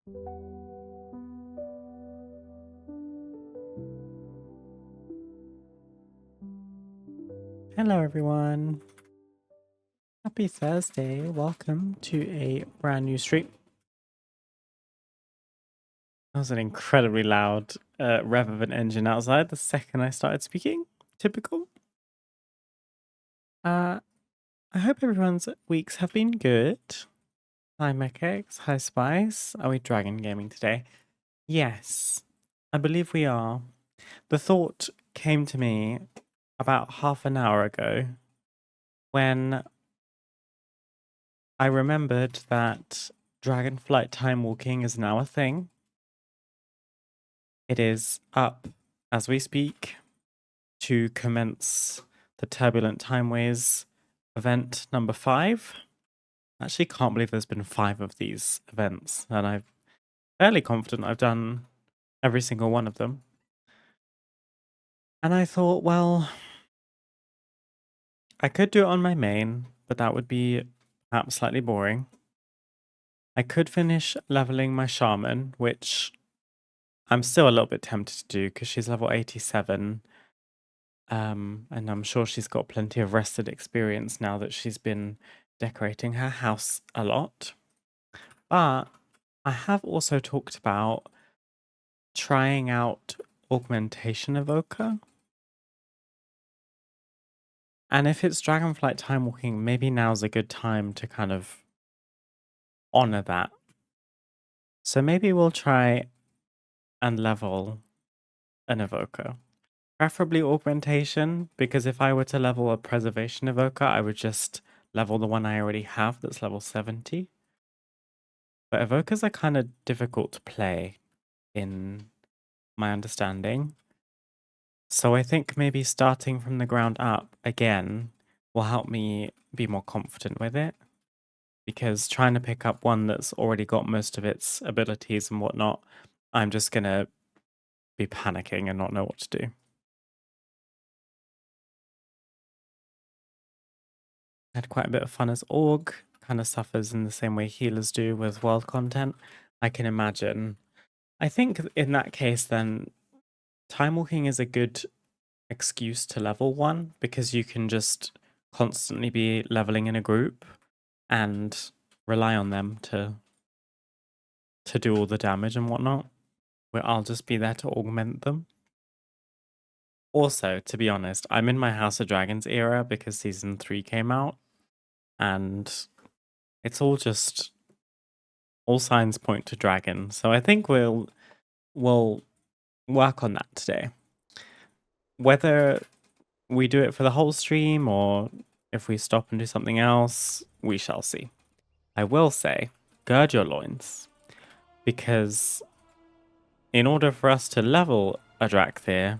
Hello, everyone. Happy Thursday. Welcome to a brand new stream. That was an incredibly loud rev of an engine outside the second I started speaking. Typical. I hope everyone's weeks have been good. Hi, MechX. Hi, Spice. Are we dragon gaming today? Yes, I believe we are. The thought came to me about half an hour ago when I remembered that Dragonflight Timewalking is now a thing. It is up as we speak to commence the Turbulent Timeways event number 5. I actually can't believe there's been 5 of these events, and I'm fairly confident I've done every single one of them. And I thought, well, I could do it on my main, but that would be perhaps slightly boring. I could finish leveling my shaman, which I'm still a little bit tempted to do because she's level 87. And I'm sure she's got plenty of rested experience now that she's been decorating her house a lot. But I have also talked about trying out Augmentation Evoker. And if it's Dragonflight Timewalking, maybe now's a good time to kind of honor that. So maybe we'll try and level an Evoker. Preferably Augmentation, because if I were to level a Preservation Evoker, I would just level the one I already have that's level 70. But Evokers are kind of difficult to play in my understanding. So I think maybe starting from the ground up again will help me be more confident with it. Because trying to pick up one that's already got most of its abilities and whatnot, I'm just going to be panicking and not know what to do. I had quite a bit of fun as Org, kind of suffers in the same way healers do with world content. I can imagine. I think in that case, then, time walking is a good excuse to level one because you can just constantly be leveling in a group and rely on them to do all the damage and whatnot, where I'll just be there to augment them. Also, to be honest, I'm in my House of Dragons era because season 3 came out, and it's all signs point to dragon. So I think we'll work on that today. Whether we do it for the whole stream or if we stop and do something else, we shall see. I will say, gird your loins, because in order for us to level a Drakthir,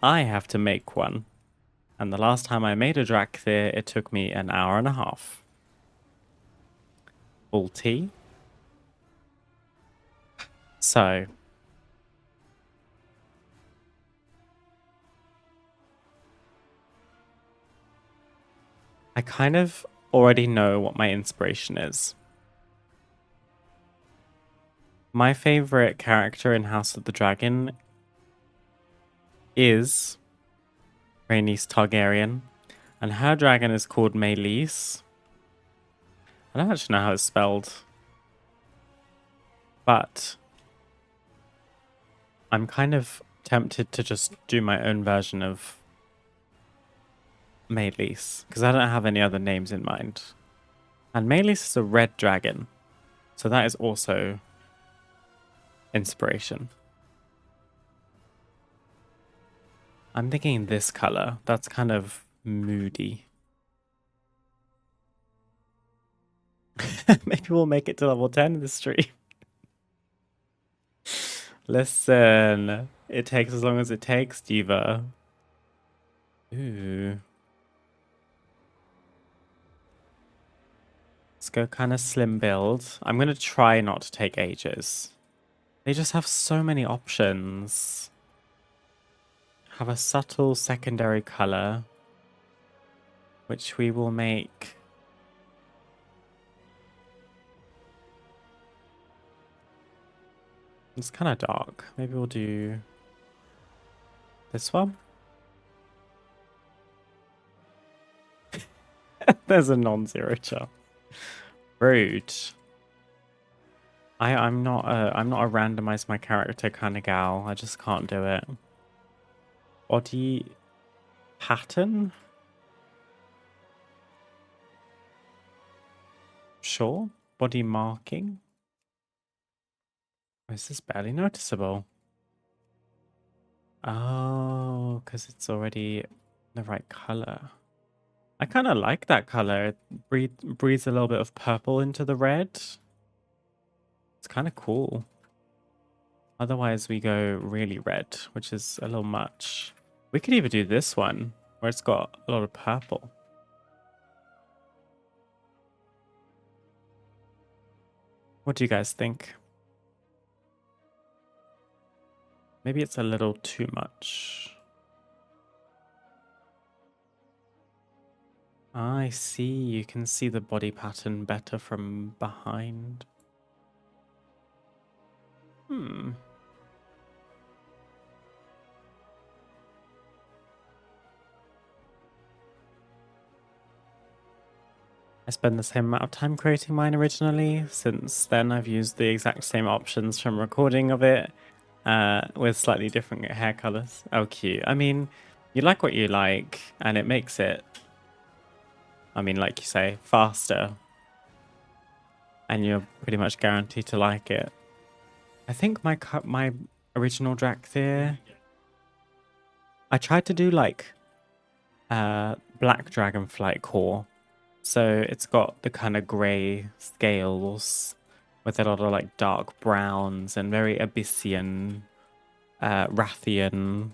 I have to make one. And the last time I made a Drakthir, it took me an hour and a half. Full tea. So, I kind of already know what my inspiration is. My favorite character in House of the Dragon is Rhaenys Targaryen, and her dragon is called Meleys. I don't actually know how it's spelled, but I'm kind of tempted to just do my own version of Meleys, because I don't have any other names in mind. And Meleys is a red dragon, so that is also inspiration. I'm thinking this color. That's kind of moody. Maybe we'll make it to level 10 in the stream. Listen, it takes as long as it takes, Diva. Ooh. Let's go kind of slim build. I'm going to try not to take ages. They just have so many options. Have a subtle secondary color, which we will make It's kind of dark. Maybe we'll do this one. There's a non-zero chance. Rude. I'm not a randomize my character kind of gal. I just can't do it. Body pattern? Sure. Body marking? Is this barely noticeable? Oh, because it's already the right color. I kind of like that color. It breathes a little bit of purple into the red. It's kind of cool. Otherwise, we go really red, which is a little much. We could even do this one, where it's got a lot of purple. What do you guys think? Maybe it's a little too much. I see. You can see the body pattern better from behind. I spend the same amount of time creating mine originally. Since then, I've used the exact same options from recording of it, with slightly different hair colors. Oh, cute. I mean, you like what you like, and it makes it, I mean, like you say, faster. And you're pretty much guaranteed to like it. I think my original Drakthir, I tried to do like black Dragonflight core. So it's got the kind of grey scales with a lot of like dark browns and very Abyssian, Rathian,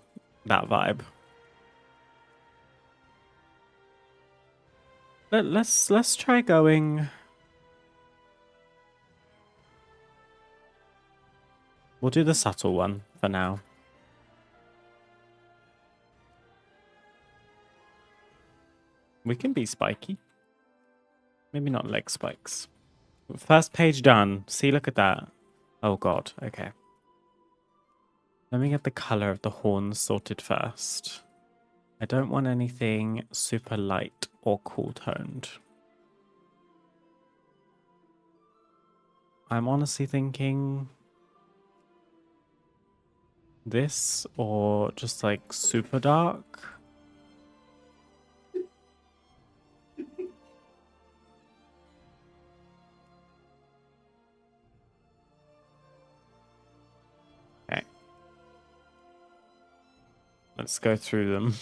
that vibe. Let's try going. We'll do the subtle one for now. We can be spiky. Maybe not leg spikes. First page done. See, look at that. Oh god, okay. Let me get the color of the horns sorted first. I don't want anything super light or cool toned. I'm honestly thinking this or just like super dark. Okay. Let's go through them.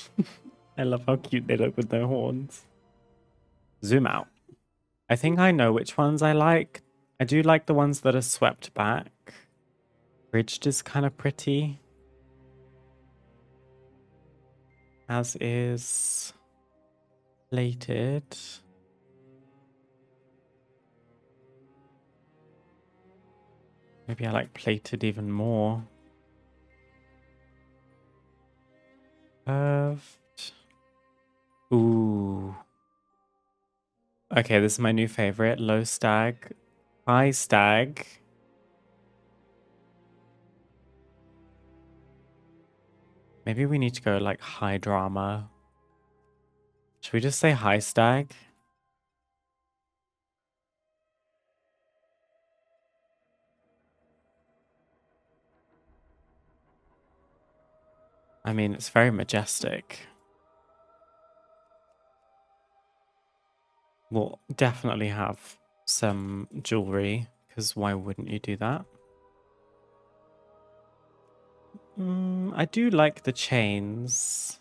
I love how cute they look with their horns. Zoom out. I think I know which ones I like. I do like the ones that are swept back. Ridged is kind of pretty. As is plated. Maybe I like plated even more. Curved. Ooh. Okay, this is my new favorite. Low stag. High stag. Maybe we need to go like high drama. Should we just say high stag? I mean, it's very majestic. We'll definitely have some jewelry, because why wouldn't you do that? I do like the chains.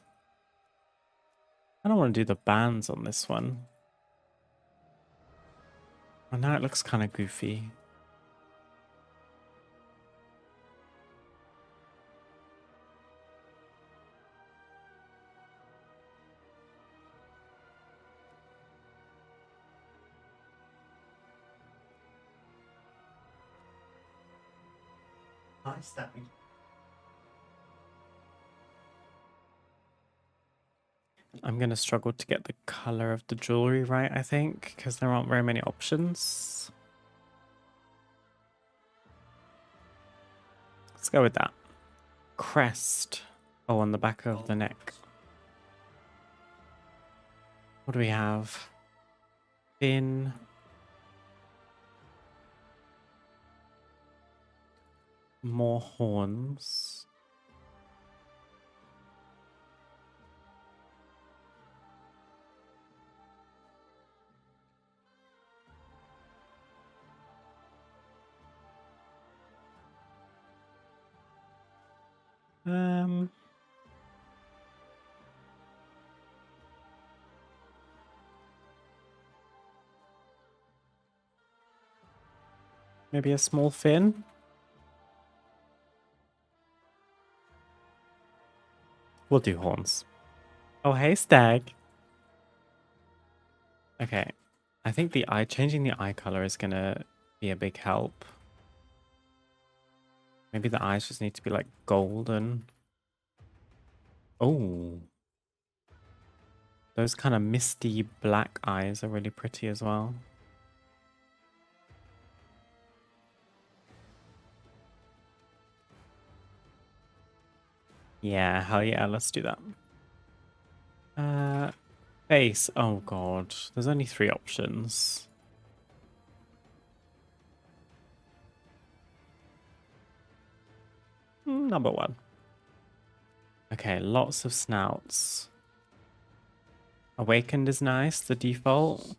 I don't want to do the bands on this one. And now it looks kind of goofy. High stag. I'm going to struggle to get the color of the jewelry right, I think, because there aren't very many options. Let's go with that. Crest. Oh, on the back of the neck. What do we have? Fin. More horns. Maybe a small fin. We'll do horns. Oh, hey, stag. Okay. I think changing the eye color is gonna be a big help. Maybe the eyes just need to be like golden. Oh. Those kind of misty black eyes are really pretty as well. Yeah, hell yeah, let's do that. Face. Oh god, there's only 3 options. Number 1. Okay, lots of snouts. Awakened is nice, the default.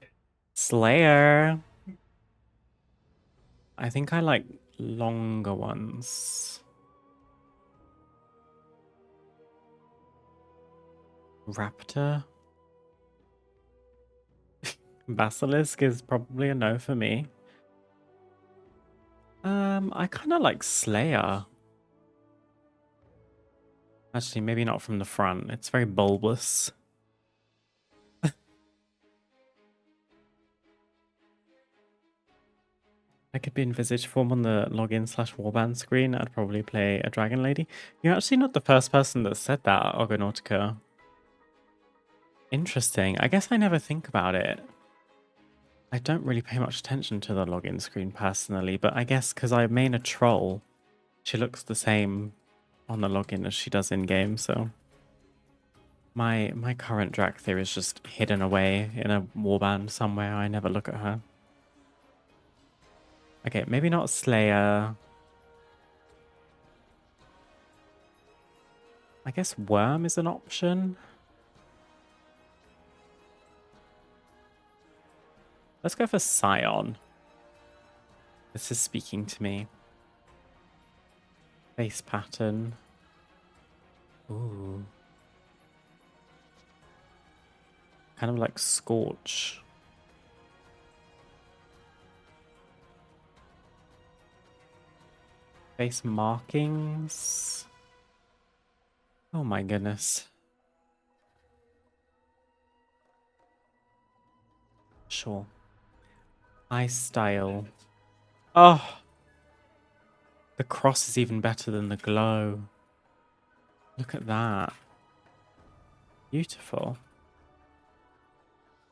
Slayer. I think I like longer ones. Raptor. Basilisk is probably a no for me. I kind of like Slayer. Actually, maybe not from the front. It's very bulbous. I could be in Visage form on the login/warband screen. I'd probably play a Dragon Lady. You're actually not the first person that said that, Argonautica. Interesting. I guess I never think about it. I don't really pay much attention to the login screen personally, but I guess because I main a troll, she looks the same on the login as she does in game, so my current Dracthyr is just hidden away in a warband somewhere. I never look at her. Okay, maybe not Slayer. I guess Worm is an option. Let's go for Scion. This is speaking to me. Face pattern. Ooh. Kind of like Scorch. Face markings. Oh my goodness. Sure. Eye style. Oh! The cross is even better than the glow. Look at that. Beautiful.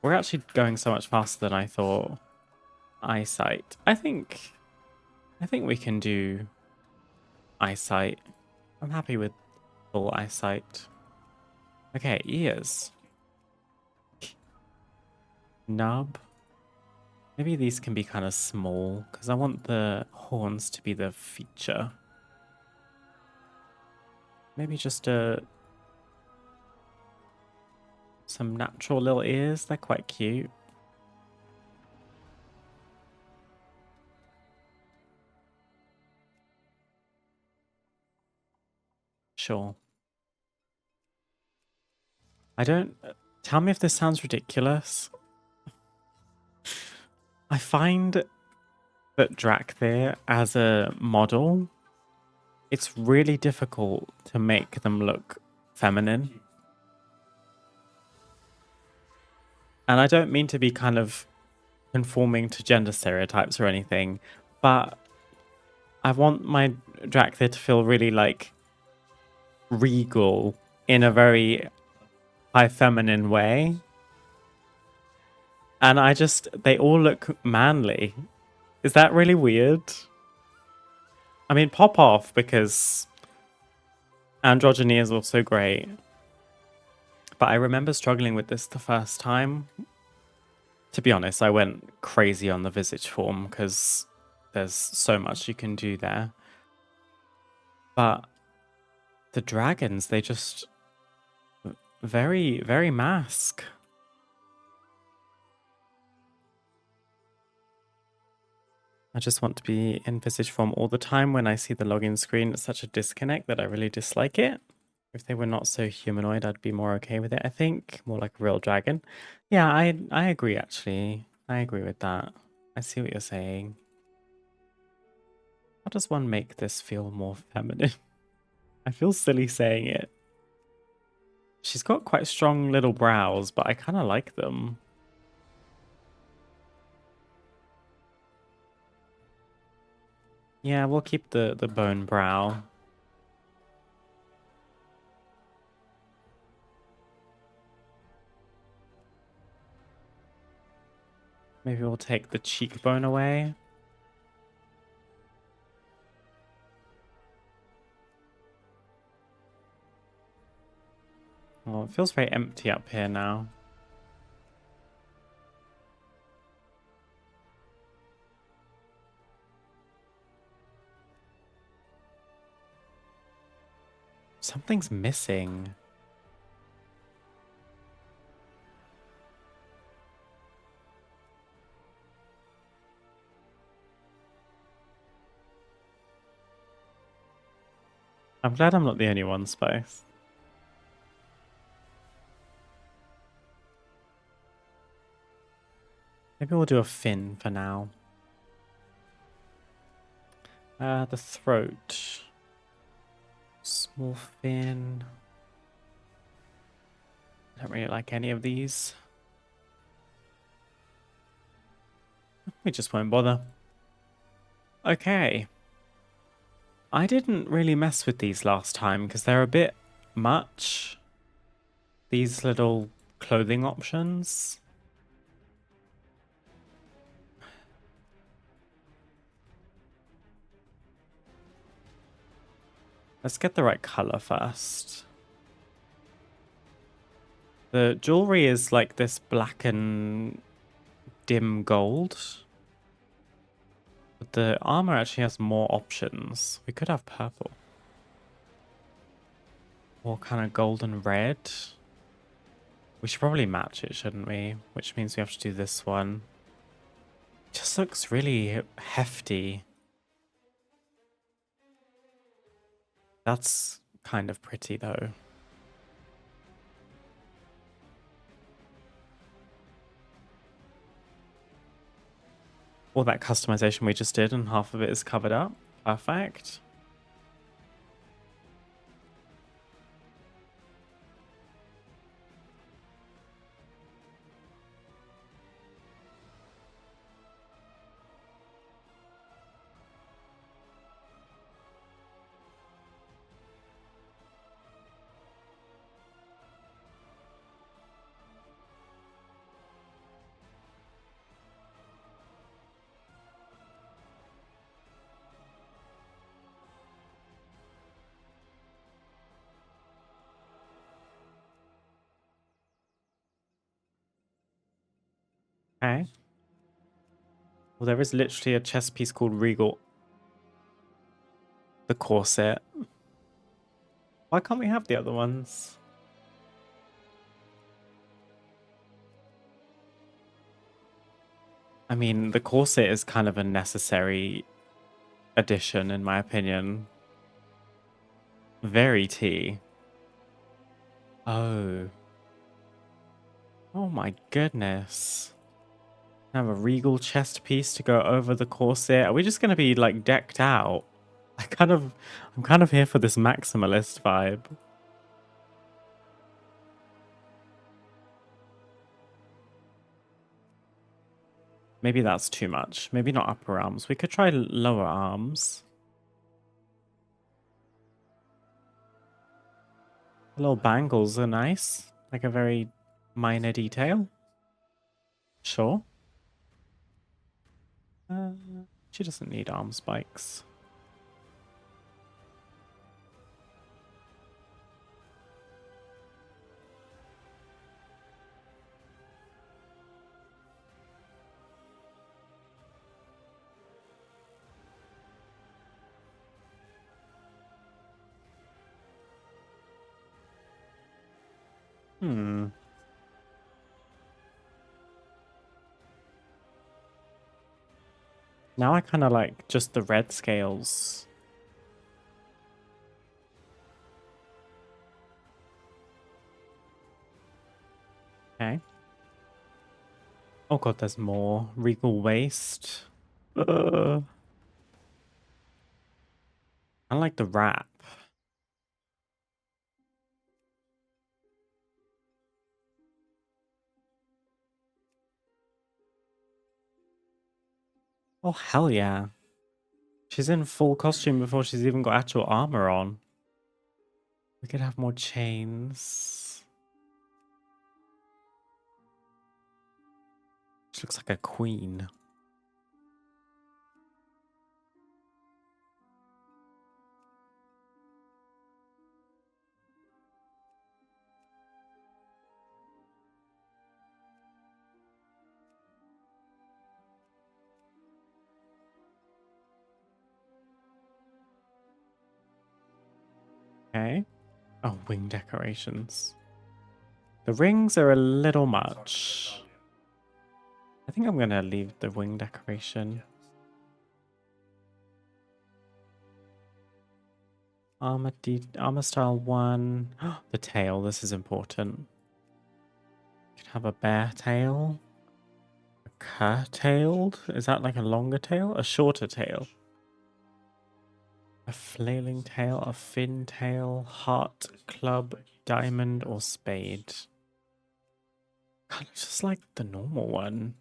We're actually going so much faster than I thought. Eyesight. I think we can do eyesight. I'm happy with full eyesight. Okay, ears. Nub. Maybe these can be kind of small because I want the horns to be the feature. Maybe just some natural little ears. They're quite cute. Sure. I don't... Tell me if this sounds ridiculous. I find that Dracthyr as a model, it's really difficult to make them look feminine. And I don't mean to be kind of conforming to gender stereotypes or anything, but I want my Dracthyr to feel really like regal in a very high feminine way. And they all look manly. Is that really weird? I mean, pop off because androgyny is also great. But I remember struggling with this the first time. To be honest, I went crazy on the Visage form because there's so much you can do there. But the dragons, they just very, very mask. I just want to be in Visage form all the time. When I see the login screen, it's such a disconnect that I really dislike it. If they were not so humanoid, I'd be more okay with it, I think. More like a real dragon. Yeah, I agree, actually. I agree with that. I see what you're saying. How does one make this feel more feminine? I feel silly saying it. She's got quite strong little brows, but I kind of like them. Yeah, we'll keep the bone brow. Maybe we'll take the cheekbone away. Oh, it feels very empty up here now. Something's missing. I'm glad I'm not the only one, Spice. Maybe we'll do a fin for now. The throat. Small fin. I don't really like any of these. We just won't bother. Okay. I didn't really mess with these last time because they're a bit much. These little clothing options. Let's get the right color first. The jewelry is like this black and dim gold. But the armor actually has more options. We could have purple. Or kind of golden red. We should probably match it, shouldn't we? Which means we have to do this one. It just looks really hefty. That's kind of pretty though. All that customization we just did and half of it is covered up. Perfect. Okay. Well, there is literally a chess piece called Regal. The corset. Why can't we have the other ones? I mean, the corset is kind of a necessary addition, in my opinion. Very tea. Oh. Oh my goodness. Have a regal chest piece to go over the corset. Are we just gonna be like decked out? I'm kind of here for this maximalist vibe. Maybe that's too much. Maybe not upper arms. We could try lower arms. The little bangles are nice. Like a very minor detail. Sure. She doesn't need arm spikes. Hmm. Now I kind of like just the red scales. Okay. Oh god, there's more. Regal Waste. I like the wrap. Oh, hell yeah. She's in full costume before she's even got actual armor on. We could have more chains. She looks like a queen. Okay. Oh, wing decorations. The rings are a little much. I think I'm going to leave the wing decoration. Armor style 1. The tail, this is important. Could have a bear tail. A curtailed? Is that like a longer tail? A shorter tail? A flailing tail, a fin tail, heart, club, diamond, or spade. Kind of just like the normal one.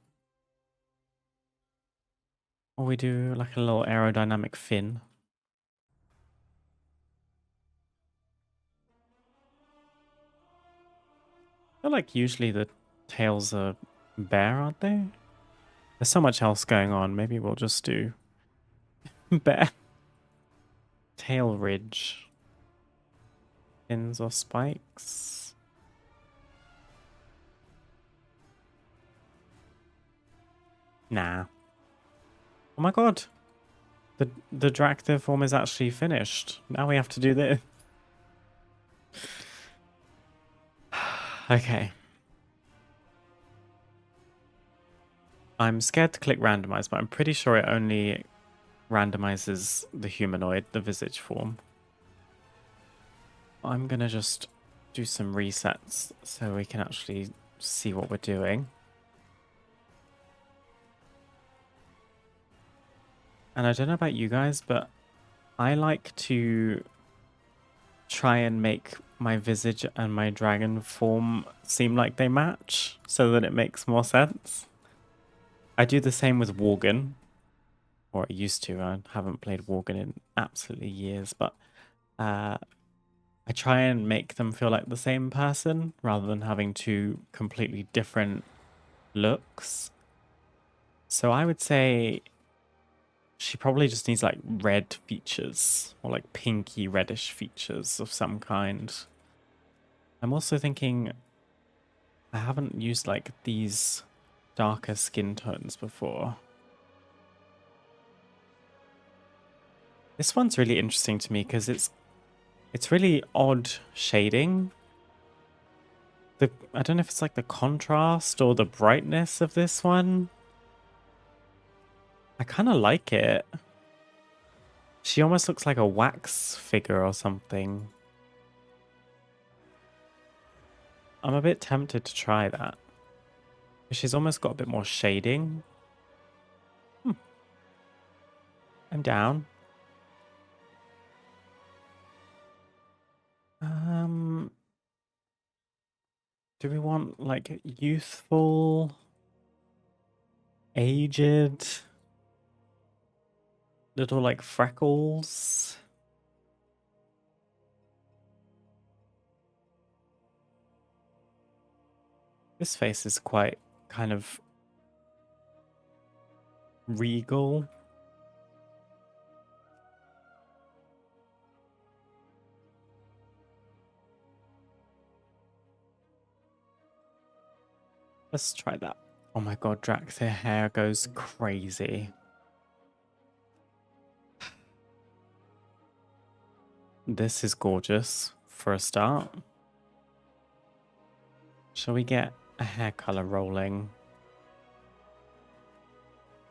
Or we do like a little aerodynamic fin. I feel like usually the tails are bear, aren't they? There's so much else going on. Maybe we'll just do bear. Tail ridge. Fins or spikes? Nah. Oh my god. The Dractive form is actually finished. Now we have to do this. Okay. I'm scared to click randomize, but I'm pretty sure it only randomizes the humanoid, the visage form. I'm gonna just do some resets so we can actually see what we're doing. And I don't know about you guys, but I like to try and make my visage and my dragon form seem like they match so that it makes more sense. I do the same with Worgen, or I used to. I haven't played Worgen in absolutely years, but I try and make them feel like the same person rather than having two completely different looks. So I would say she probably just needs like red features or like pinky reddish features of some kind. I'm also thinking I haven't used like these darker skin tones before. This one's really interesting to me because it's really odd shading. I don't know if it's like the contrast or the brightness of this one. I kind of like it. She almost looks like a wax figure or something. I'm a bit tempted to try that. She's almost got a bit more shading. I'm down. Do we want like youthful, aged, little like freckles? This face is quite kind of regal. Let's try that. Oh my god, Drax, her hair goes crazy. This is gorgeous for a start. Shall we get a hair color rolling?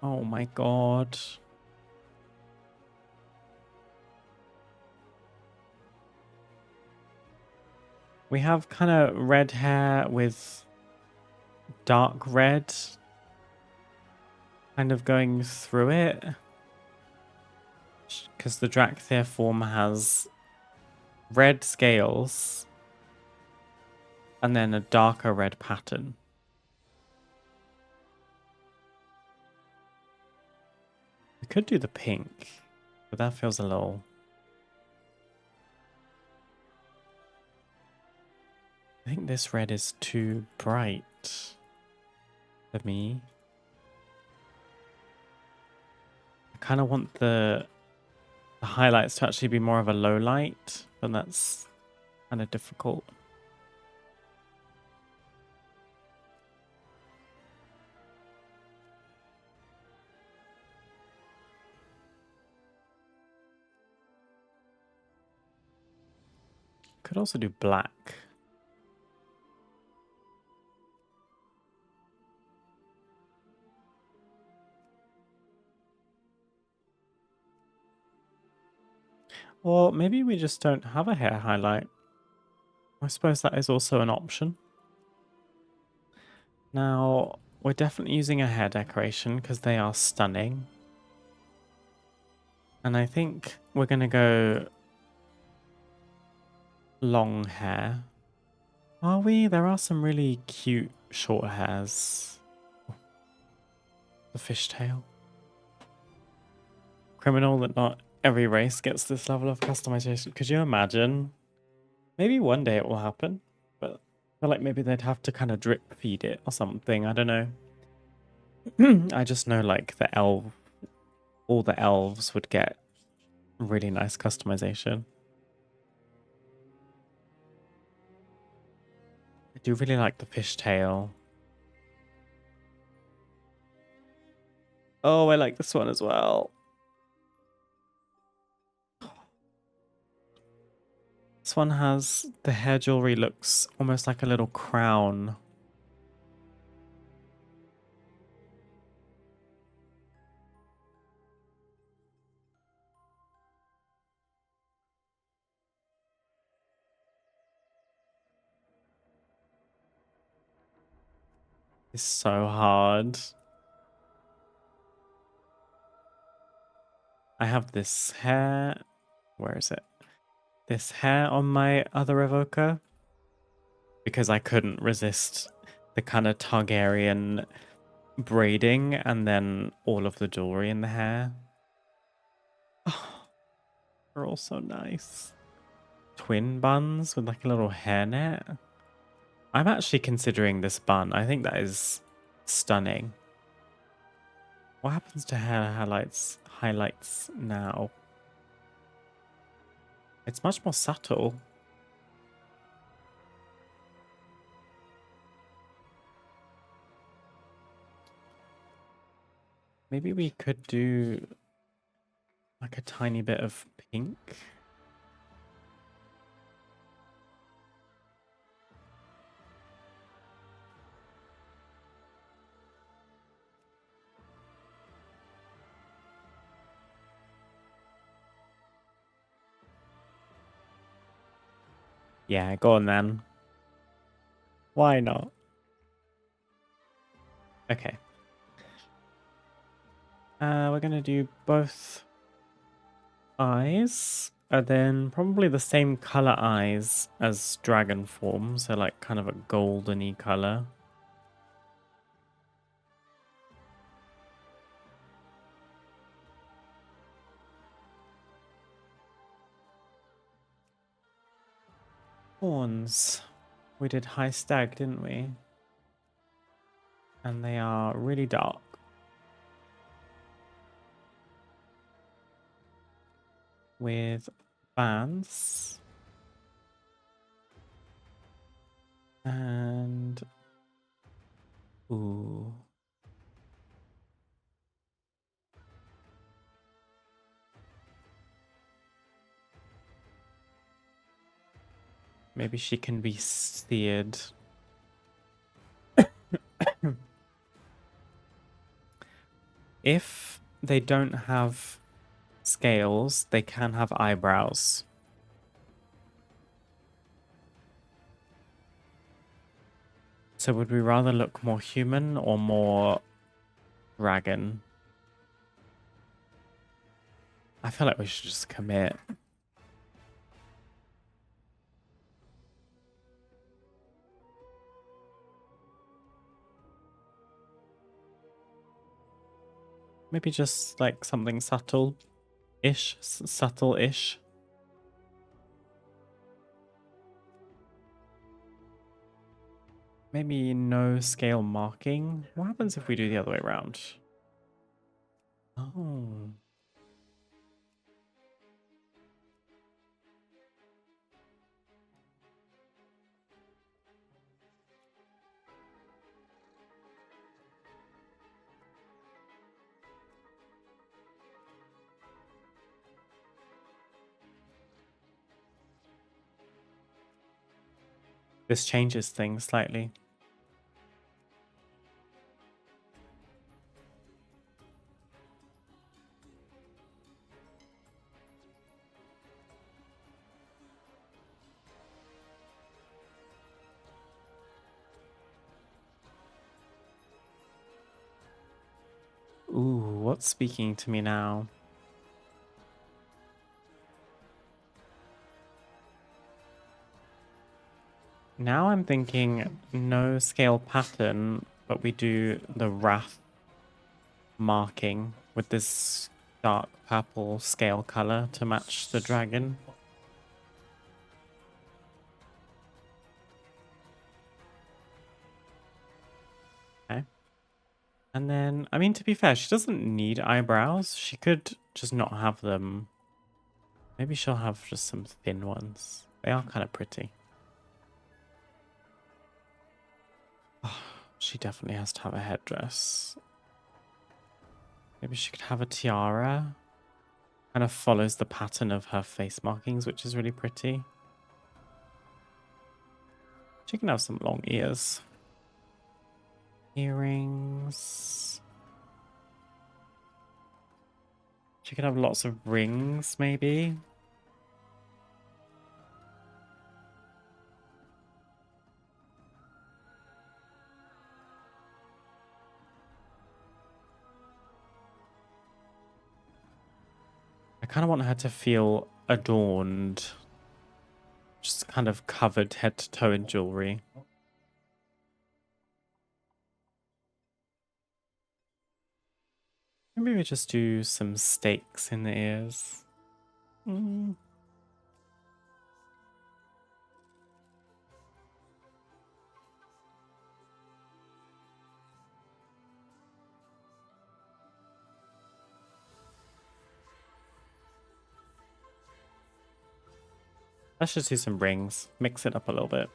Oh my god. We have kind of red hair with dark red kind of going through it. Because the Dracthyr form has red scales and then a darker red pattern. We could do the pink, but that feels a little... I think this red is too bright for me. I kind of want the highlights to actually be more of a low light, but that's kind of difficult. Could also do black. Or maybe we just don't have a hair highlight. I suppose that is also an option. Now, we're definitely using a hair decoration because they are stunning. And I think we're going to go long hair. Are we? There are some really cute short hairs. The fishtail. Criminal that not every race gets this level of customization. Could you imagine? Maybe one day it will happen, but I feel like maybe they'd have to kind of drip feed it or something. I don't know. I just know like all the elves would get really nice customization. I do really like the fishtail. Oh, I like this one as well. This one has the hair jewelry looks almost like a little crown. It's so hard. I have this hair. Where is it? This hair on my other evoker. Because I couldn't resist the kind of Targaryen braiding and then all of the jewelry in the hair. Oh, they're all so nice. Twin buns with like a little hairnet. I'm actually considering this bun. I think that is stunning. What happens to hair highlights now? It's much more subtle. Maybe we could do like a tiny bit of pink. Yeah, go on then. Why not? Okay. We're gonna do both eyes, and then probably the same color eyes as dragon form, so like kind of a goldeny color. Horns. We did high stag, didn't we? And they are really dark. With bands. And... ooh. Maybe she can be seared. If they don't have scales, they can have eyebrows. So would we rather look more human or more dragon? I feel like we should just commit. Maybe just like something subtle-ish, subtle-ish. Maybe no scale marking. What happens if we do the other way around? Oh. This changes things slightly. Ooh, what's speaking to me now? Now I'm thinking no scale pattern, but we do the wrath marking with this dark purple scale color to match the dragon. Okay. And then, I mean, to be fair, she doesn't need eyebrows. She could just not have them. Maybe she'll have just some thin ones. They are kind of pretty. Oh, she definitely has to have a headdress. Maybe she could have a tiara. Kind of follows the pattern of her face markings, which is really pretty. She can have some long ears. Earrings. She could have lots of rings, maybe. I kind of want her to feel adorned. Just kind of covered head to toe in jewelry. Maybe we just do some stakes in the ears. Mm. Let's just do some rings. Mix it up a little bit.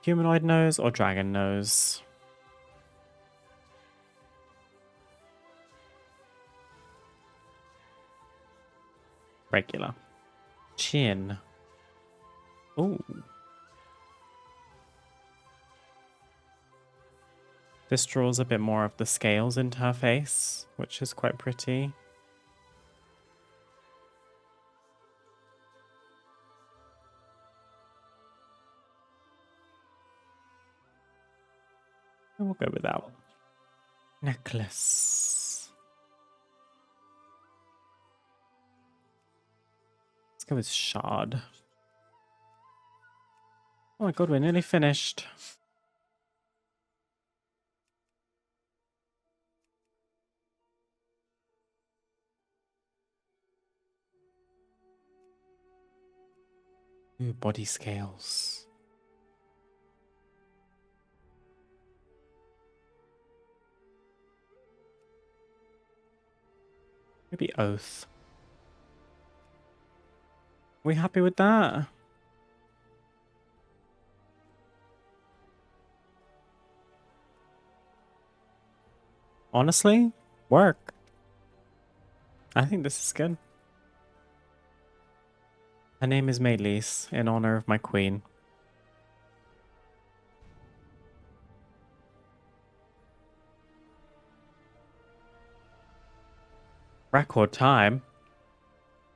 Humanoid nose or dragon nose? Regular. Chin. Ooh. This draws a bit more of the scales into her face, which is quite pretty. And we'll go with that one. Necklace. Let's go with shard. Oh my god, we're nearly finished. Ooh, body scales. Maybe oath. We happy with that? Honestly, work. I think this is good. Her name is Maelys, in honor of my queen. Record time?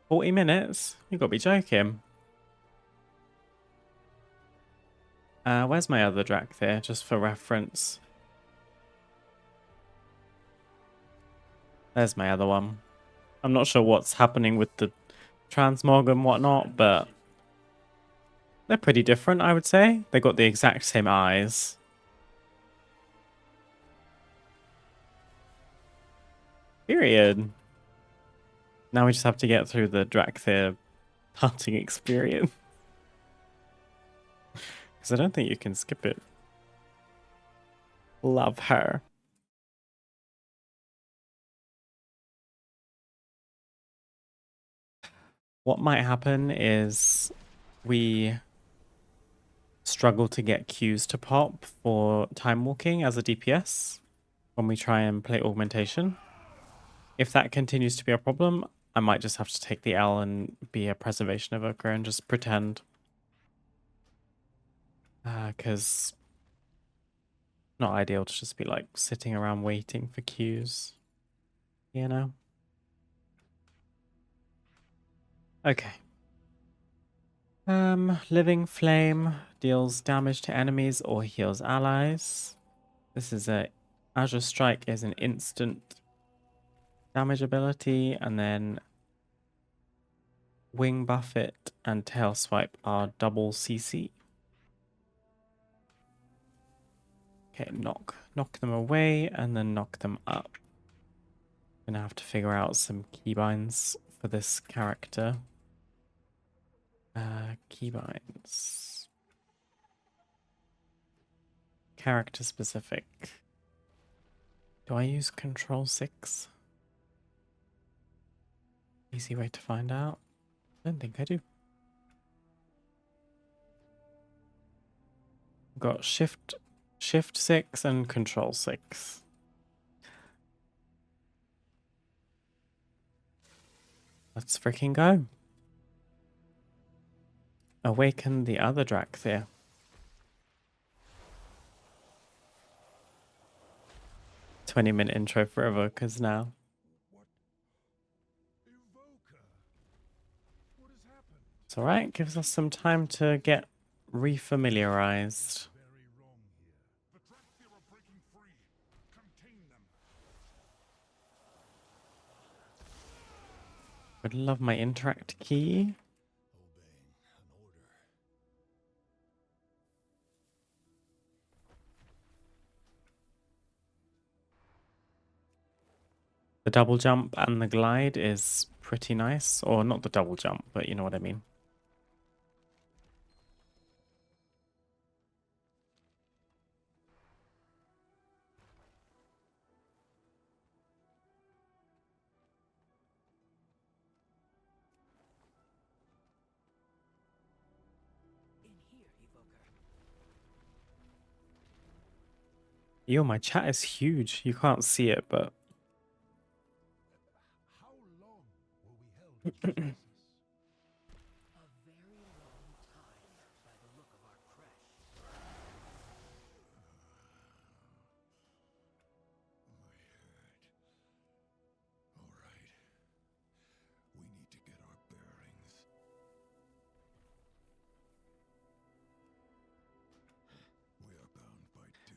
40 minutes? You gotta be joking. Where's my other Dracthyr, just for reference? There's my other one. I'm not sure what's happening with the transmog and whatnot, but they're pretty different, I would say. They got the exact same eyes. Period. Now we just have to get through the Dracthyr hunting experience. Because I don't think you can skip it. Love her. What might happen is we struggle to get Qs to pop for time walking as a DPS when we try and play augmentation. If that continues to be a problem, I might just have to take the L and be a preservation evoker and just pretend. Because not ideal to just be like sitting around waiting for Qs, you know? Okay. Living Flame deals damage to enemies or heals allies. This is Azure Strike is an instant damage ability, and then Wing Buffet and Tail Swipe are double CC. Okay, knock them away and then knock them up. Gonna have to figure out some keybinds for this character. Keybinds. Character specific. Do I use Control 6? Easy way to find out. I don't think I do. Got Shift 6 and Control 6. Let's freaking go. Awaken the other Dracthyr. 20-minute intro for evokers now. It's alright, gives us some time to get refamiliarized. Would love my interact key. The double jump and the glide is pretty nice. Or not the double jump, but you know what I mean. Yo, my chat is huge. You can't see it, but...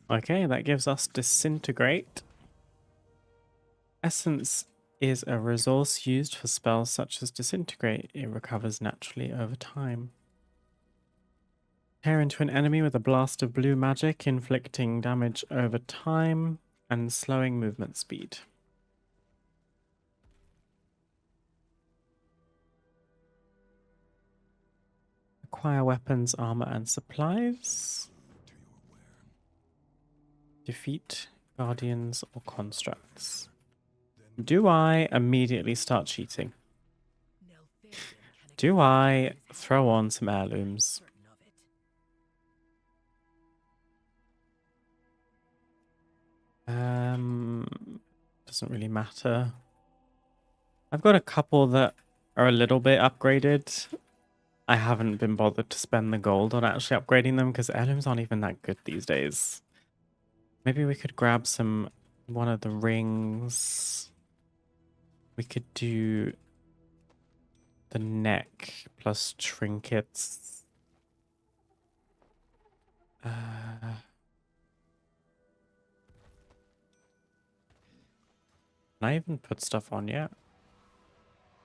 Okay, that gives us Disintegrate. Essence is a resource used for spells such as Disintegrate. It recovers naturally over time. Tear into an enemy with a blast of blue magic, inflicting damage over time and slowing movement speed. Acquire weapons, armor, and supplies. Defeat guardians or constructs. Do I immediately start cheating? Do I throw on some heirlooms? Doesn't really matter. I've got a couple that are a little bit upgraded. I haven't been bothered to spend the gold on actually upgrading them because heirlooms aren't even that good these days. Maybe we could grab one of the rings. We could do the neck plus trinkets. Can I even put stuff on yet?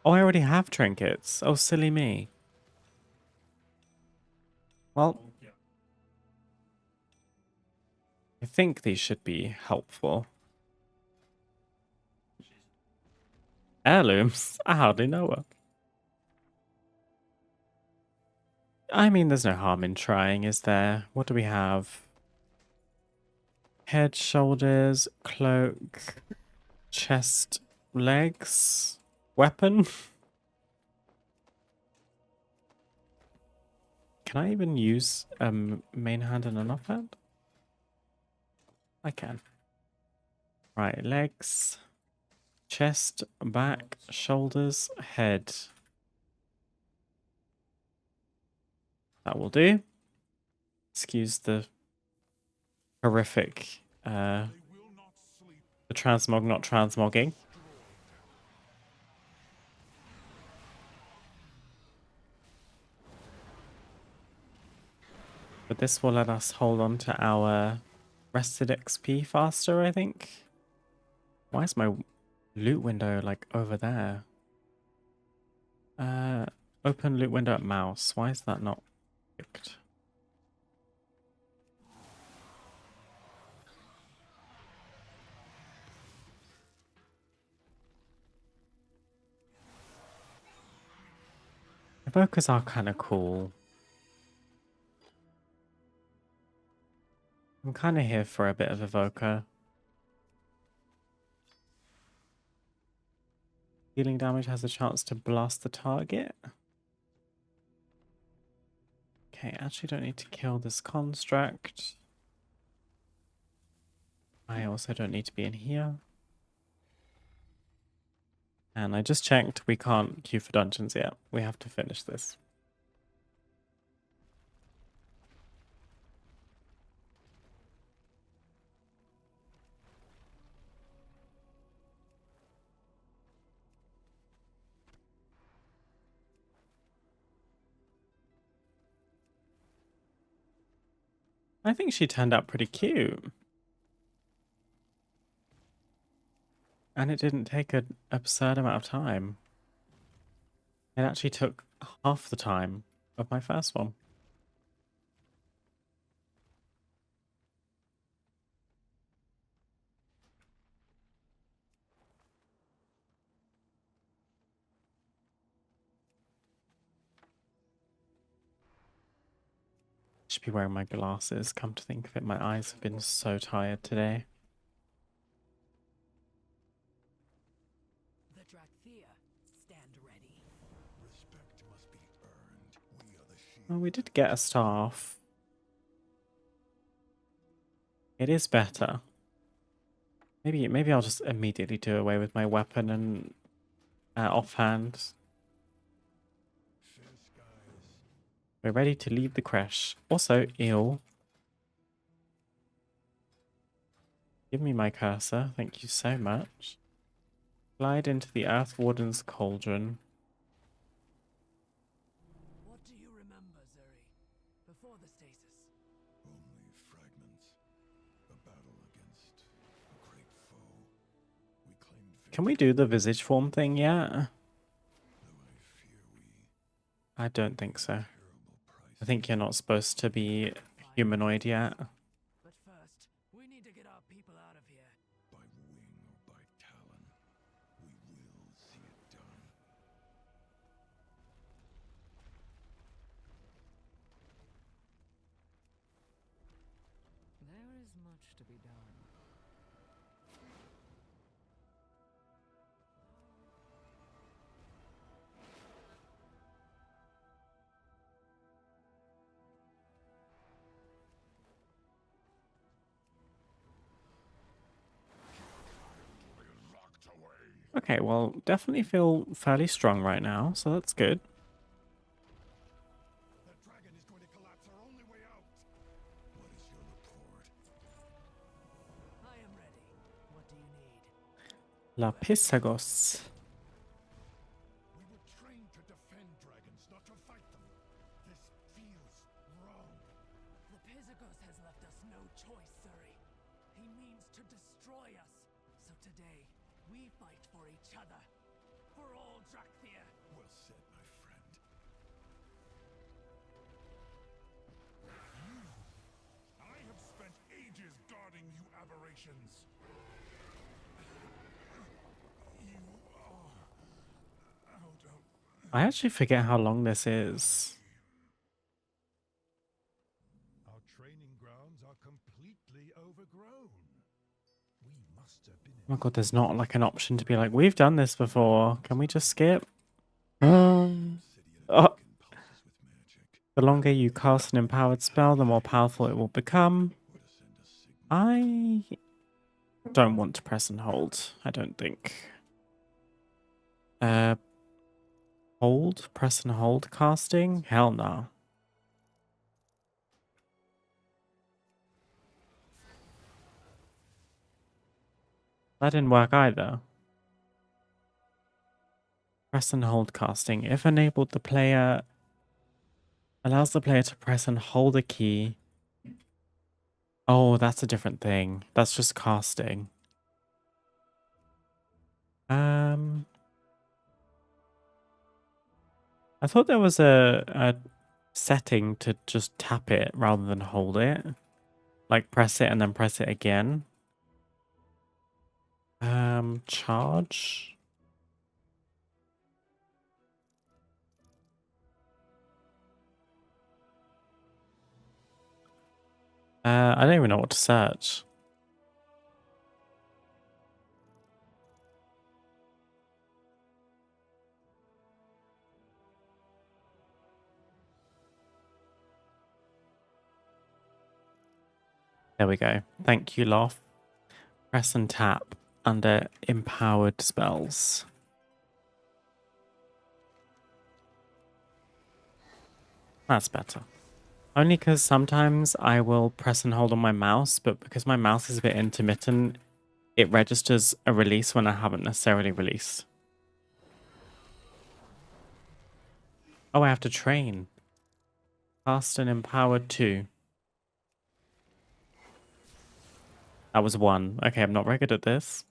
Oh, I already have trinkets. Oh, silly me. Well, I think these should be helpful. Heirlooms? I hardly know her. I mean, there's no harm in trying, is there? What do we have? Head, shoulders, cloak, chest, legs, weapon? Can I even use main hand and an offhand? I can. Right, legs, chest, back, shoulders, head. That will do. Excuse the horrific, the transmog not transmogging. But this will let us hold on to our rested XP faster, I think. Why is my loot window like over there? Open loot window at mouse. Why is that not picked? Evokers are kind of cool. I'm kind of here for a bit of evoker. Healing damage has a chance to blast the target. Okay, actually don't need to kill this construct. I also don't need to be in here. And I just checked, we can't queue for dungeons yet. We have to finish this. I think she turned out pretty cute. And it didn't take an absurd amount of time. It actually took half the time of my first one. Should be wearing my glasses. Come to think of it, my eyes have been so tired today. The Drakthea, stand ready. Respect must be earned. We are the shield. Well, we did get a staff. It is better. Maybe I'll just immediately do away with my weapon and offhand. Fair skies. We're ready to leave the crash. Also, ill. Give me my cursor. Thank you so much. Glide into the Earth Warden's cauldron. What do you remember, Zuri? Before the stasis? Only fragments. A battle against a great foe. We claimed victory, Can we do the visage form thing yet? though I fear we I don't think so. terrible price. I think you're not supposed to be humanoid yet. But first, we need to get our people out of here. By wing or by talon, we will see it done. There is much to be done. Locked away. Okay, well, definitely feel fairly strong right now, so that's good. That dragon is going to collapse our only way out. What is your report? I am ready. What do you need? Lapisagos. to defend dragons, not to fight them. This feels wrong. The Pizagos has left us no choice, Suri. He means to destroy us. So today, we fight for each other. For all Drakthir. Well said, my friend. I have spent ages guarding you aberrations. You are out of... I actually forget how long this is. Our training grounds are completely overgrown. We must have been... Oh my god, there's not like an option to be like, we've done this before. Can we just skip? Oh, the longer you cast an empowered spell, the more powerful it will become. I don't want to press and hold, I don't think. Hold? Press and hold casting? Hell no. That didn't work either. Press and hold casting. If enabled, the player allows the player to press and hold a key. Oh, that's a different thing. That's just casting. I thought there was a setting to just tap it rather than hold it. Like press it and then press it again. Charge. I don't even know what to search. There we go. Thank you, Loth. Press and tap under empowered spells. That's better. Only because sometimes I will press and hold on my mouse, but because my mouse is a bit intermittent, it registers a release when I haven't necessarily released. Oh, I have to train. Cast and empowered 2. That was 1. Okay, I'm not very good at this.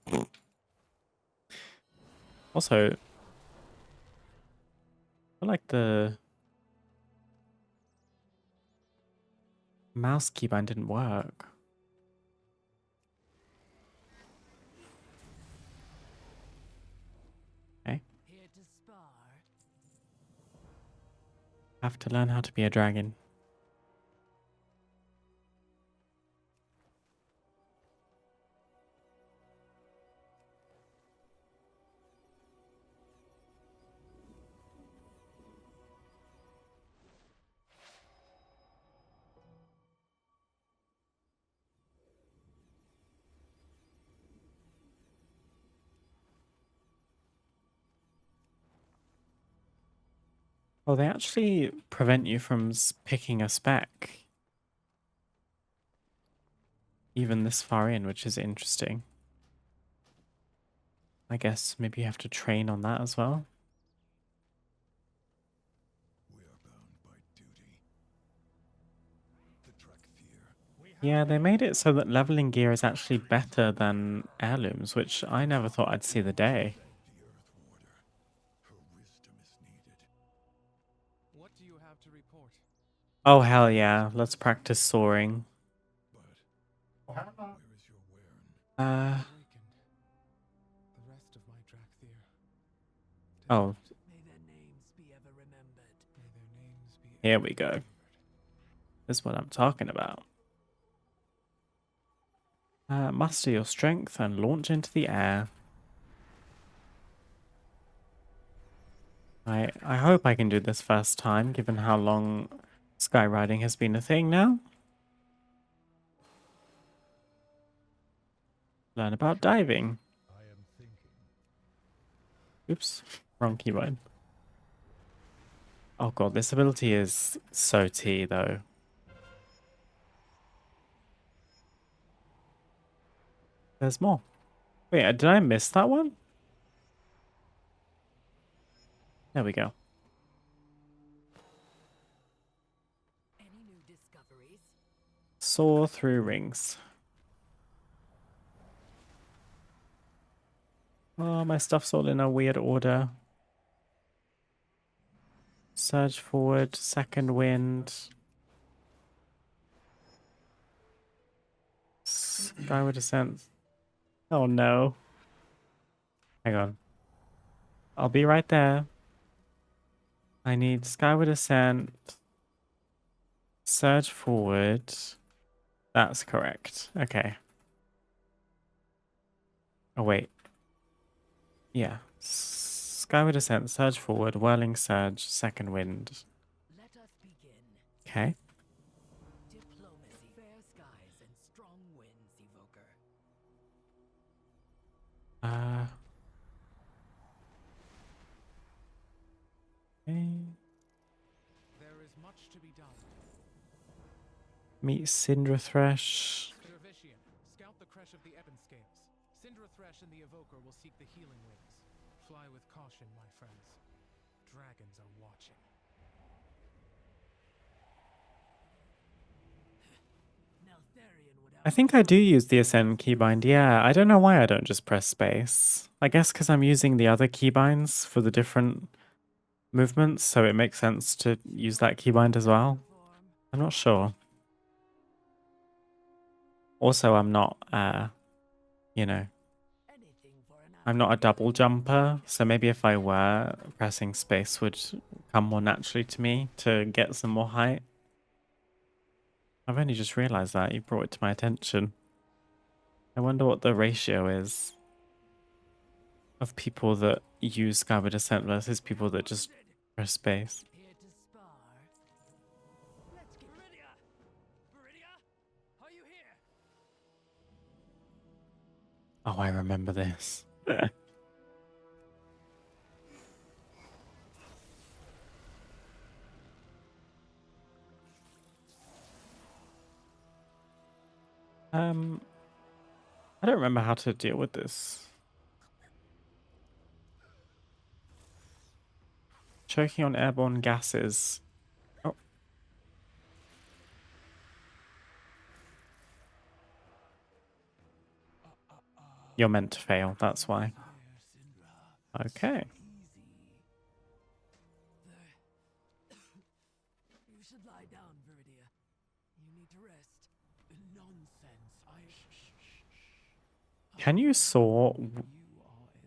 Also, I feel like the mouse keybind didn't work. Okay. Here to spar. Have to learn how to be a dragon. Well, they actually prevent you from picking a spec. Even this far in, which is interesting. I guess maybe you have to train on that as well. We are bound by duty. The Drakthir. Yeah, they made it so that leveling gear is actually better than heirlooms, which I never thought I'd see the day. The Earth Warder. Her wisdom is needed. What do you have to report? Oh, hell yeah. Let's practice soaring. But where is your Wern? Uh, Awakened. The rest of my Drakthir. oh, May their names be ever remembered. May their names be here we go. This is what I'm talking about. Muster your strength and launch into the air. I hope I can do this first time, given how long skywriting has been a thing now. Learn about diving. I am thinking. Oops, wrong keybind. Oh god, this ability is so T though. There's more. Wait, did I miss that one? There we go. Soar through rings. Oh, my stuff's all in a weird order. Surge forward, second wind. Skyward descent. Oh no. Hang on. I'll be right there. I need skyward descent. Surge forward. That's correct. Okay. Oh, wait. Yeah. Skyward descent, surge forward, whirling surge, second wind. Let us begin. Okay. Diplomacy, fair skies, and strong winds, Evoker. Okay. There is much to be done. Meet Cinder Thresh. Dervishian, scout the crash of the ebon scales. Cinder Thresh and the Evoker will seek the healing winds. Fly with caution, my friends. Dragons are watching. Neltharion would have I think I do use the Ascend keybind. Yeah, I don't know why I don't just press space. I guess because I'm using the other keybinds for the different movements, so it makes sense to use that keybind as well. form. I'm not sure. Also, I'm not, you know, Anything for an I'm not a double jumper, so maybe if I were, pressing space would come more naturally to me to get some more height. I've only just realized that. You brought it to my attention. I wonder what the ratio is of people that use Skyward Descent versus people that just press space. Here to spar. Let's get Viridia! Viridia? Are you here? Oh, I remember this. I don't remember how to deal with this. Choking on airborne gases. Oh. You're meant to fail, that's why. Okay. You should lie down, Viridia. You need to rest. Nonsense. Can you soar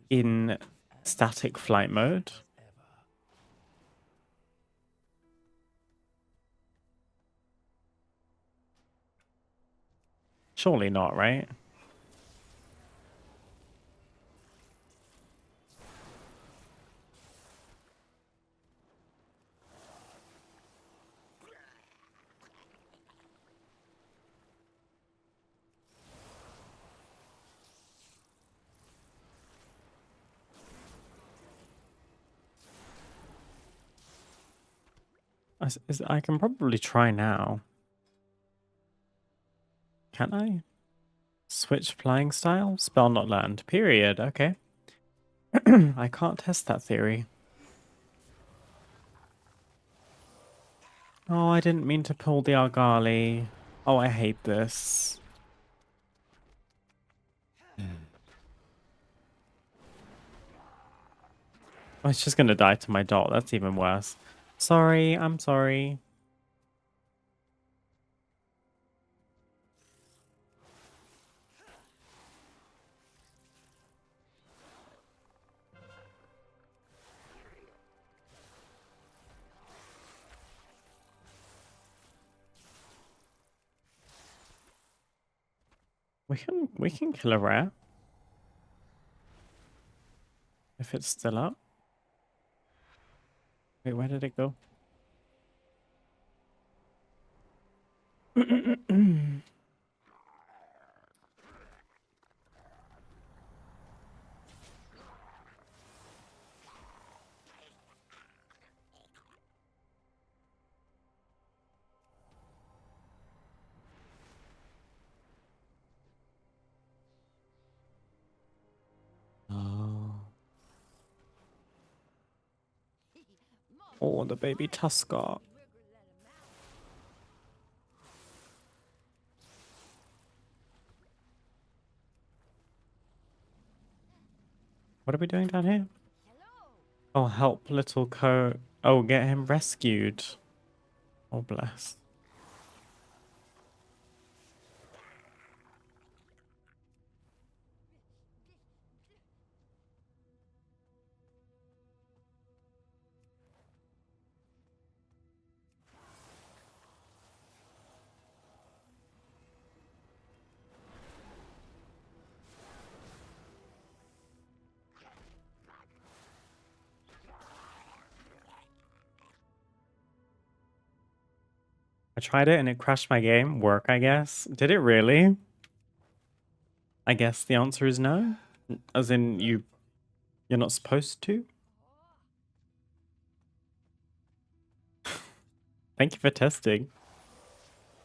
in static flight mode? Surely not, right? I can probably try now. Can I? Switch flying style? Spell not learned. Period. Okay. I can't test that theory. Oh, I didn't mean to pull the Argali. Oh, I hate this. Oh, it's just gonna die to my dot. That's even worse. Sorry, I'm sorry. We can kill a rare. If it's still up. Wait, where did it go? Oh. Oh, the baby Tusker. What are we doing down here? Oh, help little Co. Oh, get him rescued. Oh, bless. I tried it and it crashed my game. Work, I guess. Did it really? I guess the answer is no. As in you're not supposed to? Thank you for testing.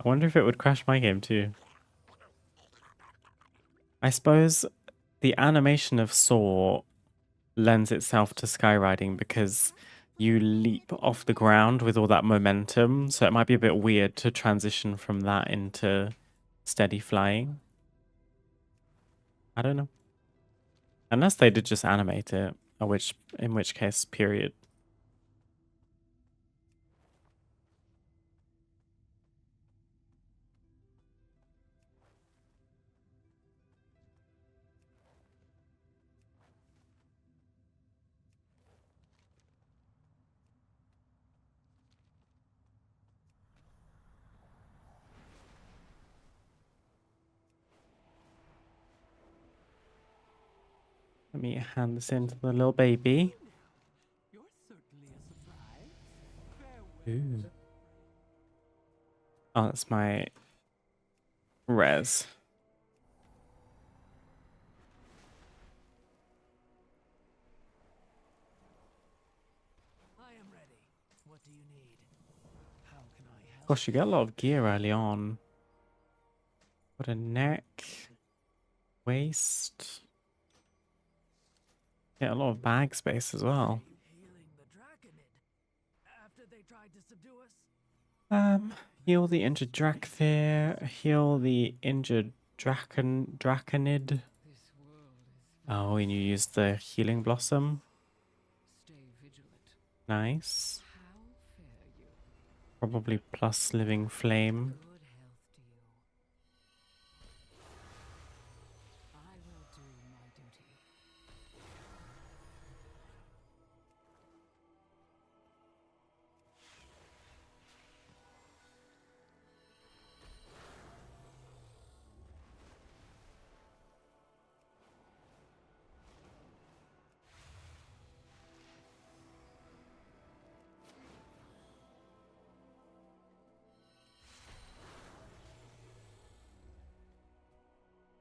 I wonder if it would crash my game too. I suppose the animation of Saw lends itself to skywriting because you leap off the ground with all that momentum, so it might be a bit weird to transition from that into steady flying. I don't know. Unless they did just animate it, in which case, period. Let me hand this in to the little baby. You're certainly a surprise. Farewell. Ooh. Oh, that's my res. I am ready. What do you need? How can I help? Gosh, you get a lot of gear early on. What a neck. Waist. Yeah, a lot of bag space as well. Healing the Draconid. After they tried to subdue us? Heal the injured Drakthir, heal the injured Draconid. This world is Oh, and you use the healing blossom. stay vigilant. Nice. How fare you? Probably plus living flame. Good health to you. I will do my duty.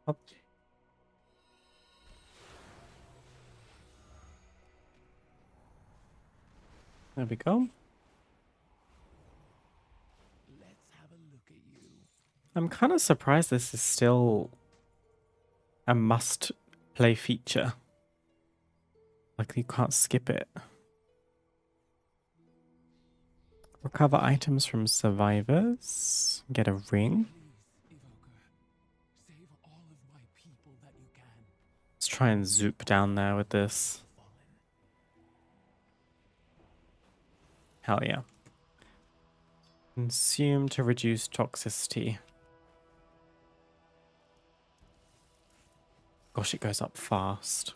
Up. There we go. Let's have a look at you. I'm kind of surprised this is still a must-play feature. Like, you can't skip it. Recover items from survivors. Get a ring. Please, Evoker. Save all of my people that you can. Let's try and zoop down there with this. Fallen. Hell yeah. Consume to reduce toxicity. Gosh, it goes up fast.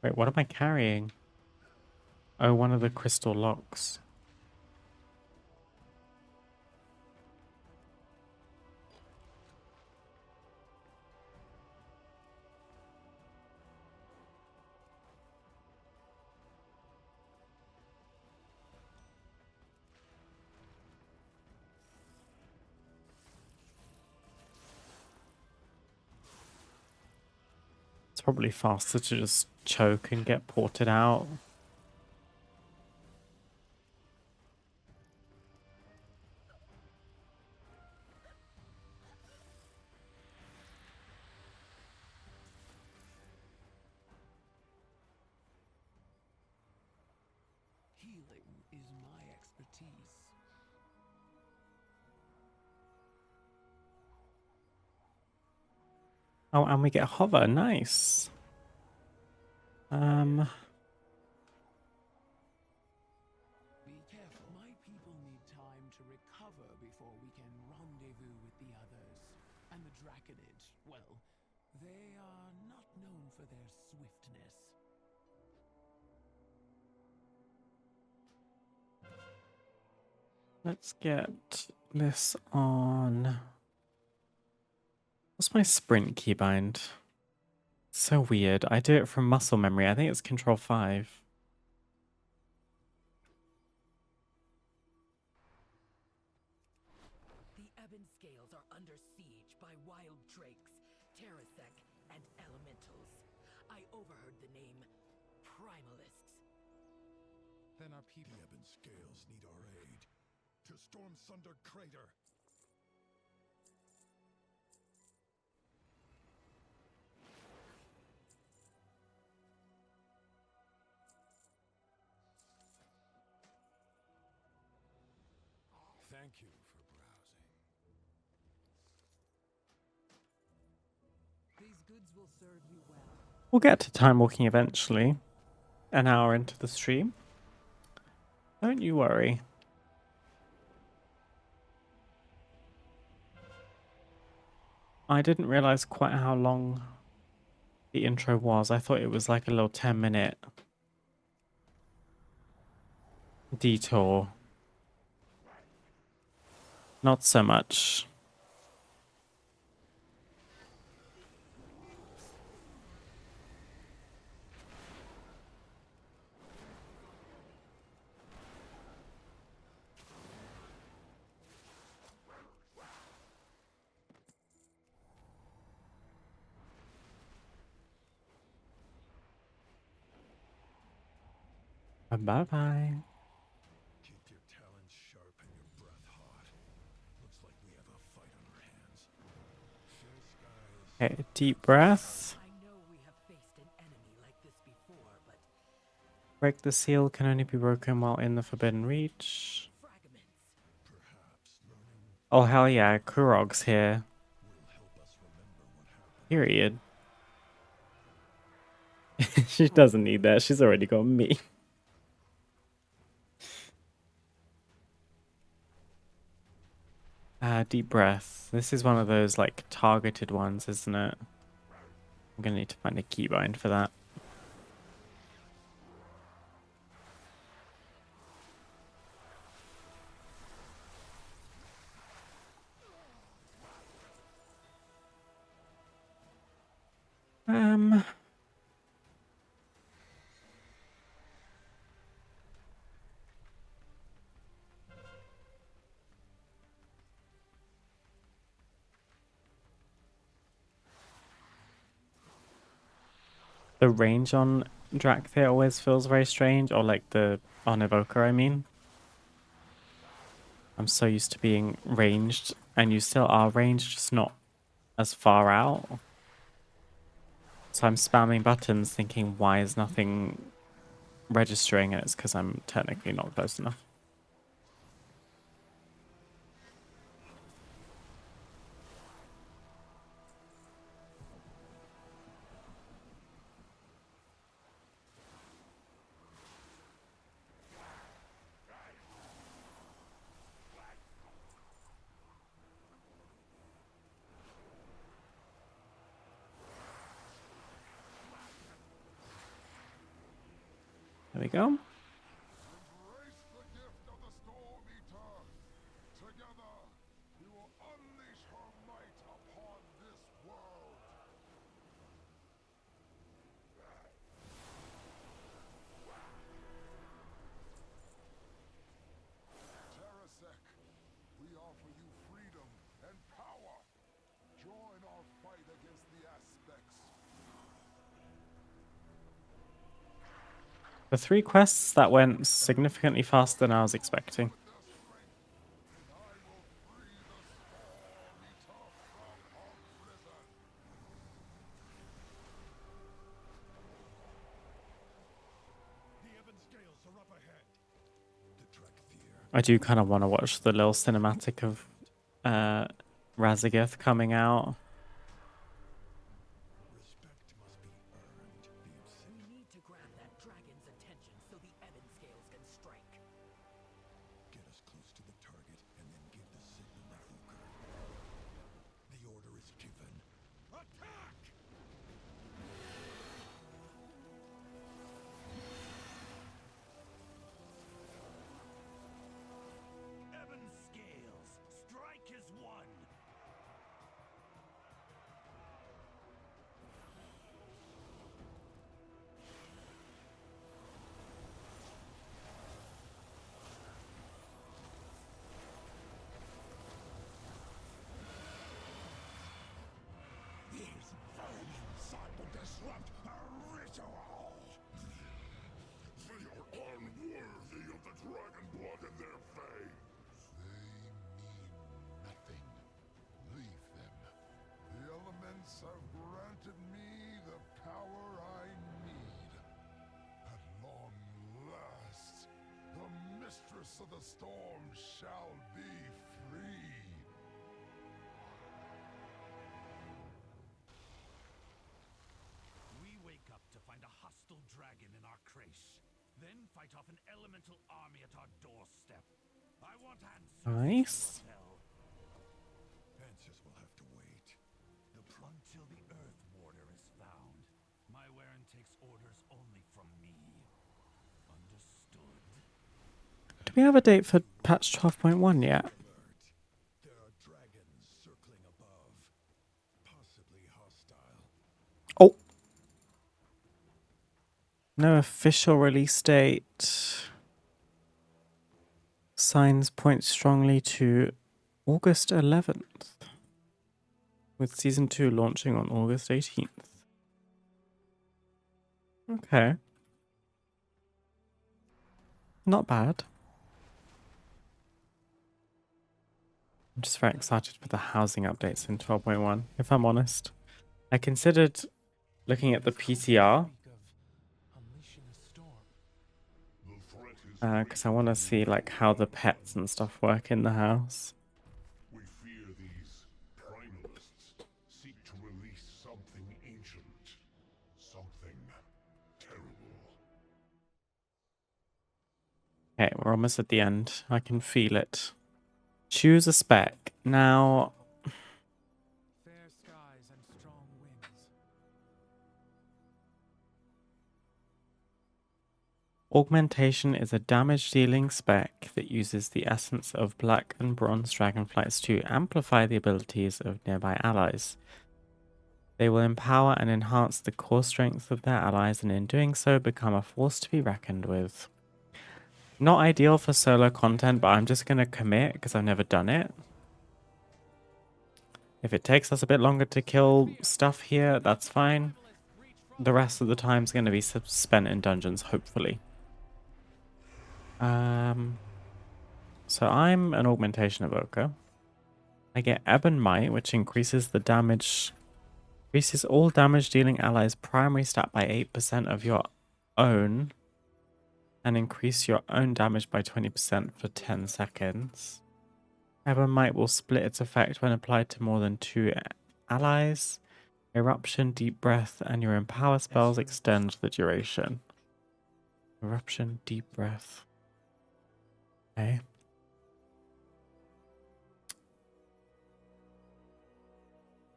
Wait, what am I carrying? Oh, one of the crystal locks. probably faster to just choke and get ported out. Healing is my expertise. Oh, and we get hover. Nice. Be careful. My people need time to recover before we can rendezvous with the others. And the Draconid, well, they are not known for their swiftness. Let's get this on. What's my sprint keybind? So weird. I do it from muscle memory. I think it's Control 5. The Ebon Scales are under siege by wild drakes, Terrasec, and elementals. I overheard the name Primalists. Then our people. The Ebon Scales need our aid. To Storm Sunder Crater. Thank you for browsing. These goods will serve you well. We'll get to time walking eventually. An hour into the stream. Don't you worry. I didn't realize quite how long the intro was. I thought it was like a little 10-minute detour. Not so much. Bye-bye. Keep your talons sharp and your breath hot. Looks like we have a fight on our hands. Fair skies. Okay, deep breath. I know we have faced an enemy like this before, but Break the seal can only be broken while in the forbidden reach. fragments. Perhaps learning Oh hell yeah, Kurog's here. will help us remember what happened. Period. She doesn't need that. She's already got me. Deep breath. This is one of those like targeted ones, isn't it? I'm gonna need to find a keybind for that. The range on Drakthir always feels very strange, or like the on Evoker, I mean. I'm so used to being ranged, and you still are ranged, just not as far out. So I'm spamming buttons thinking, why is nothing registering? And it's because I'm technically not close enough. There we go. Embrace the gift of the Storm Eater. Together, we will unleash her might upon this world. Terrasec, we offer you freedom and power. Join our fight against the aspects. The 3 quests that went significantly faster than I was expecting. I do kind of want to watch the little cinematic of Razageth coming out. We need to grab that dragon's attention so the Ebon Scales can strike. Get us close to the target and then give the signal Evoker. The order is given. Attack! Ebon Scales, strike as one. These vermin sought to disrupt a ritual! They are unworthy of the dragon blood in their veins! They mean nothing. Leave them. The elements have granted me the power I need. At long last, the mistress of the storm shall be free. We wake up to find a hostile dragon in our creche, then fight off an elemental army at our doorstep. I want answers. Nice. Answers will have to wait. Until the Earth Warder is found. My Warren takes orders only from me. Understood? Do we have a date for patch 12.1 yet? Alert. There are dragons circling above. Possibly hostile. Oh. No official release date. Signs point strongly to August 11th. With Season 2 launching on August 18th. Okay. Not bad. I'm just very excited for the housing updates in 12.1, if I'm honest. I considered looking at the PTR Unleashing a storm. The threat is because I want to see like how the pets and stuff work in the house. we fear these primalists seek to release something ancient. Something terrible. Okay, we're almost at the end. I can feel it. Choose a spec. Now, Fair skies and strong winds. Augmentation is a damage-dealing spec that uses the essence of Black and Bronze Dragonflights to amplify the abilities of nearby allies. They will empower and enhance the core strength of their allies, and in doing so, become a force to be reckoned with. Not ideal for solo content, but I'm just going to commit because I've never done it. If it takes us a bit longer to kill stuff here, that's fine. The rest of the time is going to be spent in dungeons, hopefully. So I'm an Augmentation Evoker. I get Ebon Might, which increases the damage, increases all damage dealing allies' primary stat by 8% of your own, and increase your own damage by 20% for 10 seconds. Ebon Might will split its effect when applied to more than 2 allies. Eruption, Deep Breath, and your Empower spells extend the duration. Eruption, Deep Breath. Okay.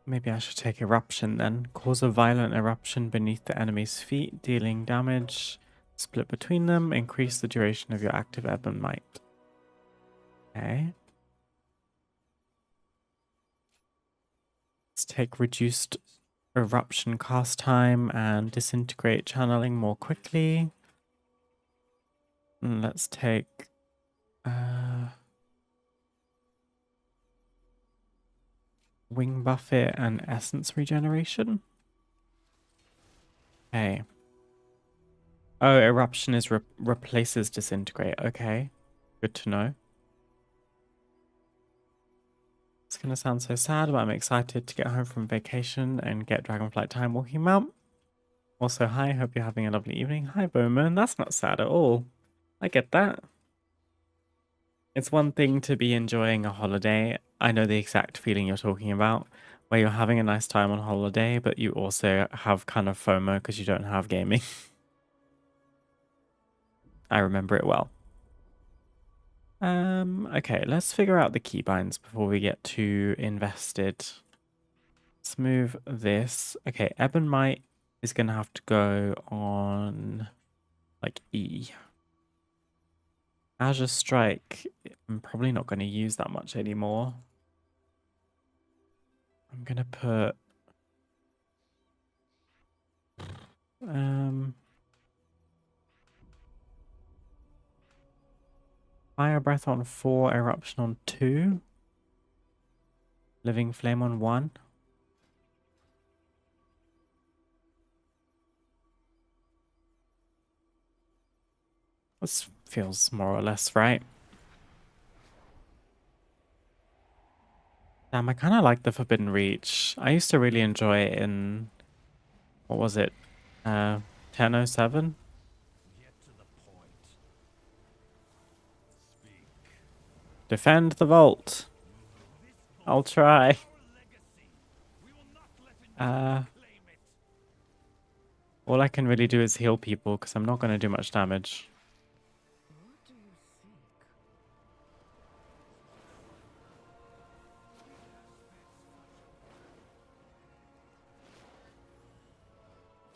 Maybe I should take Eruption then. Cause a violent eruption beneath the enemy's feet, dealing damage. Split between them. Increase the duration of your active Ebon Might. Okay. Let's take Reduced Eruption cast time and Disintegrate channeling more quickly. And let's take Wing Buffet and Essence Regeneration. Okay. Oh, eruption is replaces disintegrate. Okay, good to know. It's gonna sound so sad, but I'm excited to get home from vacation and get Dragonflight Timewalking mount. Also, hi, hope you're having a lovely evening. Hi, Bowman. That's not sad at all. I get that. It's one thing to be enjoying a holiday. I know the exact feeling you're talking about, where you're having a nice time on holiday, but you also have kind of FOMO because you don't have gaming. I remember it well. Okay, let's figure out the keybinds before we get too invested. Let's move this. Okay, Ebonmite is gonna have to go on like E. Azure Strike, I'm probably not going to use that much anymore. I'm going to put Fire Breath on 4, Eruption on 2, Living Flame on 1. This feels more or less right. Damn, I kind of like the Forbidden Reach. I used to really enjoy it in, what was it, 1007? Get to the point. Speak. Defend the vault. I'll try. Our legacy. We will not let Uh, claim it. all I can really do is heal people because I'm not going to do much damage. What do you seek?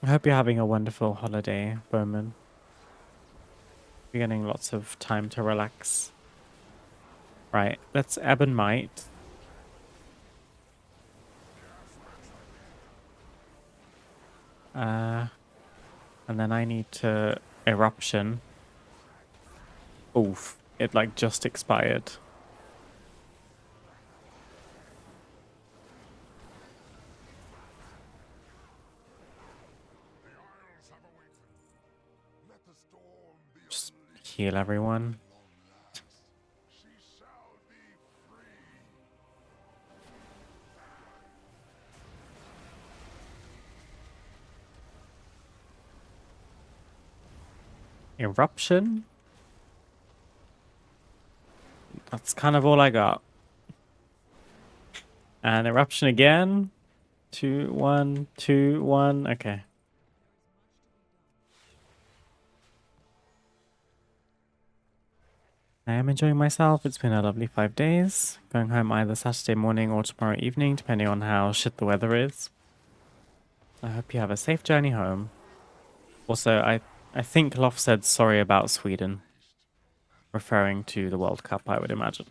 I hope you're having a wonderful holiday, Bowman. You're getting lots of time to relax. Right, let's ebb and might. And then I need to eruption. Oof, it like just expired. The Isles have awakened. Let the storm be Just unleashed heal everyone. at long last. She shall be free. Eruption? That's kind of all I got. And eruption again. 2, 1, 2, 1. Okay. I am enjoying myself. It's been a lovely 5 days. Going home either Saturday morning or tomorrow evening, depending on how shit the weather is. I hope you have a safe journey home. Also, I think Loft said sorry about Sweden, referring to the World Cup, I would imagine.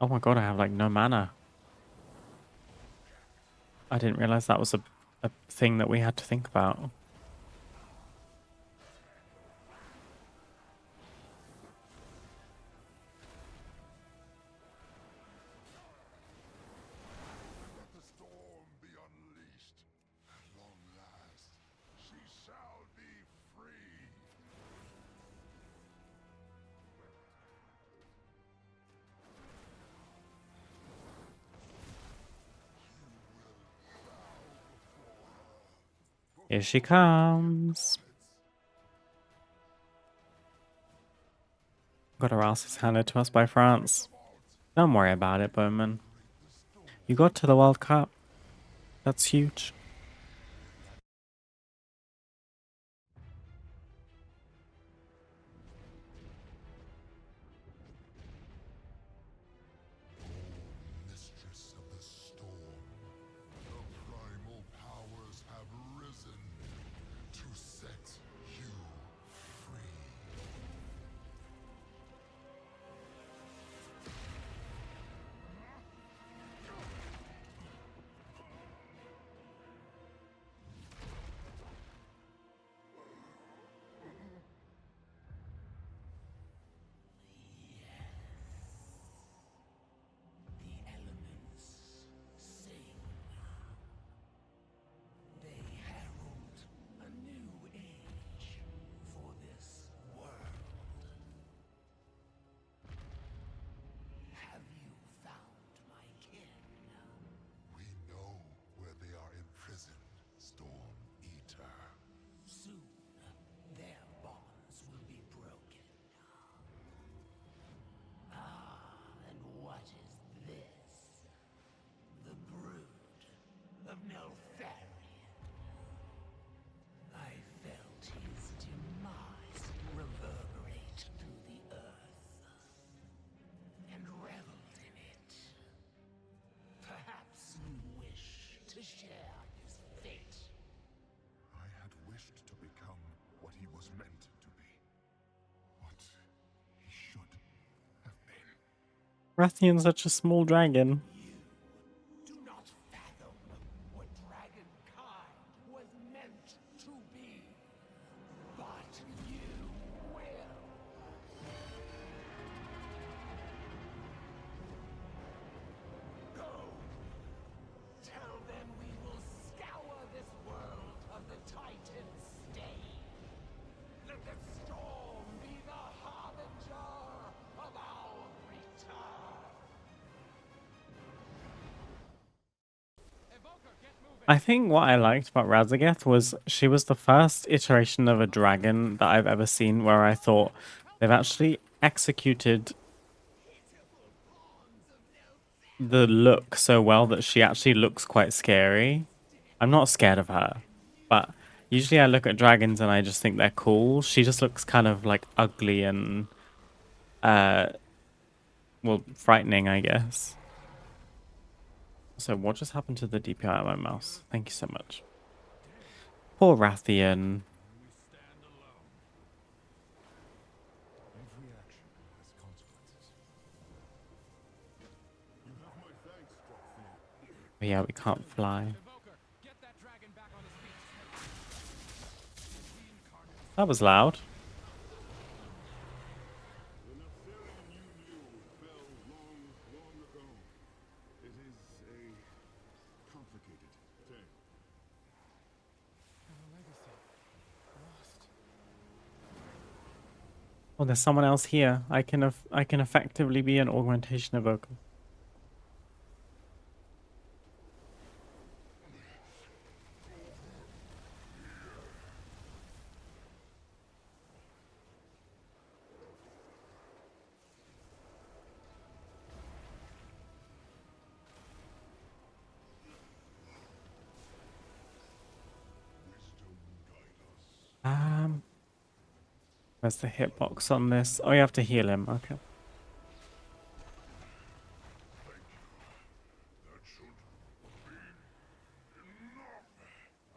Oh my god, I have like no mana. I didn't realize that was a thing that we had to think about. Let the storm be unleashed at long last. She shall be free. Here she comes. Got our asses handed to us by France. Don't worry about it, Bowman. You got to the World Cup. That's huge. Mistress of the storm, the primal powers have risen to set you free. Rathian's such a small dragon. Do not fathom what dragonkind was meant to be. But you will. Go. Tell them we will scour this world of the Titan's stain. Let the storm be the harbinger of our return. Evoker, get moving! I think what I liked about Razageth was she was the first iteration of a dragon that I've ever seen where I thought they've actually executed the look so well that she actually looks quite scary. I'm not scared of her, but usually I look at dragons and I just think they're cool. She just looks kind of like ugly and well, frightening, I guess. So what just happened to the DPI on my mouse? Thank you so much. Poor Rathian. Every action has consequences. You have my thanks, Dragonflight. But yeah, we can't fly. Evoker, get that dragon back on his feet. That was loud. The Neptunian you knew fell long, long ago. It is a complicated tale. And a legacy. Lost. Oh, there's someone else here. I can effectively be an Augmentation Evoker. Where's the hitbox on this? Oh, you have to heal him. Okay. That should be enough.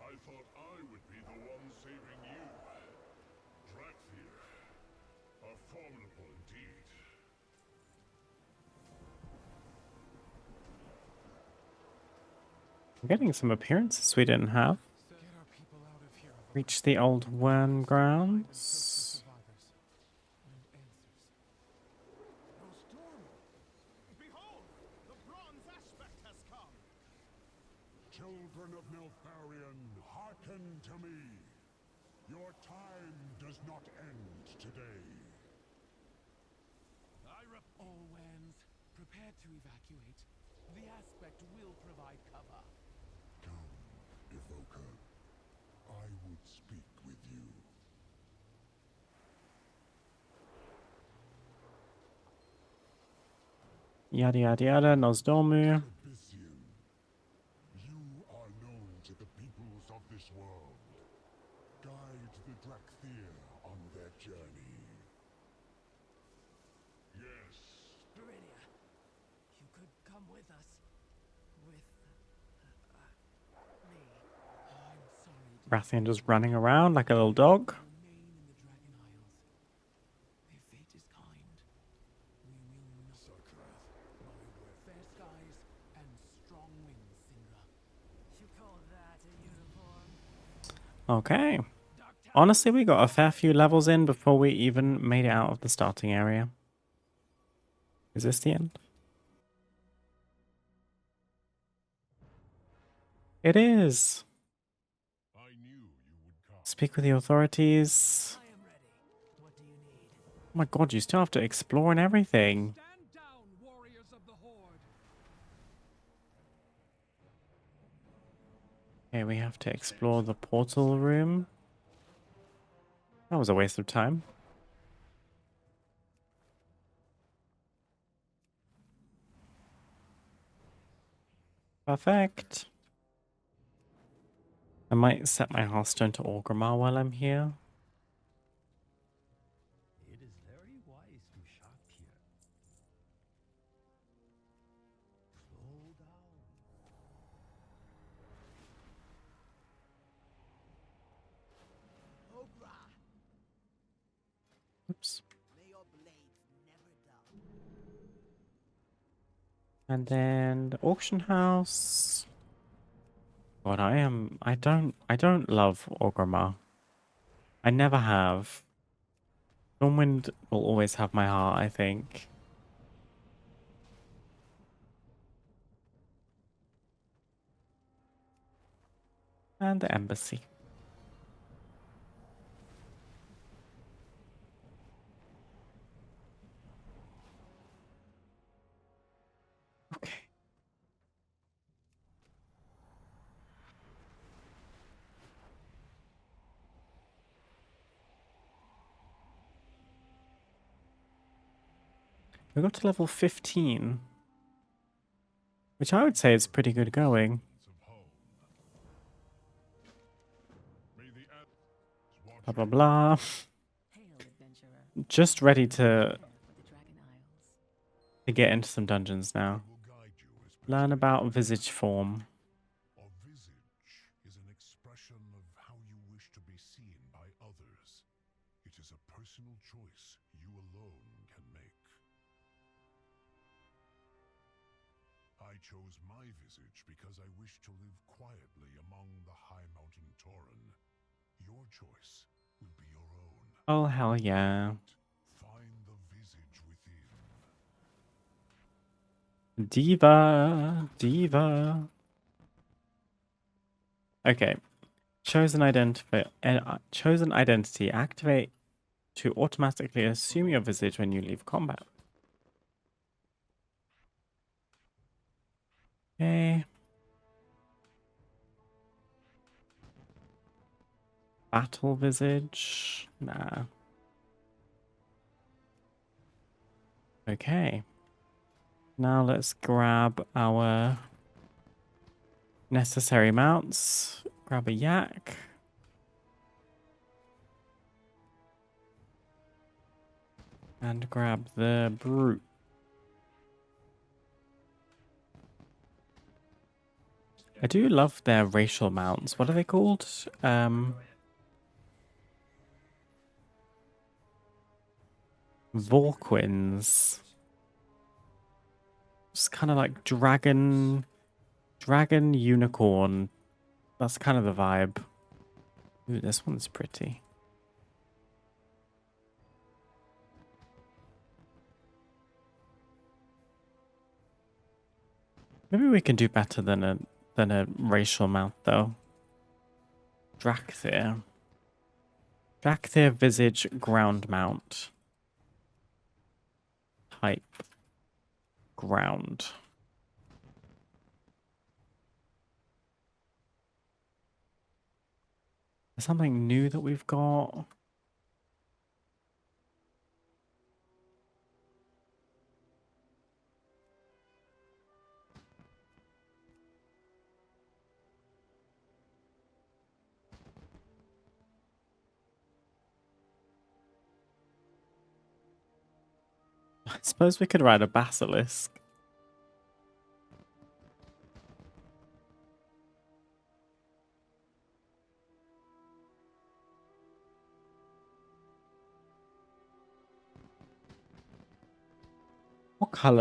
I thought I would be the one saving you. Drakthir. Are formidable indeed. I'm getting some appearances we didn't have. Get our people out of here. Evoker. Reach the old worm Search grounds. for survivors. And answers. No storm! Behold! The bronze aspect has come! Children of Neltharion, hearken to me. Your time does not end today. Olwans, prepare to evacuate. The aspect will provide cover. Come, Evoker. I would speak with you. Yada yada yada. Nosdomu. Abyssian, you are known to the peoples of this world. Guide the Drakthir on their journey. Yes. Viridia, you could come with us. With me. I'm sorry. Rathian just running around like a little dog. Remain in the Dragon Isles. If fate is kind, we will not. Sakrath, my word. Fair skies and strong winds, Sindra. You call that a uniform? Okay. Honestly, we got a fair few levels in before we even made it out of the starting area. Is this the end? It is. I knew you would come. Speak with the authorities. I am ready. What do you need? Oh my god, you still have to explore and everything. Stand down, warriors of the Horde! Okay, we have to explore the portal room. That was a waste of time. Perfect. I might set my Hearthstone to Orgrimmar while I'm here. It is very wise to shop here. Slow down. Ogra, Oops. may your blades never dull. And then the auction house. God, I don't love Orgrimmar. I never have. Stormwind will always have my heart, I think. And the embassy. Okay. We got to level 15. Which I would say is pretty good going. of home. May the ants watch Blah blah blah. Hail, adventurer. Just ready to Prepare for the Dragon Isles. get into some dungeons now. will guide you as Learn about visage form. A visage is an expression of how you wish to be seen by others. It is a personal choice you alone can make. I chose my visage because I wish to live quietly among the high mountain Tauren. Your choice will be your own. Oh hell yeah. Find the visage within. Diva. Diva. Okay. Chosen identity. Activate to automatically assume your visage when you leave combat. Okay. Battle visage. Nah. Okay. Now let's grab our necessary mounts. Grab a yak. And grab the brute. I do love their racial mounts. What are they called? Vorquins. It's kind of like dragon unicorn. That's kind of the vibe. Ooh, this one's pretty. Maybe we can do better than a racial mount though. Drakthir. Drakthir visage ground mount. Type ground. There's something new that we've got. I suppose we could ride a basilisk.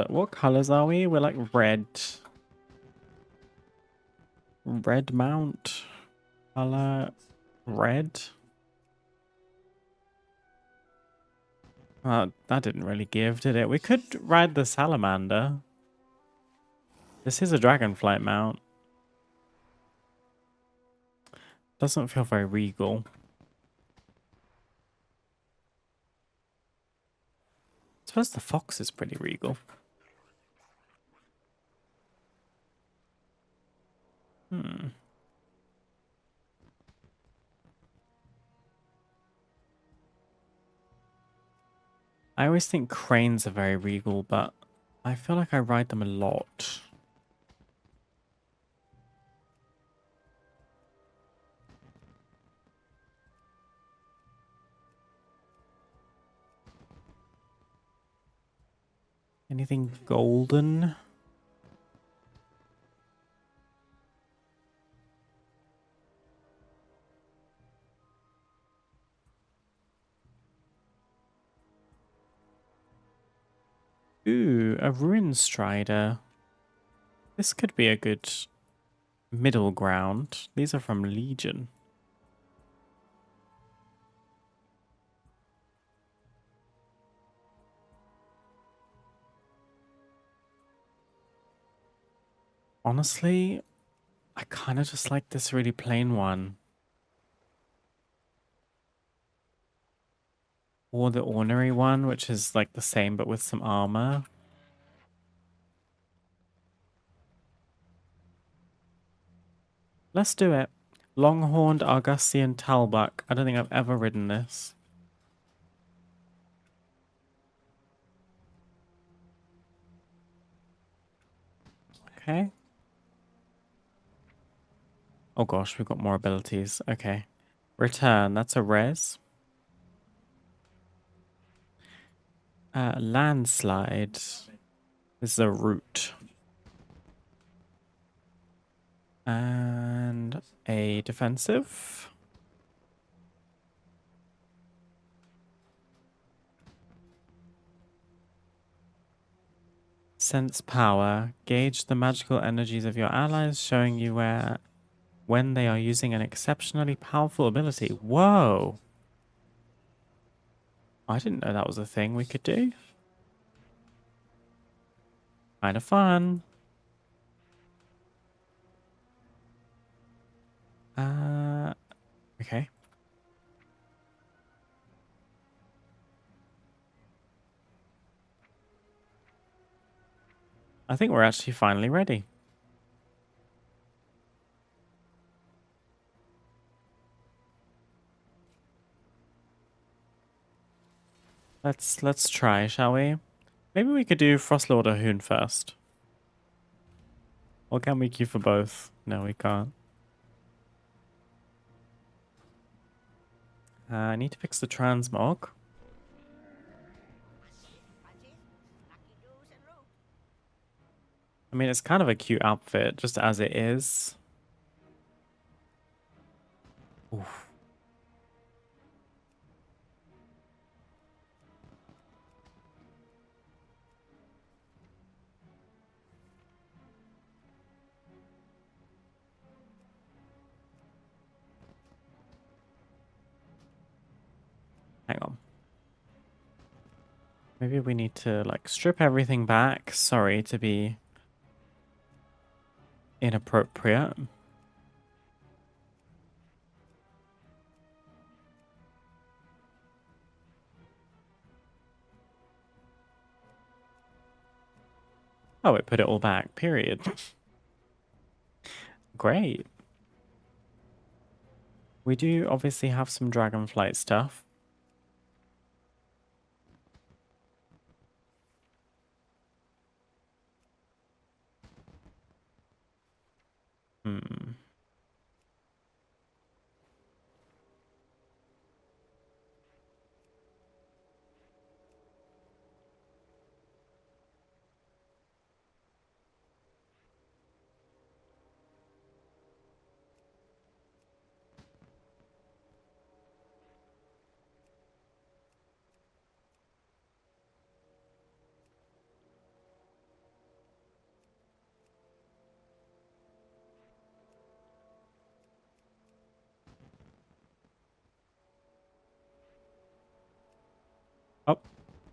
What colors are we? We're like red. Red mount. Color red. That didn't really give, did it? We could ride the salamander. This is a dragonflight mount. Doesn't feel very regal. I suppose the fox is pretty regal. I always think cranes are very regal, but I feel like I ride them a lot. Anything golden? Ooh, a rune strider. This could be a good middle ground. These are from Legion. Honestly, I kind of just like this really plain one. Or the ornery one, which is like the same but with some armor. Let's do it. Longhorned Argustian Talbuck. I don't think I've ever ridden this. Okay. Oh gosh, we've got more abilities. Okay. Return, that's a res. Landslide. This is a root. And a defensive. Sense power. Gauge the magical energies of your allies, showing you when they are using an exceptionally powerful ability. Whoa! I didn't know that was a thing we could do. Kind of fun. Okay. I think we're actually finally ready. Let's try, shall we? Maybe we could do Frostlord or Hoon first. Or can we queue for both? No, we can't. I need to fix the transmog. I mean, it's kind of a cute outfit, just as it is. Oof. Hang on. Maybe we need to, like, strip everything back. Sorry to be inappropriate. Oh, it put it all back, period. Great. We do obviously have some Dragonflight stuff. Hmm. Oh,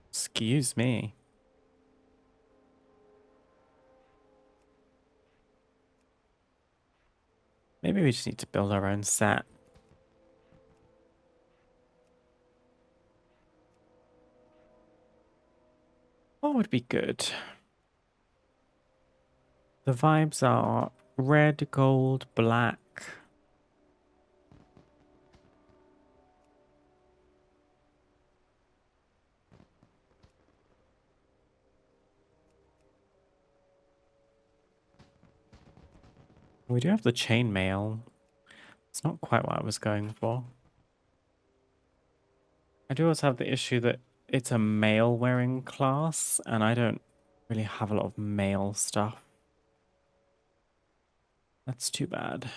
excuse me. Maybe we just need to build our own set. What would be good? The vibes are red, gold, black. We do have the chainmail. It's not quite what I was going for. I do also have the issue that it's a male wearing class, and I don't really have a lot of male stuff. That's too bad.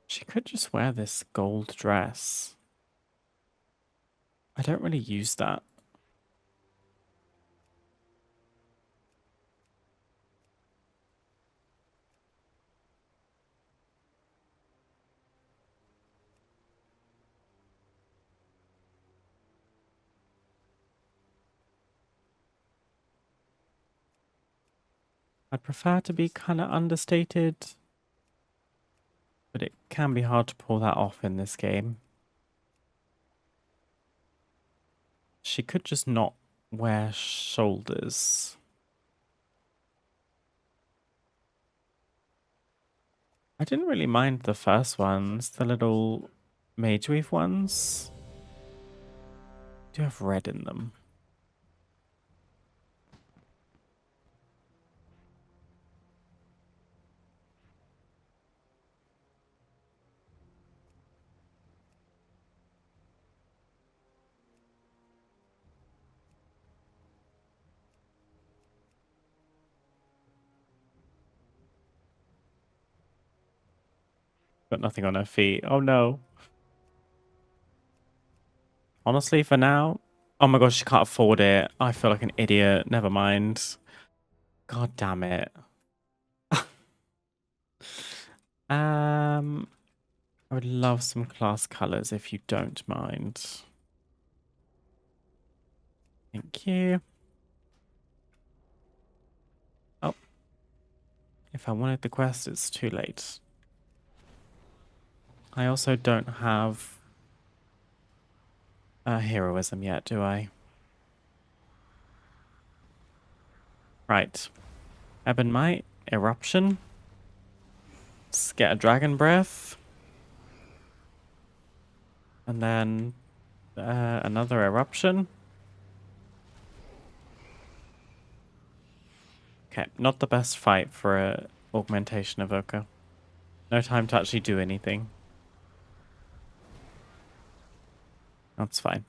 She could just wear this gold dress. I don't really use that. I'd prefer to be kind of understated, but it can be hard to pull that off in this game. She could just not wear shoulders. I didn't really mind the first ones, the little mage weave ones. Do have red in them. Got nothing on her feet. Oh no. Honestly, for now, oh my gosh, she can't afford it. I feel like an idiot. Never mind. God damn it. I would love some class colors if you don't mind. Thank you. Oh. If I wanted the quest, it's too late. I also don't have heroism yet, do I? Right. Ebon Might, Eruption. Let's get a Dragon Breath. And then another Eruption. Okay, not the best fight for a Augmentation Evoker. No time to actually do anything. That's fine.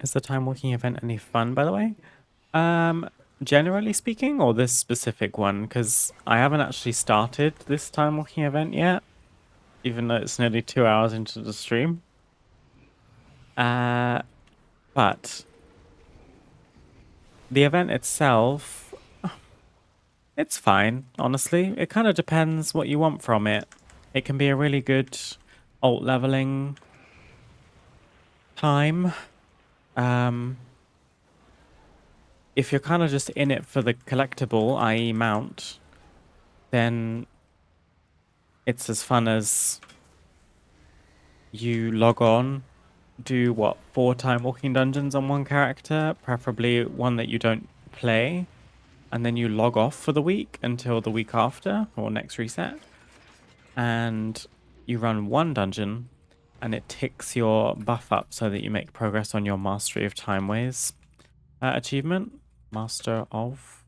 Is the time walking event any fun, by the way? Generally speaking, or this specific one? Because I haven't actually started this time walking event yet, even though it's nearly 2 hours into the stream. But the event itself, it's fine, honestly. It kind of depends what you want from it. It can be a really good alt leveling time. If you're kind of just in it for the collectible, i.e. mount, then it's as fun as you log on, do what, 4 time walking dungeons on one character, preferably one that you don't play, and then you log off for the week until the week after or next reset, and you run 1 dungeon and it ticks your buff up so that you make progress on your Mastery of Timeways achievement. Master of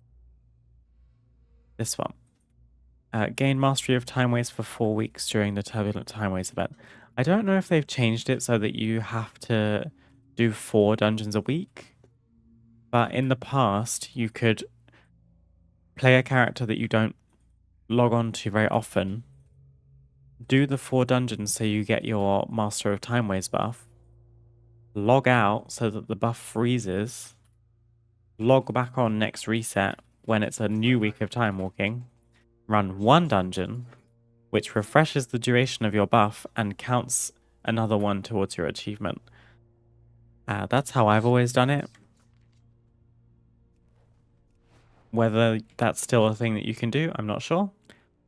this one. Gain Mastery of Timeways for 4 weeks during the Turbulent Timeways event. I don't know if they've changed it so that you have to do 4 dungeons a week, but in the past you could play a character that you don't log on to very often, do the 4 dungeons so you get your Master of Timeways buff, log out so that the buff freezes, log back on next reset when it's a new week of time walking, run 1 dungeon, which refreshes the duration of your buff and counts another one towards your achievement. That's how I've always done it. Whether that's still a thing that you can do, I'm not sure,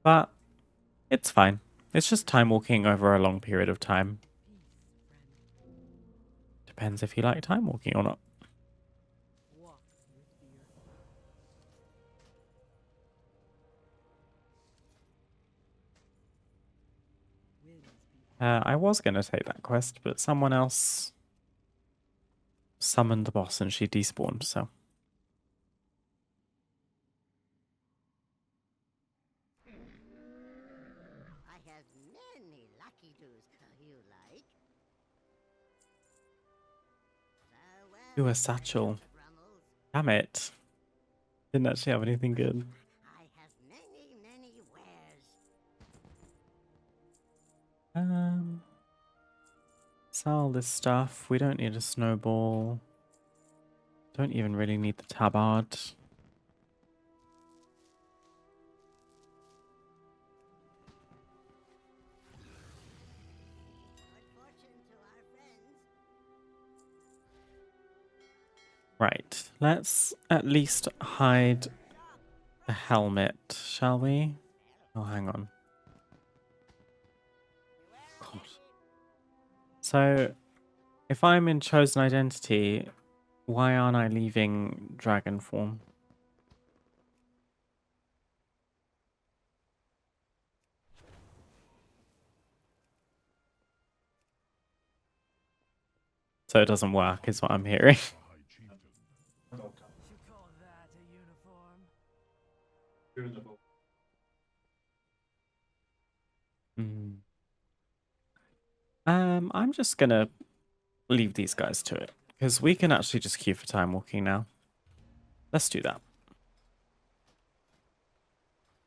but it's fine. It's just time walking over a long period of time. Depends if you like time walking or not. I was going to take that quest, but someone else summoned the boss and she despawned, so. I have many lucky do's you like. Ooh, a satchel. Damn it. Didn't actually have anything good. I have many wares. Sell this stuff. We don't need a snowball. Don't even really need the tabard. Good fortune to our friends. Right. Let's at least hide the helmet, shall we? Oh, hang on. God. So, if I'm in chosen identity, why aren't I leaving dragon form? So it doesn't work, is what I'm hearing. High chieftain. You call that a uniform? I'm just gonna leave these guys to it, because we can actually just queue for time walking now. Let's do that.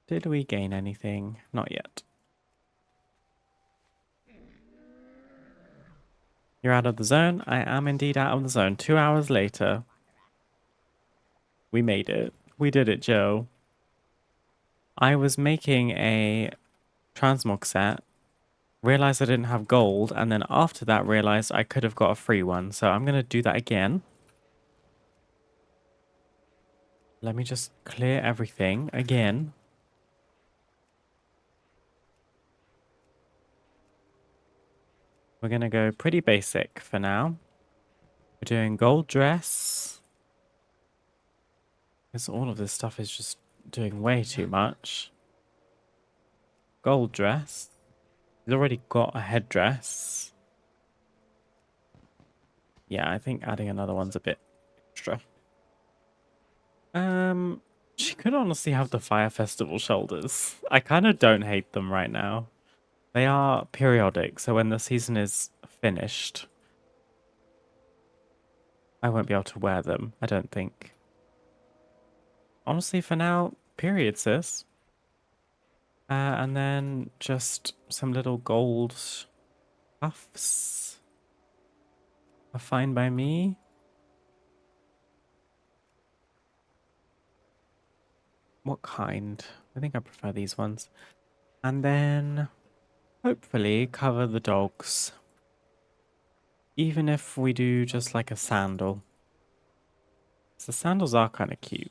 Did we gain anything? Not yet. You're out of the zone? I am indeed out of the zone. 2 hours later. We made it. We did it, Joe. I was making a transmog set, realized I didn't have gold, and then after that realized I could have got a free one. So I'm going to do that again. Let me just clear everything again. We're going to go pretty basic for now. We're doing gold dress. Because all of this stuff is just doing way too much. Gold dress. He's already got a headdress. Yeah, I think adding another one's a bit extra. She could honestly have the Fire Festival shoulders. I kind of don't hate them right now. They are periodic, so when the season is finished, I won't be able to wear them, I don't think. Honestly, for now, period, sis. And then just some little gold puffs are fine by me. What kind? I think I prefer these ones. And then hopefully cover the dogs. Even if we do just like a sandal. So sandals are kind of cute.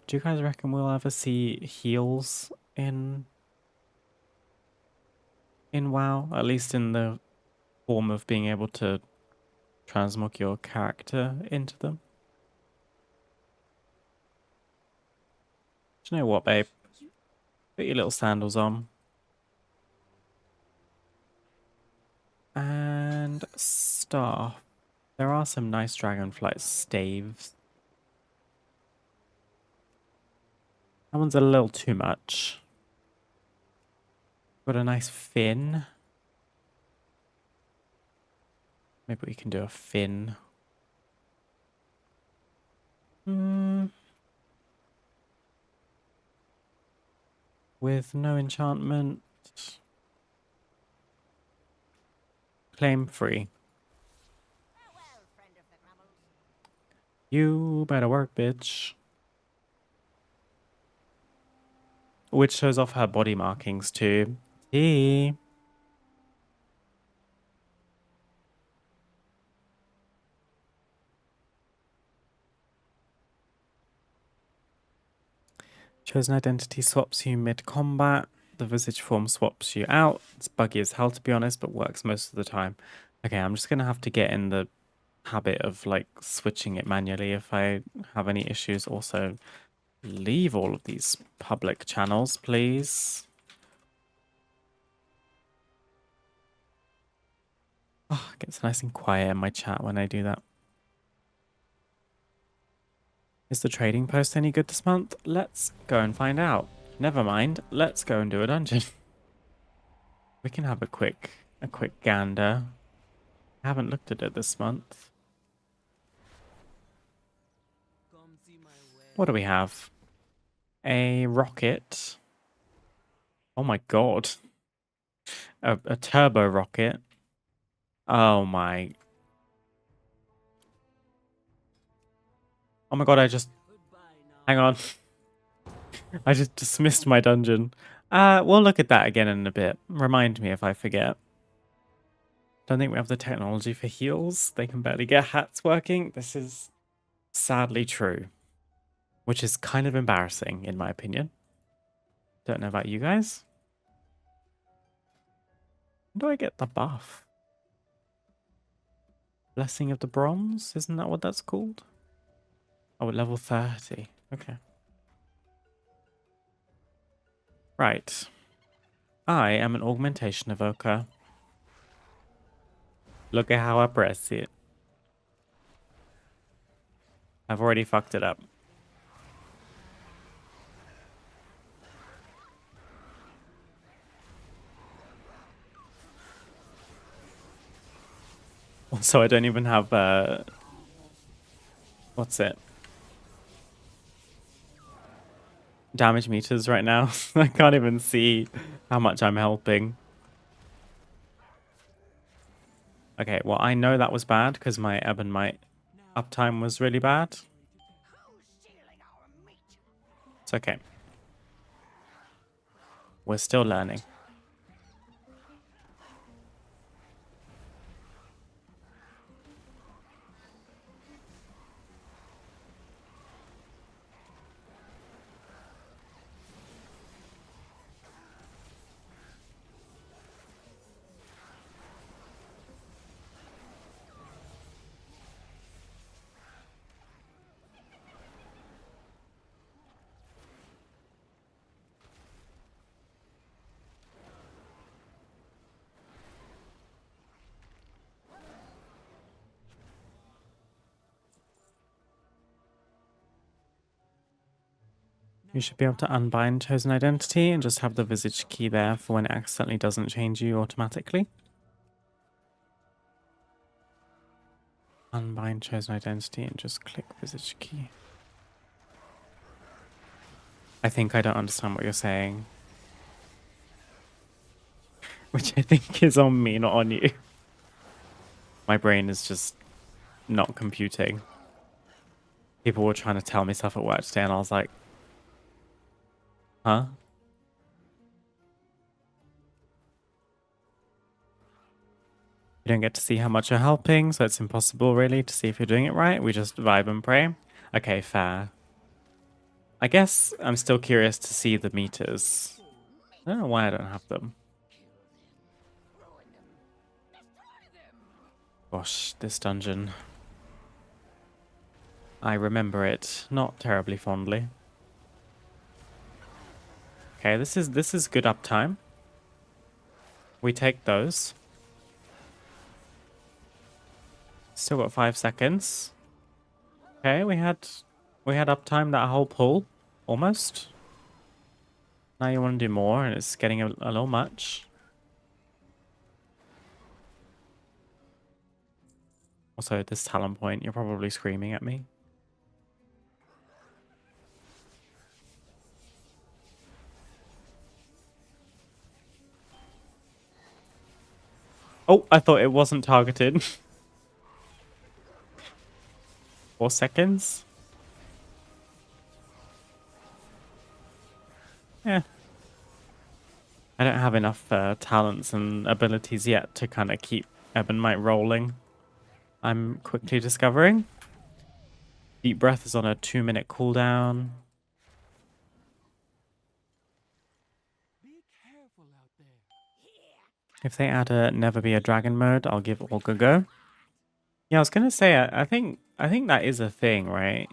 Do you guys reckon we'll ever see heels in WoW? At least in the form of being able to transmog your character into them? Do you know what, babe? Put your little sandals on. And staff. There are some nice Dragonflight staves. That one's a little too much. Got a nice fin. Maybe we can do a fin. With no enchantment. Claim free. Farewell, friend of the Grummles. You better work, bitch. Which shows off her body markings too. See? Chosen identity swaps you mid-combat. The visage form swaps you out. It's buggy as hell, to be honest, but works most of the time. Okay, I'm just going to have to get in the habit of, like, switching it manually if I have any issues. Also, leave all of these public channels, please. Oh, it gets nice and quiet in my chat when I do that. Is the trading post any good this month? Let's go and find out. Never mind. Let's go and do a dungeon. We can have a quick gander. I haven't looked at it this month. What do we have? A rocket. Oh my god. A turbo rocket. Oh my. Oh my god, hang on. I just dismissed my dungeon. We'll look at that again in a bit. Remind me if I forget. Don't think we have the technology for heals. They can barely get hats working. This is sadly true. Which is kind of embarrassing, in my opinion. Don't know about you guys. When do I get the buff? Blessing of the Bronze? Isn't that what that's called? Oh, at level 30. Okay. Right. I am an Augmentation Evoker. Look at how I press it. I've already fucked it up. Also, I don't even have, what's it? Damage meters right now. I can't even see how much I'm helping. Okay, well, I know that was bad because my ebb and might uptime was really bad. It's okay. We're still learning. You should be able to unbind chosen identity and just have the visage key there for when it accidentally doesn't change you automatically. Unbind chosen identity and just click visage key. I think I don't understand what you're saying. Which I think is on me, not on you. My brain is just not computing. People were trying to tell me stuff at work today and I was like, huh? You don't get to see how much you're helping, so it's impossible really to see if you're doing it right. We just vibe and pray. Okay, fair. I guess I'm still curious to see the meters. I don't know why I don't have them. Gosh, this dungeon. I remember it not terribly fondly. Okay, this is good uptime. We take those. Still got 5 seconds. Okay, we had uptime that whole pull almost. Now you want to do more, and it's getting a little much. Also, at this talent point, you're probably screaming at me. Oh, I thought it wasn't targeted. 4 seconds. Yeah. I don't have enough talents and abilities yet to kind of keep Ebonmite rolling. I'm quickly discovering. Deep Breath is on a 2-minute cooldown. If they add a Never Be a Dragon mode, I'll give Org a go. Yeah, I was gonna say, I think that is a thing, right?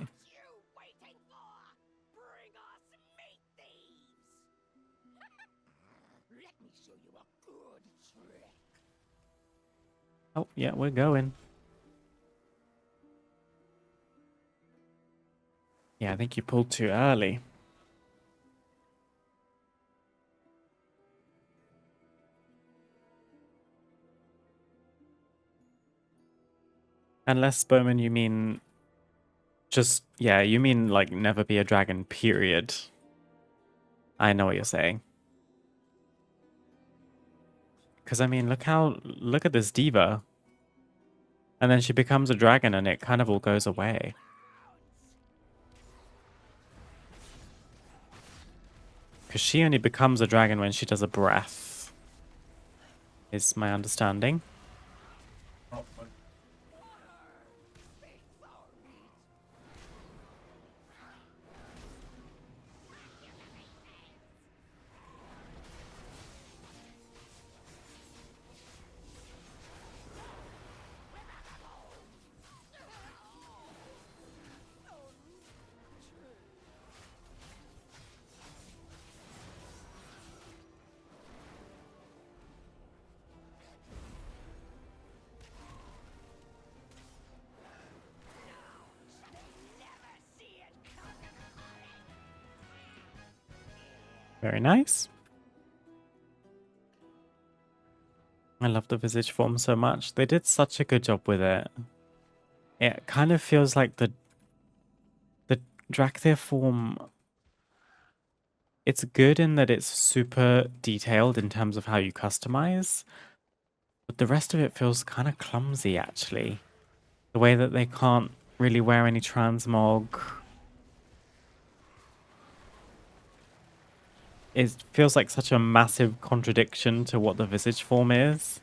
Oh, yeah, we're going. Yeah, I think you pulled too early. Unless, Bowman, you mean just, yeah, you mean like never be a dragon, period. I know what you're saying. Because, I mean, look at this diva. And then she becomes a dragon and it kind of all goes away. Because she only becomes a dragon when she does a breath. Is my understanding. Very nice. I love the visage form so much. They did such a good job with it. It kind of feels like the Drakthir form. It's good in that it's super detailed in terms of how you customize, but the rest of it feels kind of clumsy actually. The way that they can't really wear any transmog. It feels like such a massive contradiction to what the visage form is.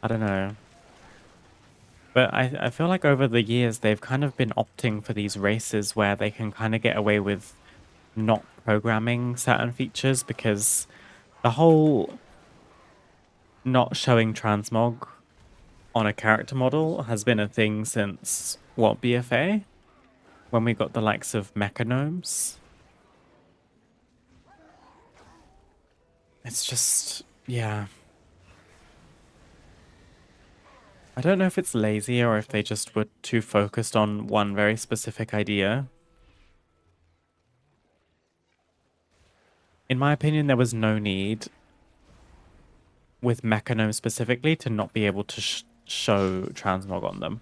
I don't know. But I feel like over the years, they've kind of been opting for these races where they can kind of get away with not programming certain features, because the whole not showing transmog on a character model has been a thing since, what, BFA? When we got the likes of mechanomes. It's just, yeah. I don't know if it's lazy or if they just were too focused on one very specific idea. In my opinion, there was no need with Mechanome specifically to not be able to show transmog on them.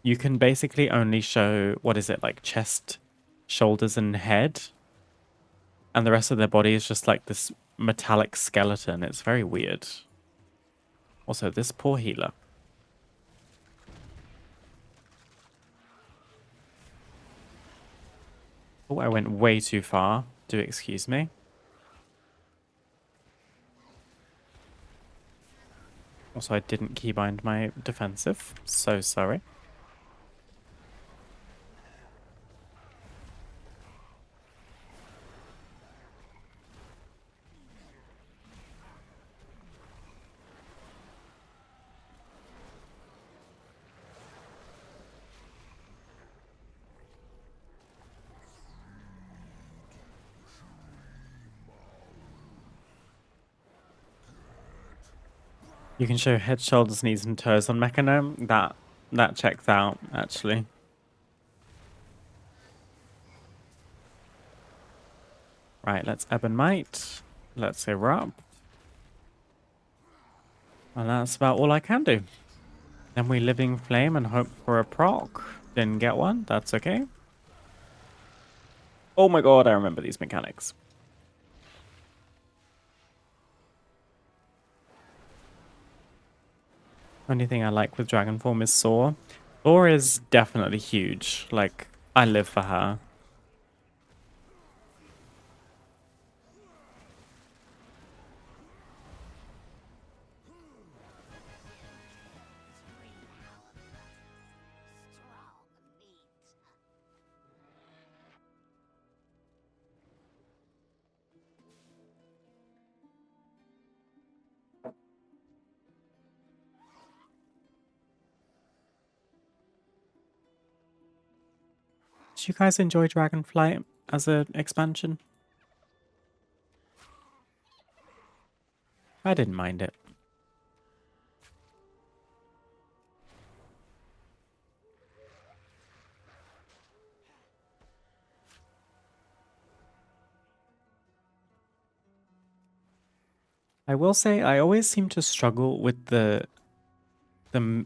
You can basically only show, what is it, like chest, shoulders, and head. And the rest of their body is just like this metallic skeleton. It's very weird. Also, this poor healer. Oh, I went way too far. Do excuse me. Also, I didn't keybind my defensive. So sorry. You can show head, shoulders, knees, and toes on Mechanome. That checks out, actually. Right, let's Ebb and Might. Let's erupt. And that's about all I can do. Then we Living Flame and hope for a proc. Didn't get one, that's okay. Oh my god, I remember these mechanics. Only thing I like with Dragon Form is Soar. Soar is definitely huge. Like, I live for her. Did you guys enjoy Dragonflight as an expansion? I didn't mind it. I will say I always seem to struggle with the the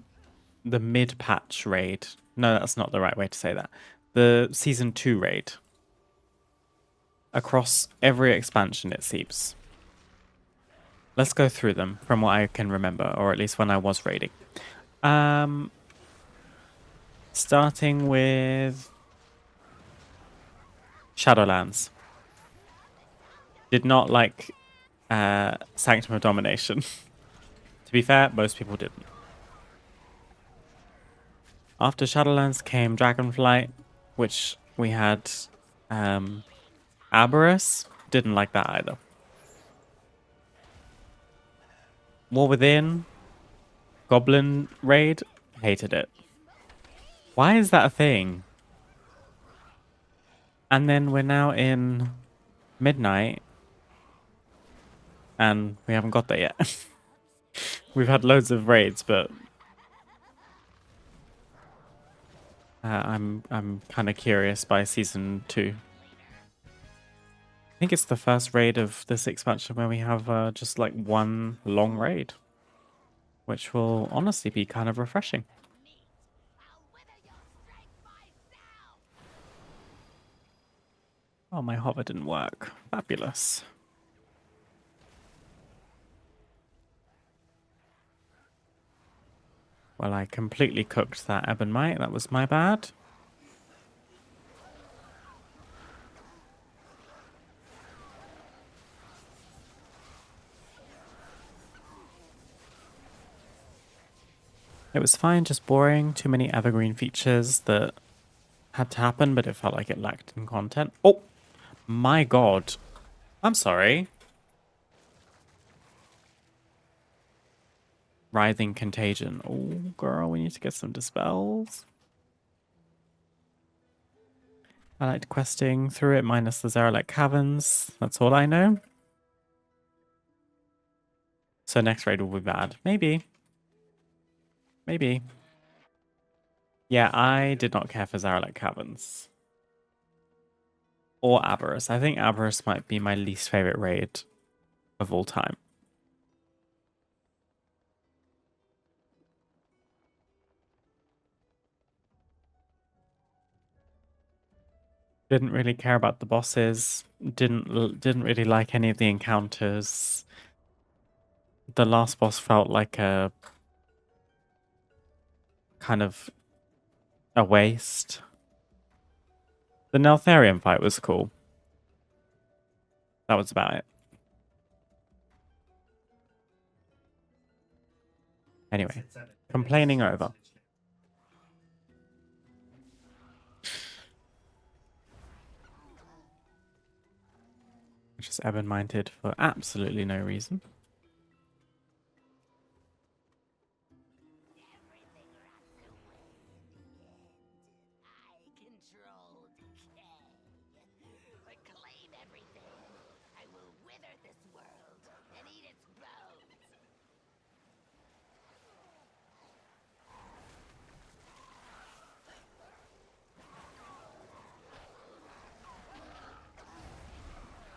mid patch raid. No, that's not the right way to say that. The season 2 raid. Across every expansion, it seems. Let's go through them from what I can remember, or at least when I was raiding. Starting with Shadowlands. Did not like Sanctum of Domination. To be fair, most people didn't. After Shadowlands came Dragonflight, which we had Aberrus. Didn't like that either. War Within, Goblin Raid, hated it. Why is that a thing? And then we're now in Midnight, and we haven't got there yet. We've had loads of raids, but I'm kind of curious by season 2. I think it's the first raid of this expansion where we have just like one long raid, which will honestly be kind of refreshing. Oh, my hover didn't work. Fabulous. Well, I completely cooked that Ebonmite. That was my bad. It was fine, just boring. Too many evergreen features that had to happen, but it felt like it lacked in content. Oh, my God. I'm sorry. Writhing Contagion. Oh, girl, we need to get some dispels. I liked questing through it, minus the Zaralek Caverns. That's all I know. So next raid will be bad. Maybe. Maybe. Yeah, I did not care for Zaralek Caverns. Or Aberrus. I think Aberrus might be my least favorite raid of all time. Didn't really care about the bosses. Didn't really like any of the encounters. The last boss felt like a kind of a waste. The Neltharion fight was cool. That was about it. Anyway, complaining over. Just Ebon-minded for absolutely no reason. Control decay. Reclaim everything. I will wither this world and eat its bones.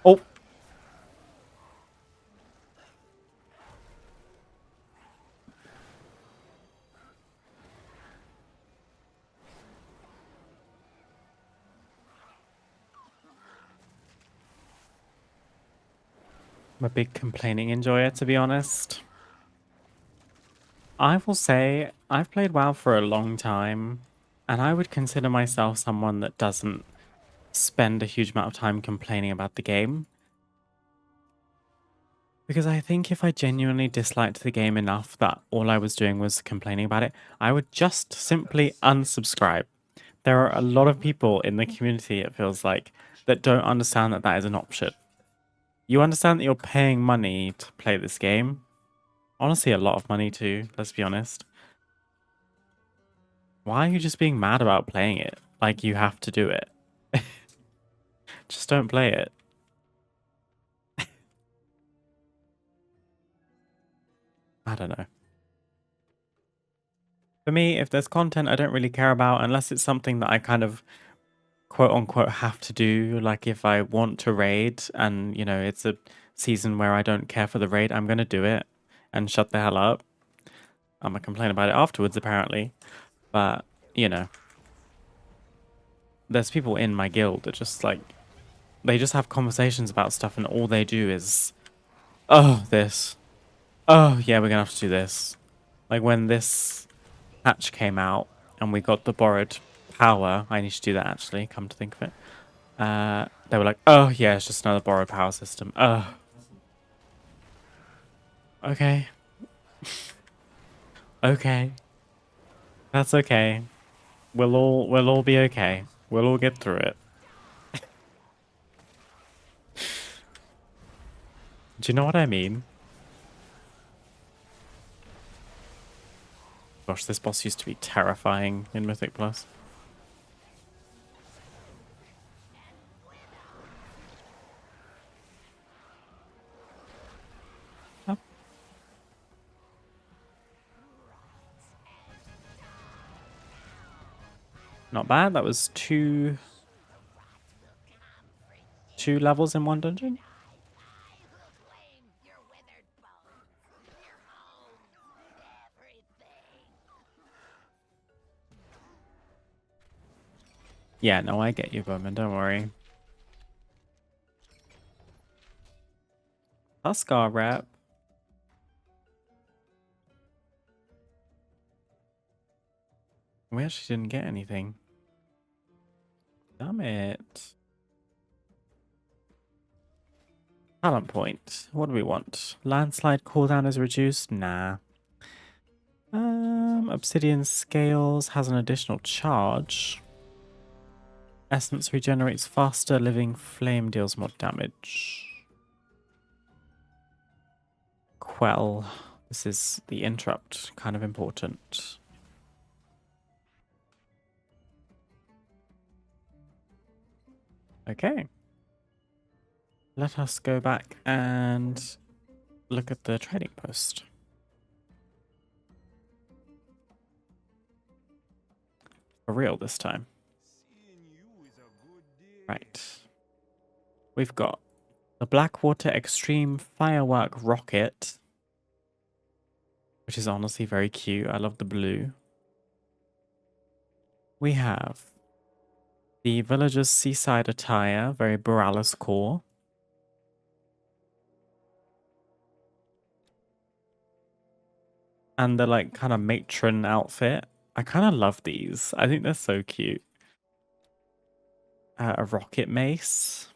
Oh! I'm a big complaining enjoyer, to be honest. I will say, I've played WoW for a long time, and I would consider myself someone that doesn't spend a huge amount of time complaining about the game. Because I think if I genuinely disliked the game enough that all I was doing was complaining about it, I would just simply unsubscribe. There are a lot of people in the community, it feels like, that don't understand that that is an option. You understand that you're paying money to play this game. Honestly, a lot of money too, let's be honest. Why are you just being mad about playing it? Like you have to do it. Just don't play it. I don't know. For me, if there's content I don't really care about, unless it's something that I kind of quote unquote have to do. Like if I want to raid and, you know, it's a season where I don't care for the raid, I'm going to do it and shut the hell up. I'm going to complain about it afterwards, apparently. But, you know, there's people in my guild that just like, they just have conversations about stuff and all they do is, oh, this. Oh, yeah, we're going to have to do this. Like when this patch came out and we got the borrowed power, I need to do that actually, come to think of it. They were like, oh, yeah, it's just another borrowed power system. Oh. Okay. Okay. That's okay. We'll all be okay. We'll all get through it. Do you know what I mean? Gosh, this boss used to be terrifying in Mythic Plus. Oh. Not bad. That was two levels in one dungeon. Claim your withered bones, your homes, everything. Yeah, no, I get you, Bowman. Don't worry. Huskar rep. We actually didn't get anything. Damn it. Talent point. What do we want? Landslide cooldown is reduced? Nah. Obsidian scales has an additional charge. Essence regenerates faster. Living flame deals more damage. Quell. This is the interrupt. Kind of important. Okay. Let us go back and look at the trading post. For real this time. Right. We've got the Blackwater Extreme Firework Rocket, which is honestly very cute. I love the blue. We have the Villager's Seaside Attire, very Borealis core. And the like kind of matron outfit. I kind of love these. I think they're so cute. A rocket mace.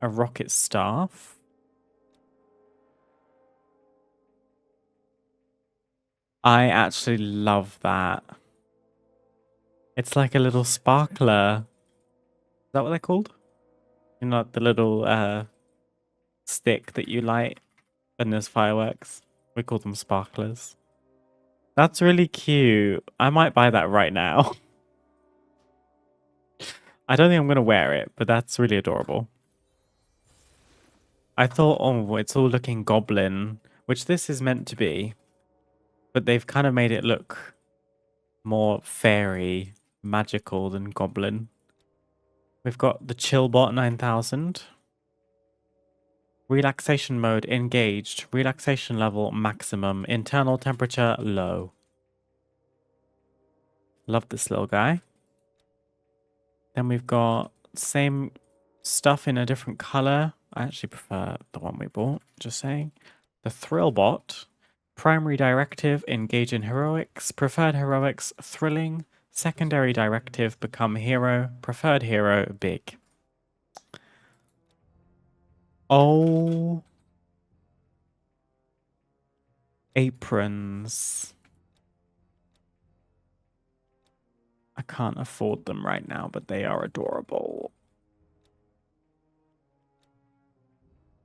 A rocket staff. I actually love that. It's like a little sparkler. Is that what they're called? You know, the little stick that you light when there's fireworks. We call them sparklers. That's really cute. I might buy that right now. I don't think I'm going to wear it, but that's really adorable. I thought, oh, it's all looking goblin, which this is meant to be. But they've kind of made it look more fairy, magical than goblin. We've got the Chillbot 9000. Relaxation mode engaged. Relaxation level maximum. Internal temperature low. Love this little guy. Then we've got same stuff in a different color. I actually prefer the one we bought, just saying. The Thrillbot. Primary directive, engage in heroics. Preferred heroics, thrilling. Secondary directive, become hero. Preferred hero, big. Oh. Aprons. I can't afford them right now, but they are adorable.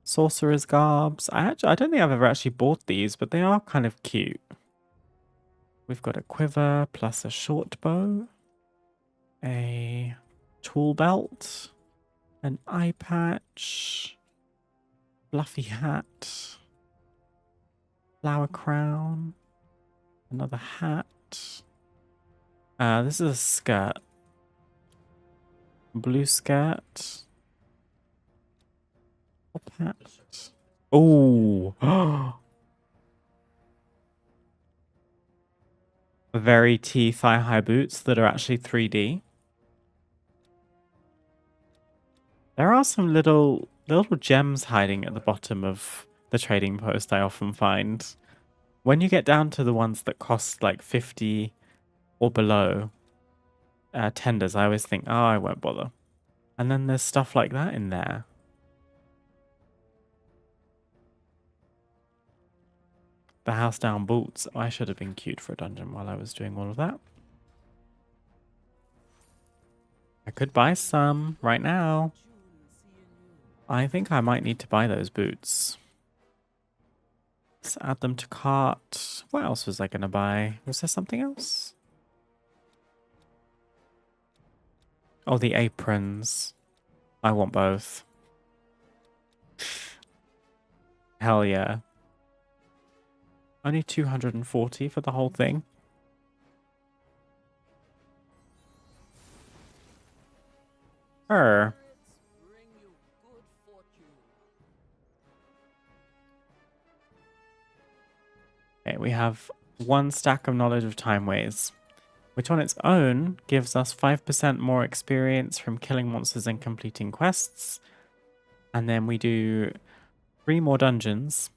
Sorcerer's Garbs. I don't think I've ever actually bought these, but they are kind of cute. We've got a quiver plus a short bow, a tool belt, an eye patch, fluffy hat, flower crown, another hat. This is a skirt. Blue skirt. Top hat. Oh. Very T thigh-high boots that are actually 3D. There are some little gems hiding at the bottom of the trading post I often find. When you get down to the ones that cost like 50 or below tenders, I always think, oh, I won't bother. And then there's stuff like that in there. The house down boots. I should have been queued for a dungeon while I was doing all of that. I could buy some right now. I think I might need to buy those boots. Let's add them to cart. What else was I going to buy? Was there something else? Oh, the aprons. I want both. Hell yeah. Only 240 for the whole thing. Okay, we have 1 stack of knowledge of timeways, which on its own gives us 5% more experience from killing monsters and completing quests. And then we do 3 more dungeons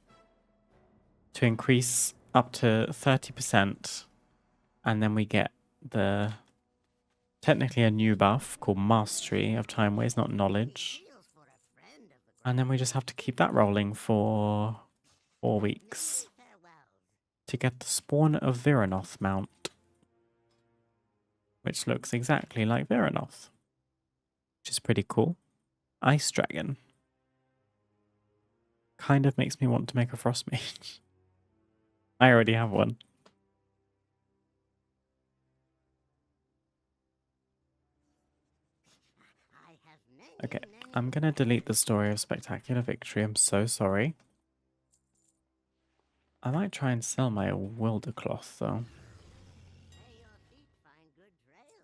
to increase up to 30%. And then we get the technically a new buff called Mastery of Timeways, not Knowledge. Feels for a friend of the And then we just have to keep that rolling for 4 weeks farewells. to get the Spawn of Viranoth mount, which looks exactly like Viranoth, which is pretty cool. Ice Dragon. Kind of makes me want to make a Frost Mage. I already have one. I have many, Okay, many I'm gonna delete the story of Spectacular Victory. I'm so sorry. I might try and sell my Wildercloth though. May your feet find good trails.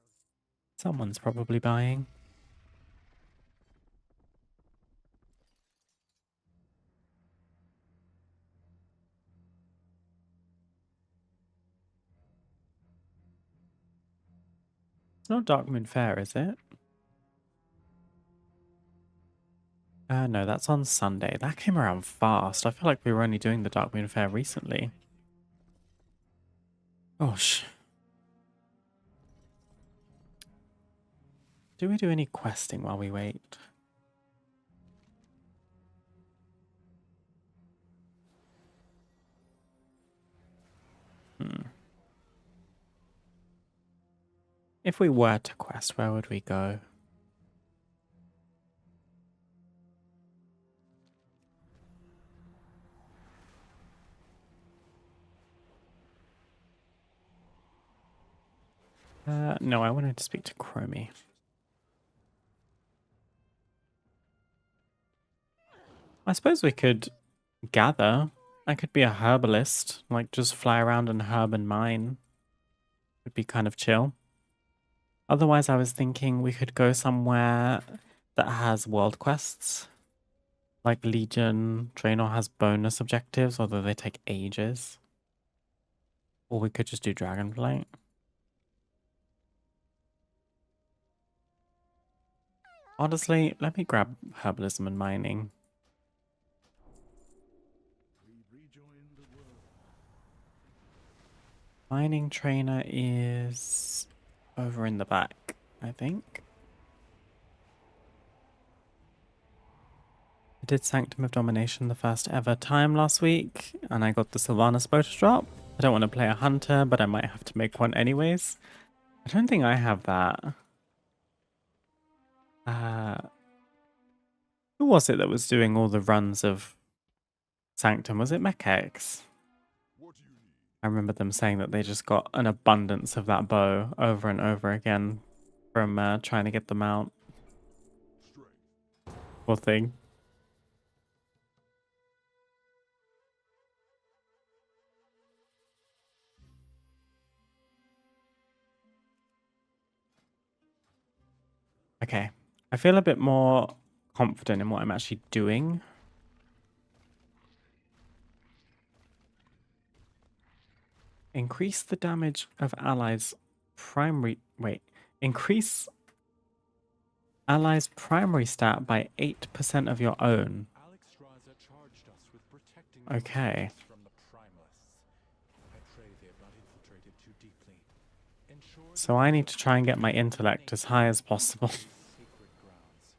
Someone's probably buying. It's not Darkmoon Fair, is it? No, that's on Sunday. That came around fast. I feel like we were only doing the Darkmoon Fair recently. Gosh. Do we do any questing while we wait? If we were to quest, where would we go? No, I wanted to speak to Chromie. I suppose we could gather. I could be a herbalist, like just fly around and herb and mine. Would be kind of chill. Otherwise, I was thinking we could go somewhere that has world quests. Like Legion, Draenor has bonus objectives, although they take ages. Or we could just do Dragonflight. Honestly, let me grab herbalism and mining. Mining trainer is over in the back, I think. I did Sanctum of Domination the first ever time last week, and I got the Sylvanas bonus drop. I don't want to play a hunter, but I might have to make one anyways. I don't think I have that. Who was it that was doing all the runs of Sanctum? Was it Mechex? I remember them saying that they just got an abundance of that bow over and over again from trying to get them out. Poor thing. Okay, I feel a bit more confident in what I'm actually doing. Increase the damage of allies' primary... Wait. Increase allies' primary stat by 8% of your own. Alex Straza charged us with protecting the Okay. Timeless from the Primalists. I pray they have not infiltrated too deeply. Ensure So I need to try and get my intellect as high as possible. sacred grounds.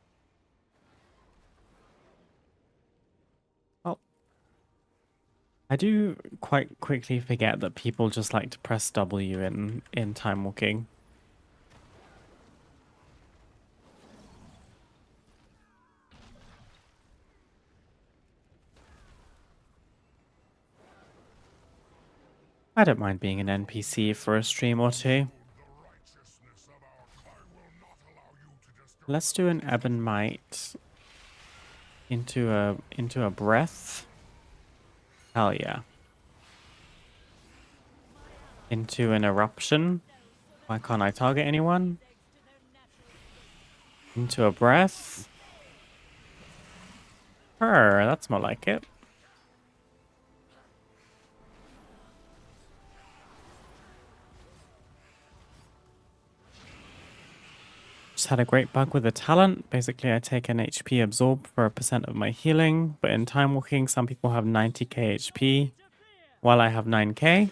Well, I do quite quickly forget that people just like to press W in time walking. I don't mind being an NPC for a stream or two. Let's do an Ebon Might into a breath. Hell yeah. Into an eruption. Why can't I target anyone? Into a breath. That's more like it. Just had a great bug with a talent. Basically, I take an HP absorb for 1% of my healing, but in time walking, some people have 90k HP, while I have 9k.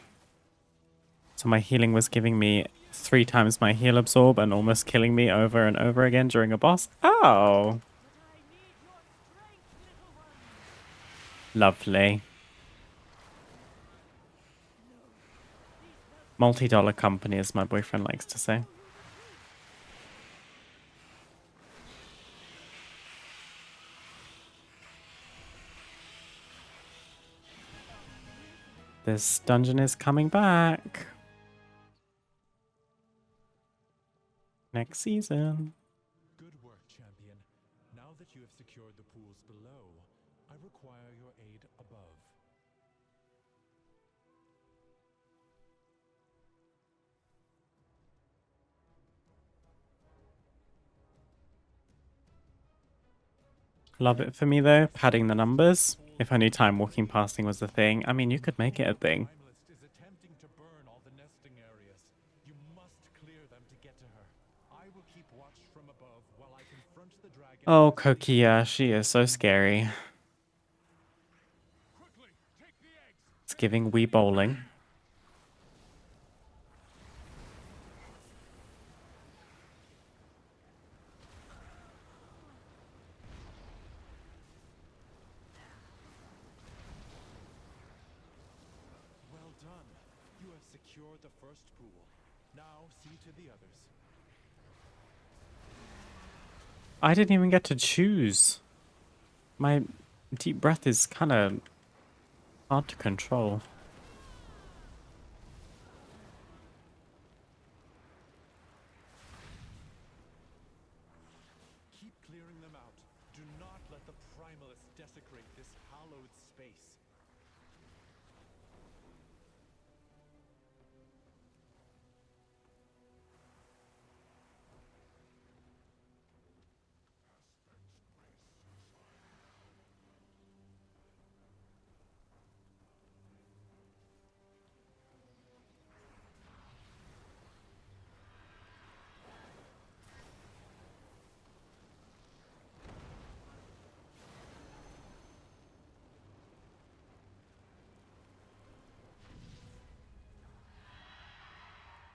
So my healing was giving me 3 times my heal absorb and almost killing me over and over again during a boss. Oh! Lovely. Multi-dollar company, as my boyfriend likes to say. This dungeon is coming back. Next season. Good work, champion. Now that you have secured the pools below, I require your aid above. Love it for me though, padding the numbers. If only time walking passing was a thing. I mean, you could make it a thing. Primalist is attempting to burn all the nesting areas. You must clear them to get to her. I will keep watch from above while I confront the dragon. Oh, Kokia, she is so scary. It's giving Wii bowling. Well done. You have secured the first pool. Now see to the others. I didn't even get to choose. My deep breath is kind of hard to control. Keep clearing them out. Do not let the Primalists desecrate this hallowed space.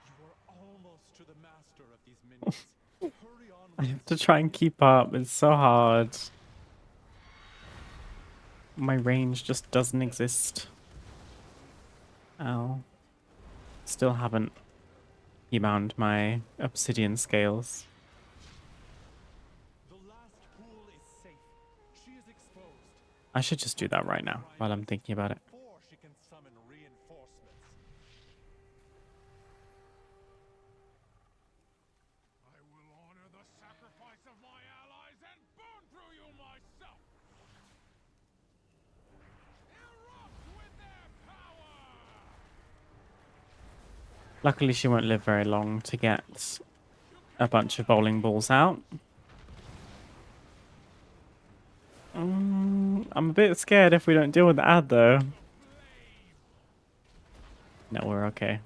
You are almost to the master of these minions. Hurry on. I have to try and keep up. It's so hard. My range just doesn't exist. Ow. Still haven't bound my obsidian scales. The last pool is safe. She is exposed. I should just do that right now while I'm thinking about it. Before she can summon reinforcements. I will honor the sacrifice of my allies and burn through you myself! Erupt with their power! Luckily, she won't live very long to get a bunch of bowling balls out. I'm a bit scared if we don't deal with the ad, though. No, we're okay.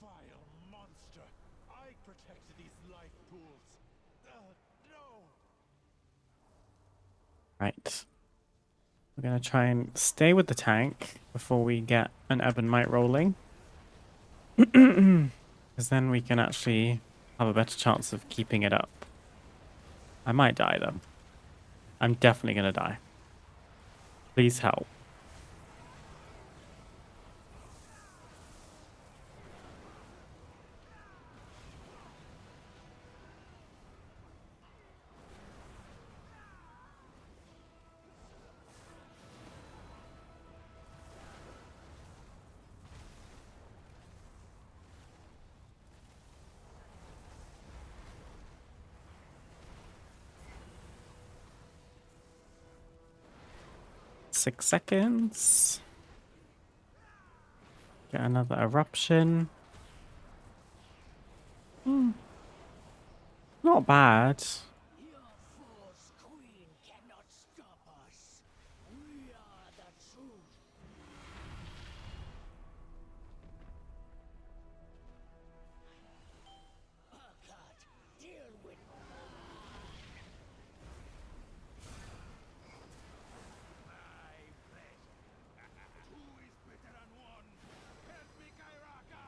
Vile monster! I protected these life pools. No! Right. We're gonna try and stay with the tank before we get an Ebonite rolling. Because then we can actually have a better chance of keeping it up. I might die, though. I'm definitely gonna die. Please help. Six seconds. Get another eruption. Not bad. Your Force Queen cannot stop us. We are the truth. Urquhart, deal with my pleasure. Two is better than one. Help me, Kairaka.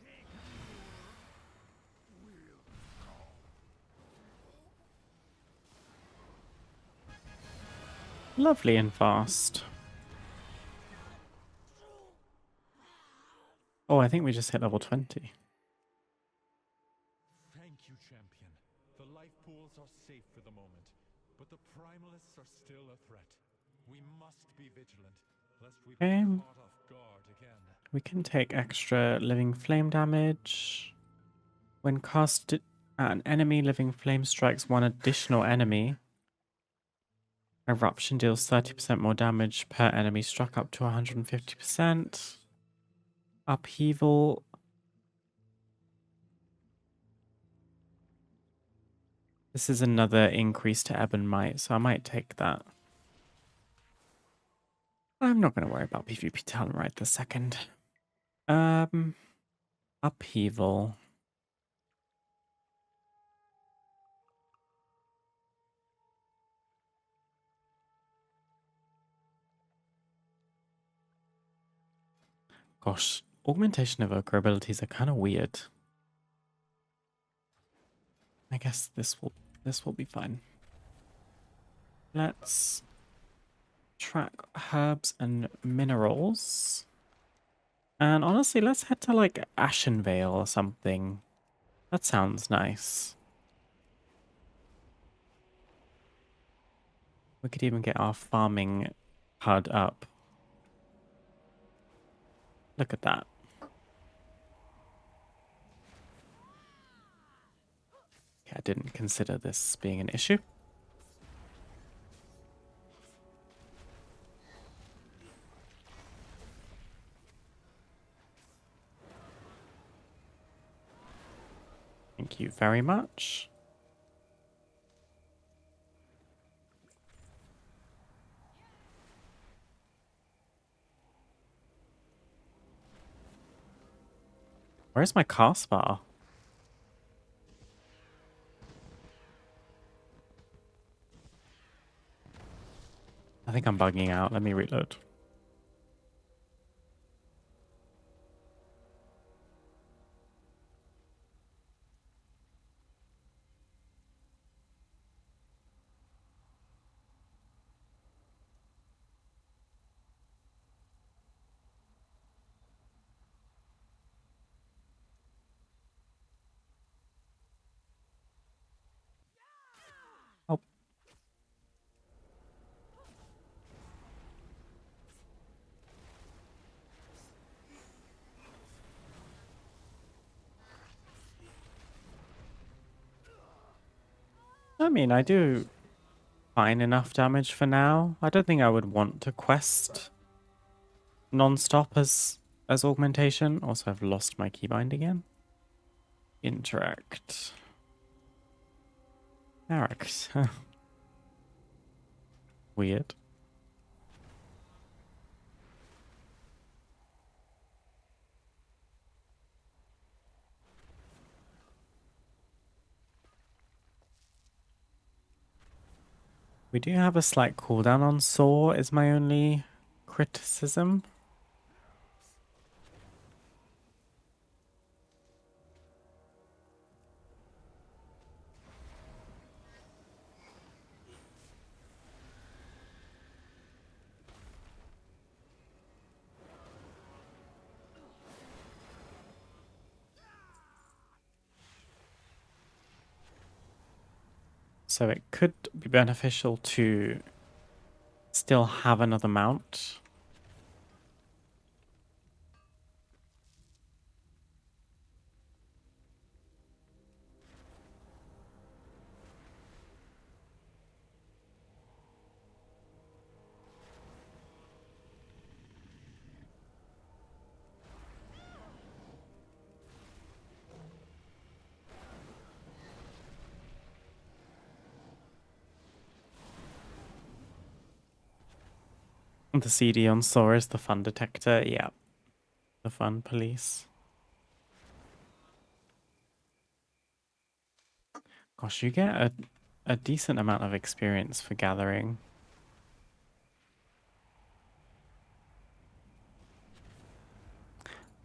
Take will go. Lovely and fast. Oh, I think we just hit level 20. Thank you, champion. The life pools are safe for the moment, but the primalists are still a threat. We must be vigilant, lest we be caught off guard again. We can take extra living flame damage. When cast at an enemy, living flame strikes one additional enemy. Eruption deals 30% more damage per enemy struck up to 150%. Upheaval. This is another increase to Ebonite, so I might take that. I'm not going to worry about PvP talent right this second. Upheaval. Gosh, Augmentation Evoker abilities are kind of weird. I guess this will be fine. Let's track herbs and minerals. And honestly, let's head to like Ashenvale or something. That sounds nice. We could even get our farming HUD up. Look at that. Okay, I didn't consider this being an issue. Thank you very much. Where's my cast bar? I think I'm bugging out. Let me reload. Oh. I mean, I do fine enough damage for now. I don't think I would want to quest non-stop as augmentation. Also, I've lost my keybind again. Interact. Interact. Weird. We do have a slight cooldown on Saw, is my only criticism. So it could be beneficial to still have another mount. The CD on Saw is the fun detector. Yeah. The fun police. Gosh, you get a decent amount of experience for gathering.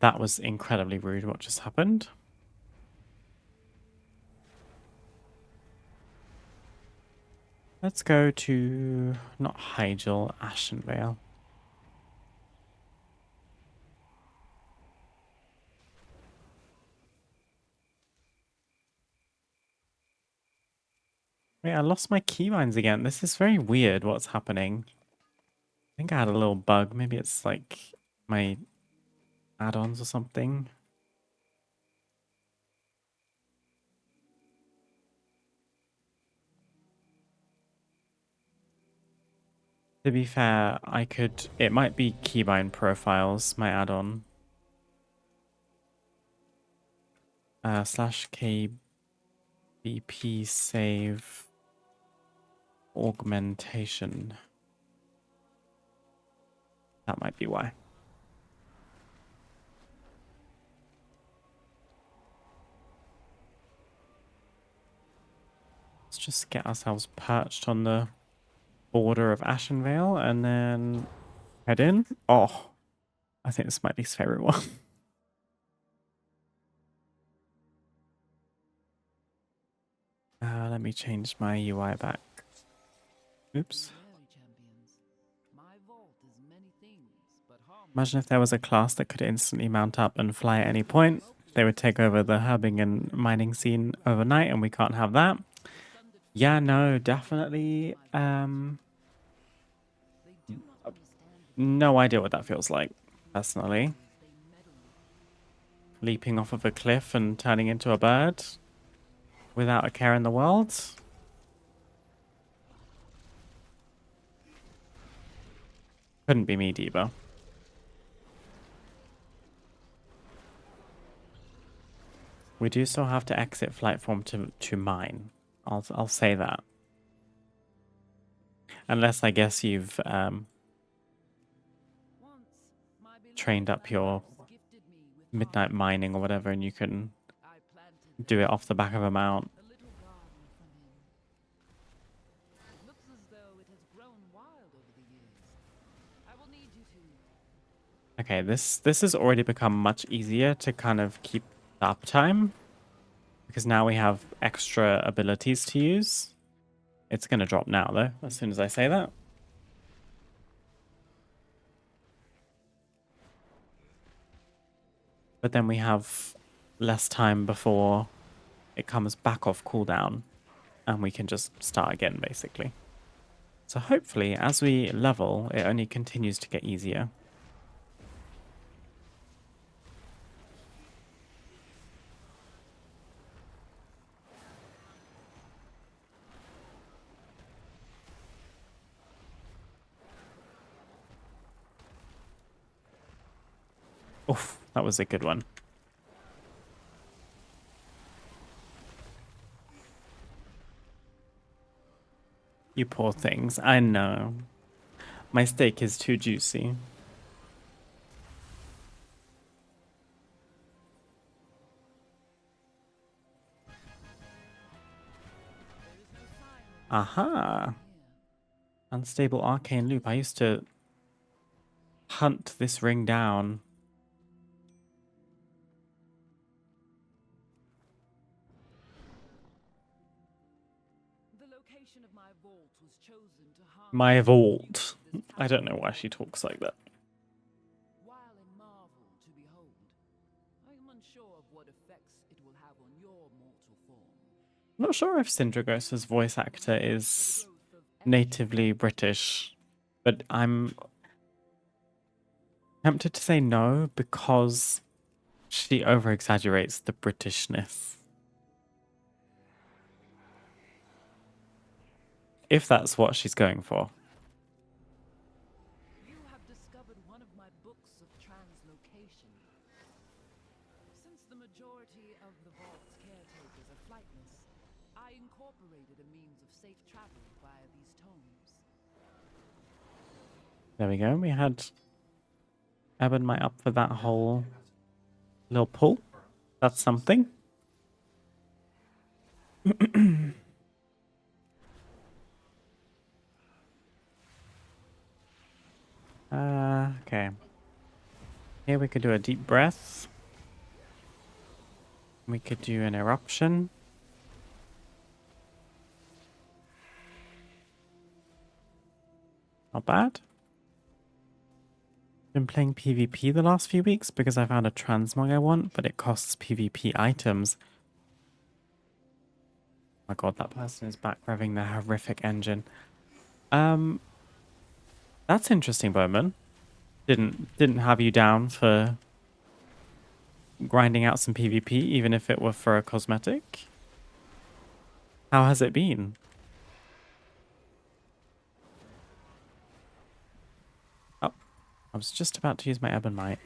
That was incredibly rude what just happened. Let's go to, not Hyjal, Ashenvale. Wait, I lost my keybinds again. This is very weird what's happening. I think I had a little bug. Maybe it's like my add-ons or something. To be fair, it might be keybind profiles, my add-on. /KBP save augmentation. That might be why. Let's just get ourselves perched on the border of Ashenvale and then head in. Oh, I think this is my least favorite one. Let me change my UI back. Oops. Imagine if there was a class that could instantly mount up and fly at any point. They would take over the herbing and mining scene overnight, and we can't have that. Yeah, no, definitely. No idea what that feels like, personally. Leaping off of a cliff and turning into a bird without a care in the world. Couldn't be me, Debo. We do still have to exit flight form to mine. I'll say that. Unless I guess you've trained up your midnight mining or whatever, and you can do it off the back of a mount. Okay, this has already become much easier to kind of keep the uptime, because now we have extra abilities to use. It's going to drop now, though, as soon as I say that. But then we have less time before it comes back off cooldown, and we can just start again, basically. So hopefully, as we level, it only continues to get easier. Oof, that was a good one. You poor things. I know. My steak is too juicy. Aha! Unstable arcane loop. I used to hunt this ring down. The location of my vault was chosen to harness My the vault. beauty of this I don't know why talent. she talks like that. While a marvel to behold, I am unsure of what effects it will have on your mortal form. I'm not sure if Syndragos's voice actor is natively British, but I'm tempted to say no because she over exaggerates the Britishness. If that's what she's going for. You have discovered one of my books of translocation. Since the majority of the vault's caretakers are flightless, I incorporated a means of safe travel via these tomes. There we go. We had Ebonmite up for that whole little pull. That's something. Okay. Here we could do a deep breath. We could do an eruption. Not bad. Been playing PvP the last few weeks because I found a transmog I want, but it costs PvP items. Oh my god, that person is back revving their horrific engine. That's interesting, Bowman. Didn't have you down for grinding out some PvP, even if it were for a cosmetic. How has it been? Oh, I was just about to use my Ebonmite.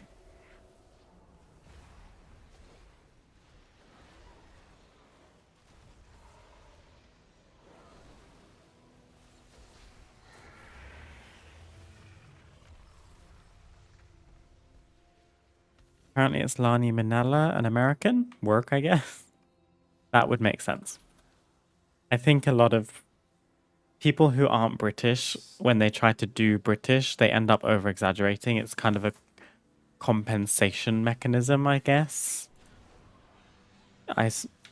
Apparently it's Lani Minella, an American. Work, I guess. That would make sense. I think a lot of people who aren't British, when they try to do British, they end up over-exaggerating. It's kind of a compensation mechanism, I guess.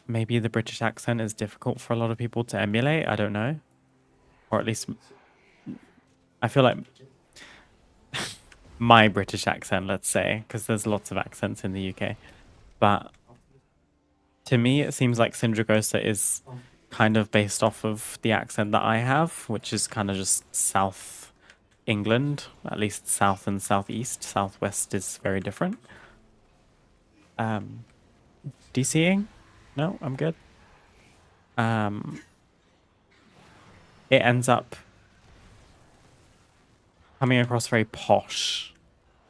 Maybe the British accent is difficult for a lot of people to emulate. I don't know. Or at least I feel like my British accent, let's say, because there's lots of accents in the UK. But to me, it seems like Syndragosa is kind of based off of the accent that I have, which is kind of just South England, at least South and Southeast. Southwest is very different. DCing? No, I'm good. It ends up coming across very posh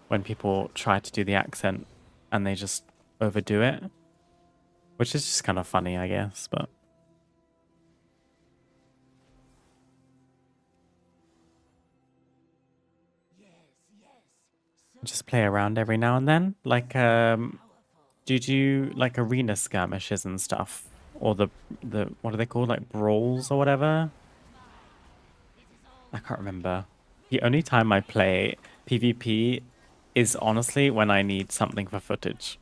when people try to do the accent and they just overdo it, which is just kind of funny, I guess, but just play around every now and then. Like, do you do like arena skirmishes and stuff? Or the what are they called? Like brawls or whatever? I can't remember. The only time I play PvP is honestly when I need something for footage.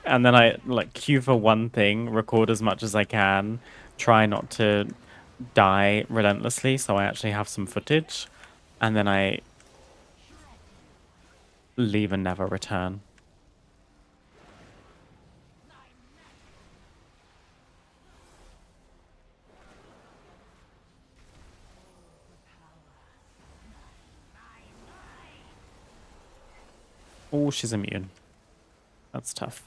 And then I like queue for one thing, record as much as I can, try not to die relentlessly so I actually have some footage, and then I leave and never return. Oh, she's immune. That's tough.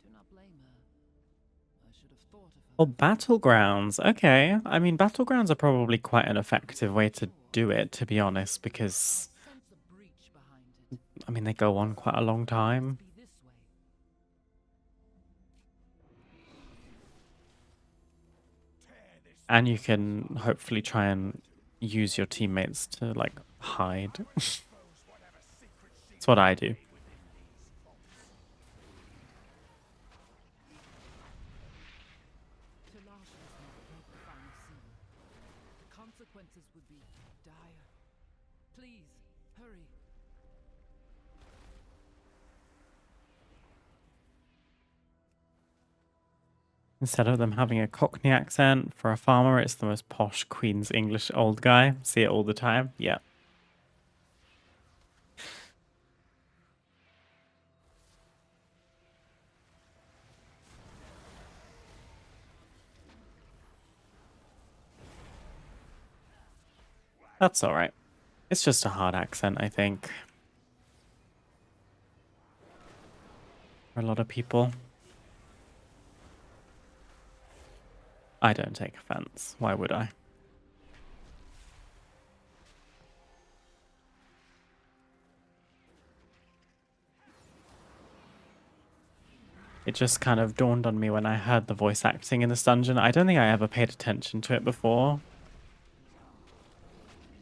do not blame her. I should have thought of her. Oh, battlegrounds. Okay. I mean, battlegrounds are probably quite an effective way to do it, to be honest, because, Sense a breach behind it. I mean, they go on quite a long time. Be this way. And you can hopefully try and use your teammates to, like, hide. That's what I do. Telash does not break the final seal. The consequences would be dire. Please, hurry. Instead of them having a Cockney accent, for a farmer, it's the most posh Queen's English old guy. See it all the time. Yeah. That's alright. It's just a hard accent, I think. For a lot of people. I don't take offense. Why would I? It just kind of dawned on me when I heard the voice acting in this dungeon. I don't think I ever paid attention to it before.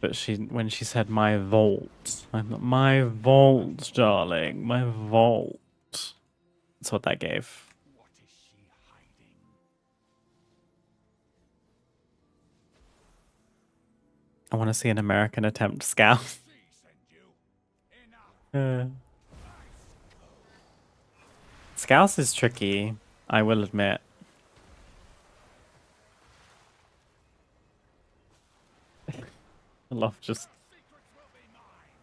But when she said my vault, I'm like, my vault, darling, my vault. That's what that gave. What is she hiding? I want to see an American attempt scout. She sent you. Enough. Scouse is tricky, I will admit. Love just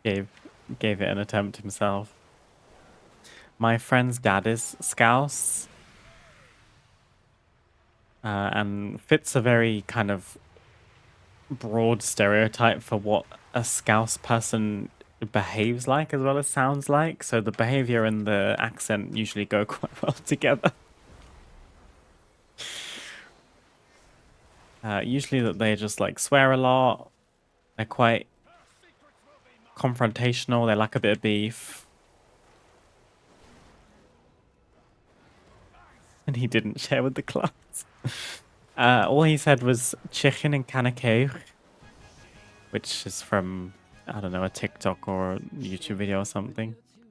gave it an attempt himself. My friend's dad is Scouse. And fits a very kind of broad stereotype for what a Scouse person behaves like as well as sounds like. So the behavior and the accent usually go quite well together. Usually that they just like swear a lot. They're quite confrontational. They lack a bit of beef. And he didn't share with the class. All he said was chicken and canaque, which is from, I don't know, a TikTok or a YouTube video or something. You're too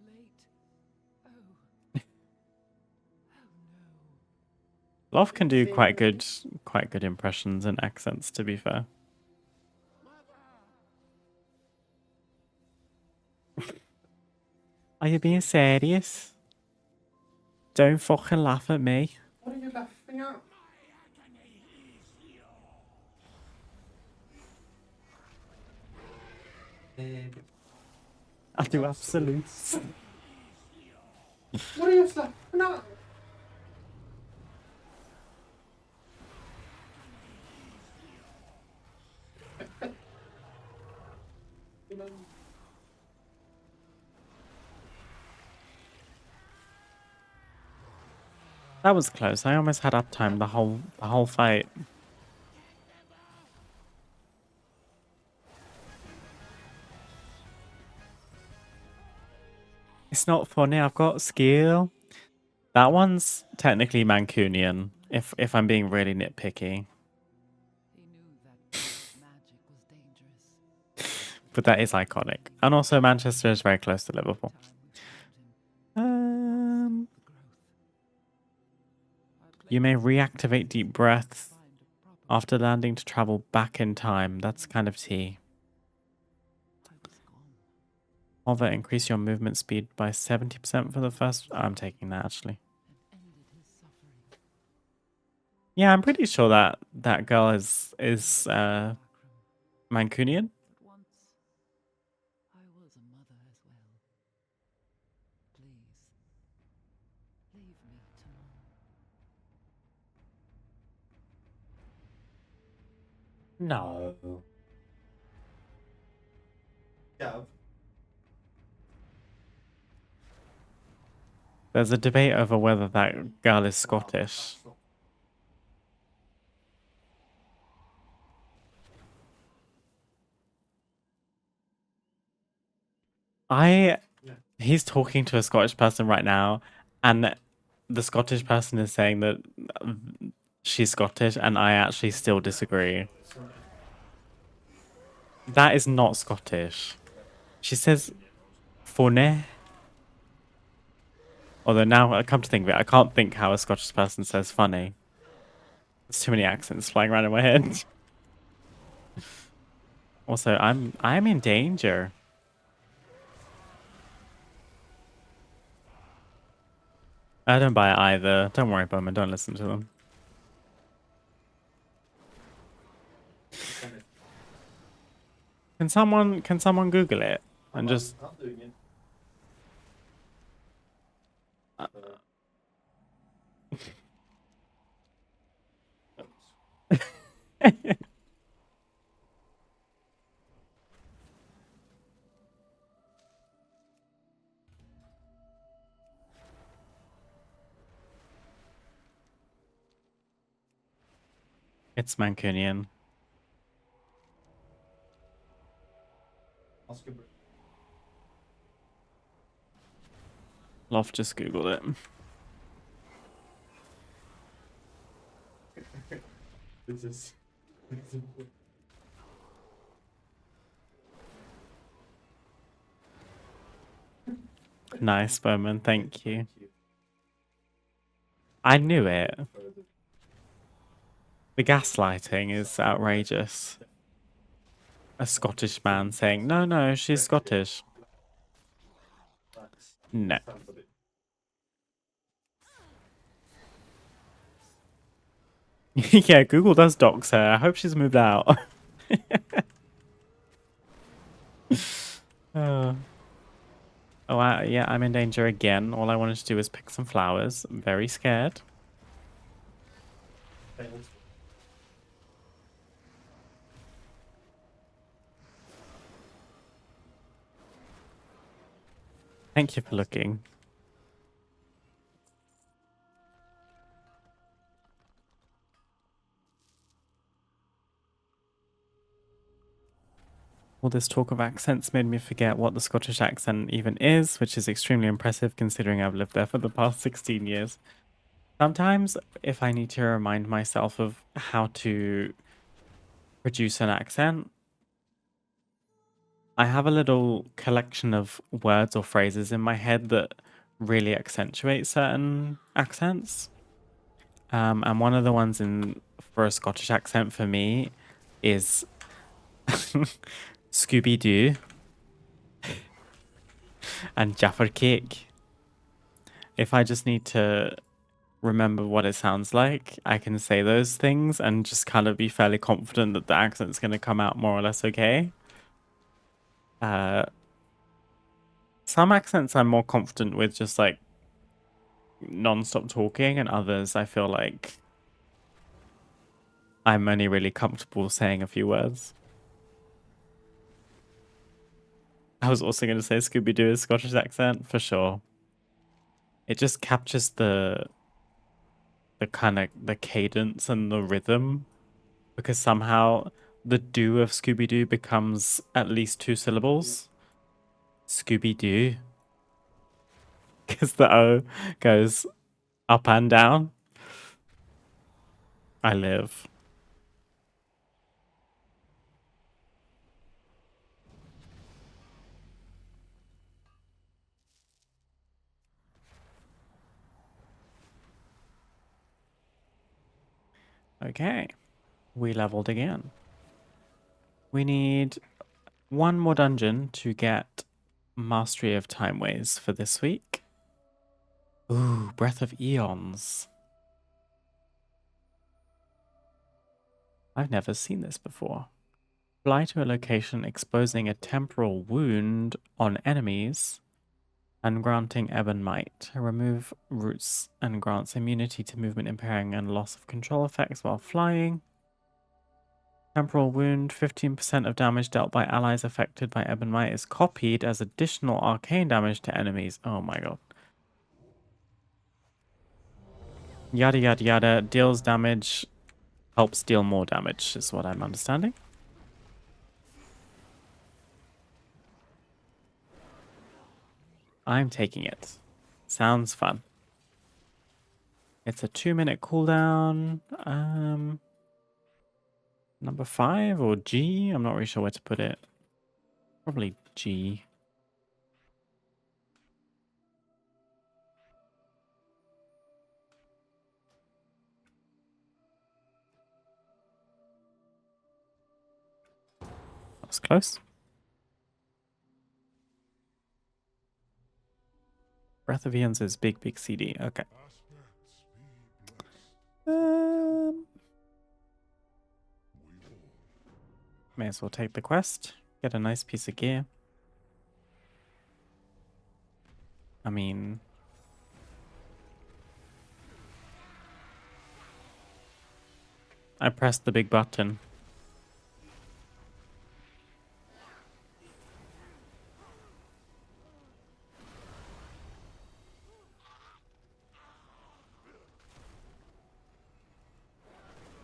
late. Oh. Love can do quite good impressions and accents, to be fair. Are you being serious? Don't fucking laugh at me. What are you laughing at? I do absolutes. What are you laughing at? That was close. I almost had uptime the whole fight. It's not funny. I've got skill. That one's technically Mancunian, if I'm being really nitpicky. He knew that magic was dangerous. But that is iconic. And also Manchester is very close to Liverpool. You may reactivate deep breaths after landing to travel back in time. That's kind of tea. Hover, increase your movement speed by 70% for the first... I'm taking that, actually. Yeah, I'm pretty sure that girl is Mancunian. But once, I was a mother as well. Please, leave me tomorrow. No. Gav. There's a debate over whether that girl is Scottish. He's talking to a Scottish person right now, and the Scottish person is saying that she's Scottish, and I actually still disagree. That is not Scottish. She says "funny." Although now I come to think of it, I can't think how a Scottish person says funny. There's too many accents flying around in my head. Also, I'm in danger. I don't buy it either. Don't worry, Bowman. Don't listen to them. Can someone Google it and just? It's Mancunian. Loft just Googled it. Nice, Bowman. Thank you. I knew it. The gaslighting is outrageous. A Scottish man saying, no, she's Scottish. No. Yeah, Google does dox her. I hope she's moved out. Oh, yeah, I'm in danger again. All I wanted to do was pick some flowers. I'm very scared. Thank you for looking. All this talk of accents made me forget what the Scottish accent even is, which is extremely impressive considering I've lived there for the past 16 years. Sometimes, if I need to remind myself of how to produce an accent, I have a little collection of words or phrases in my head that really accentuate certain accents. And one of the ones for a Scottish accent for me is Scooby-Doo and Jaffer Cake. If I just need to remember what it sounds like, I can say those things and just kind of be fairly confident that the accent's going to come out more or less okay. Some accents I'm more confident with just like non-stop talking, and others I feel like I'm only really comfortable saying a few words. I was also going to say Scooby-Doo is Scottish accent for sure. It just captures the kind of the cadence and the rhythm, because somehow the do of Scooby-Doo becomes at least 2 syllables. Scooby-Doo. Because the O goes up and down. I live. Okay. We leveled again. We need one more dungeon to get Mastery of Timeways for this week. Ooh, Breath of Eons. I've never seen this before. Fly to a location exposing a temporal wound on enemies and granting Ebon Might. Remove roots and grants immunity to movement impairing and loss of control effects while flying. Temporal wound, 15% of damage dealt by allies affected by Ebon Might is copied as additional arcane damage to enemies. Oh my god. Yada yada yada. Deals damage. Helps deal more damage is what I'm understanding. I'm taking it. Sounds fun. It's a 2-minute cooldown. Number 5 or G? I'm not really sure where to put it. Probably G. That was close. Breath of Eons is big CD. Okay. May as well take the quest. Get a nice piece of gear. I mean... I pressed the big button.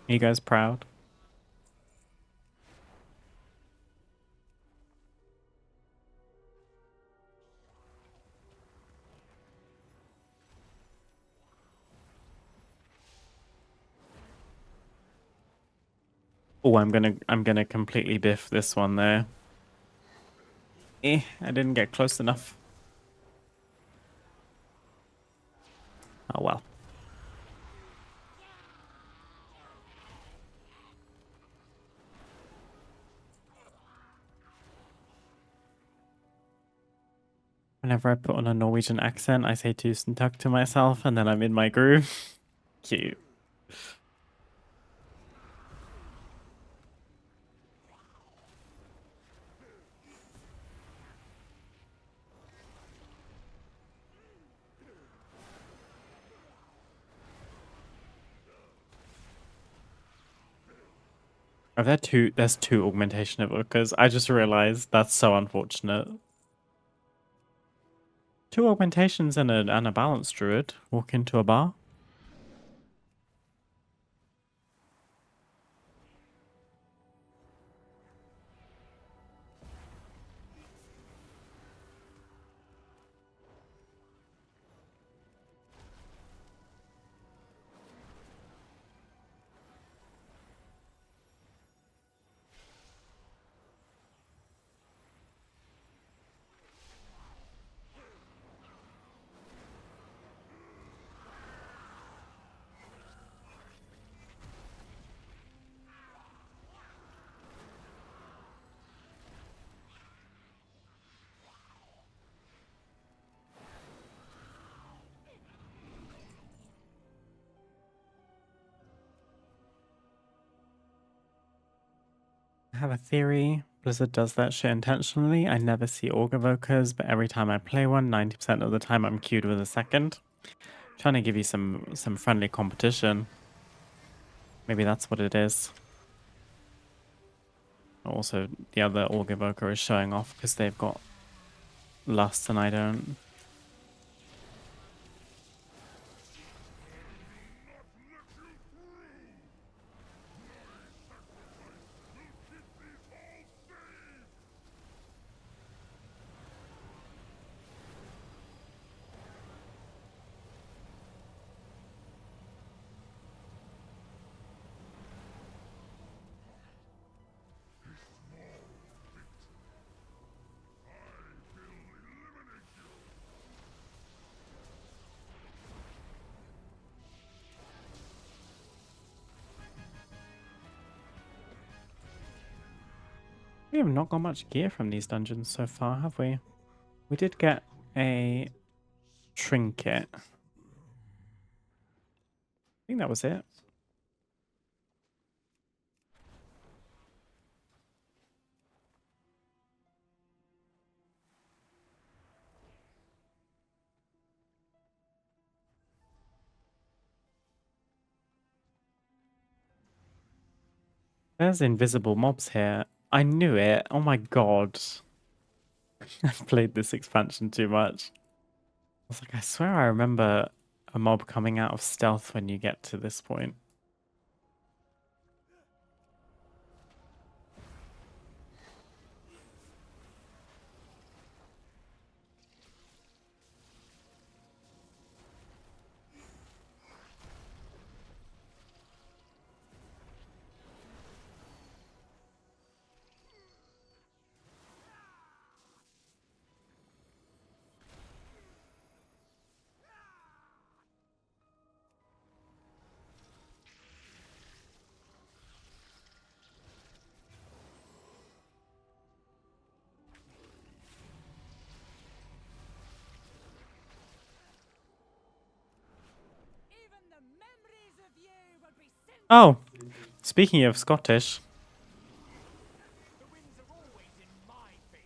Are you guys proud? Oh, I'm gonna completely biff this one there. I didn't get close enough. Oh well. Whenever I put on a Norwegian accent, I say Tusen Tuck to myself, and then I'm in my groove. Cute. Are there two? There's 2 Augmentation Evokers. I just realized that's so unfortunate. 2 augmentations and a balanced druid walk into a bar. I have a theory. Blizzard does that shit intentionally. I never see Org Evokers, but every time I play one, 90% of the time I'm queued with a second. Trying to give you some friendly competition. Maybe that's what it is. Also, the other Org Evoker is showing off because they've got Lust and I don't. We have not got much gear from these dungeons so far, have we? We did get a trinket. I think that was it. There's invisible mobs here. I knew it. Oh my god. I've played this expansion too much. I was like, I swear I remember a mob coming out of stealth when you get to this point. Even the memories of you will be sent. Oh, speaking of Scottish, The winds are always in my favor.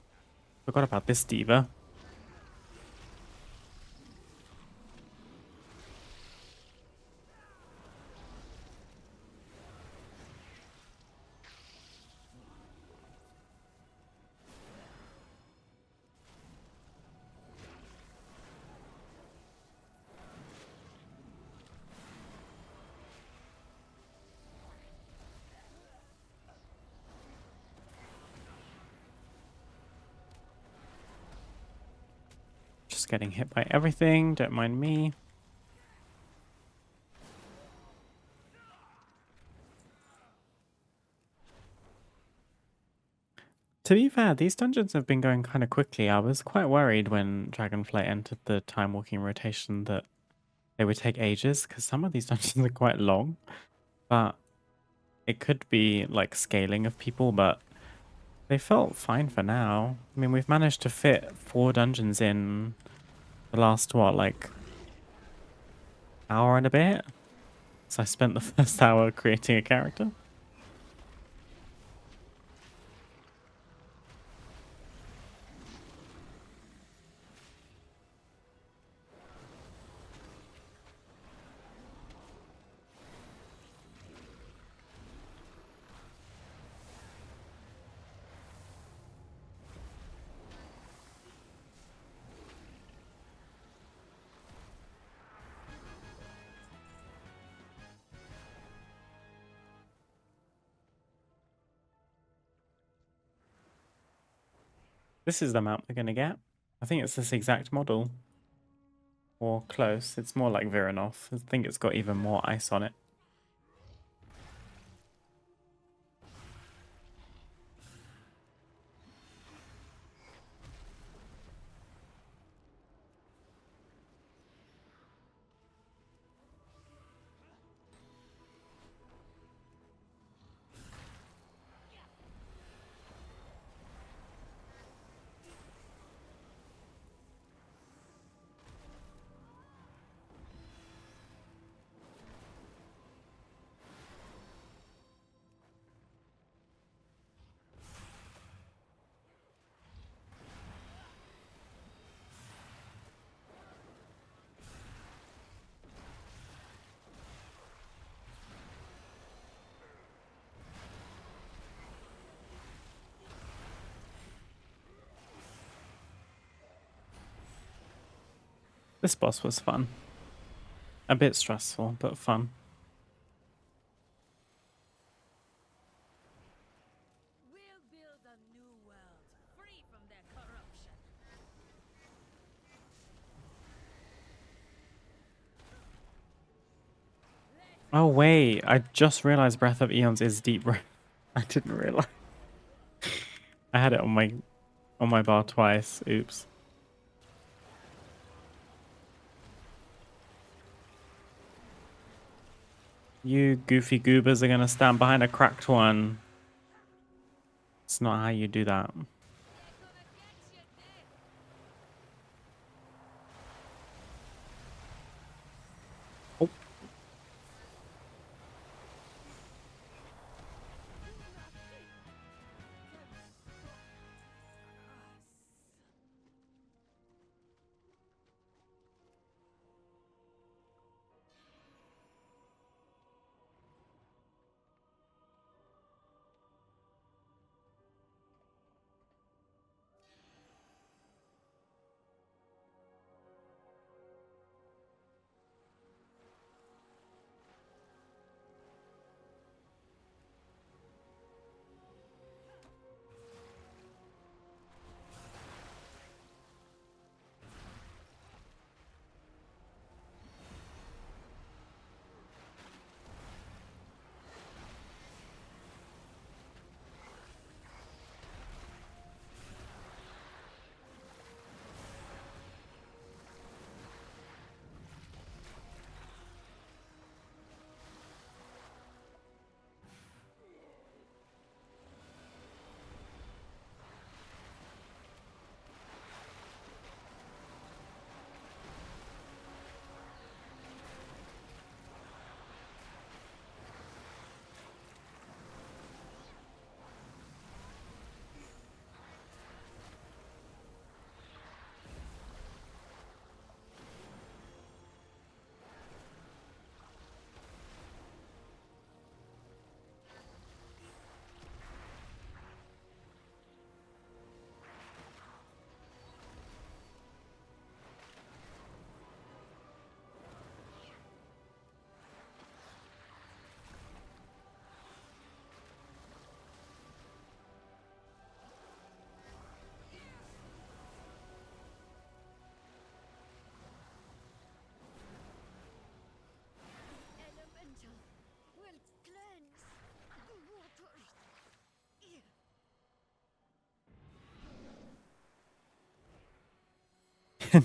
forgot about this diva. Just getting hit by everything, don't mind me. To be fair, these dungeons have been going kind of quickly. I was quite worried when Dragonflight entered the time walking rotation that they would take ages, because some of these dungeons are quite long. But it could be like scaling of people, but they felt fine for now. I mean, we've managed to fit 4 dungeons in the last, what, like hour and a bit? So I spent the first hour creating a character. This is the mount we're going to get. I think it's this exact model. Or close. It's more like Viranov. I think it's got even more ice on it. This boss was fun. A bit stressful, but fun. We'll build a new world, free from their corruption. Oh wait, I just realized Breath of Eons is deep breath. I didn't realize. I had it on my bar twice. Oops. You goofy goobers are gonna stand behind a cracked one. It's not how you do that. Oh.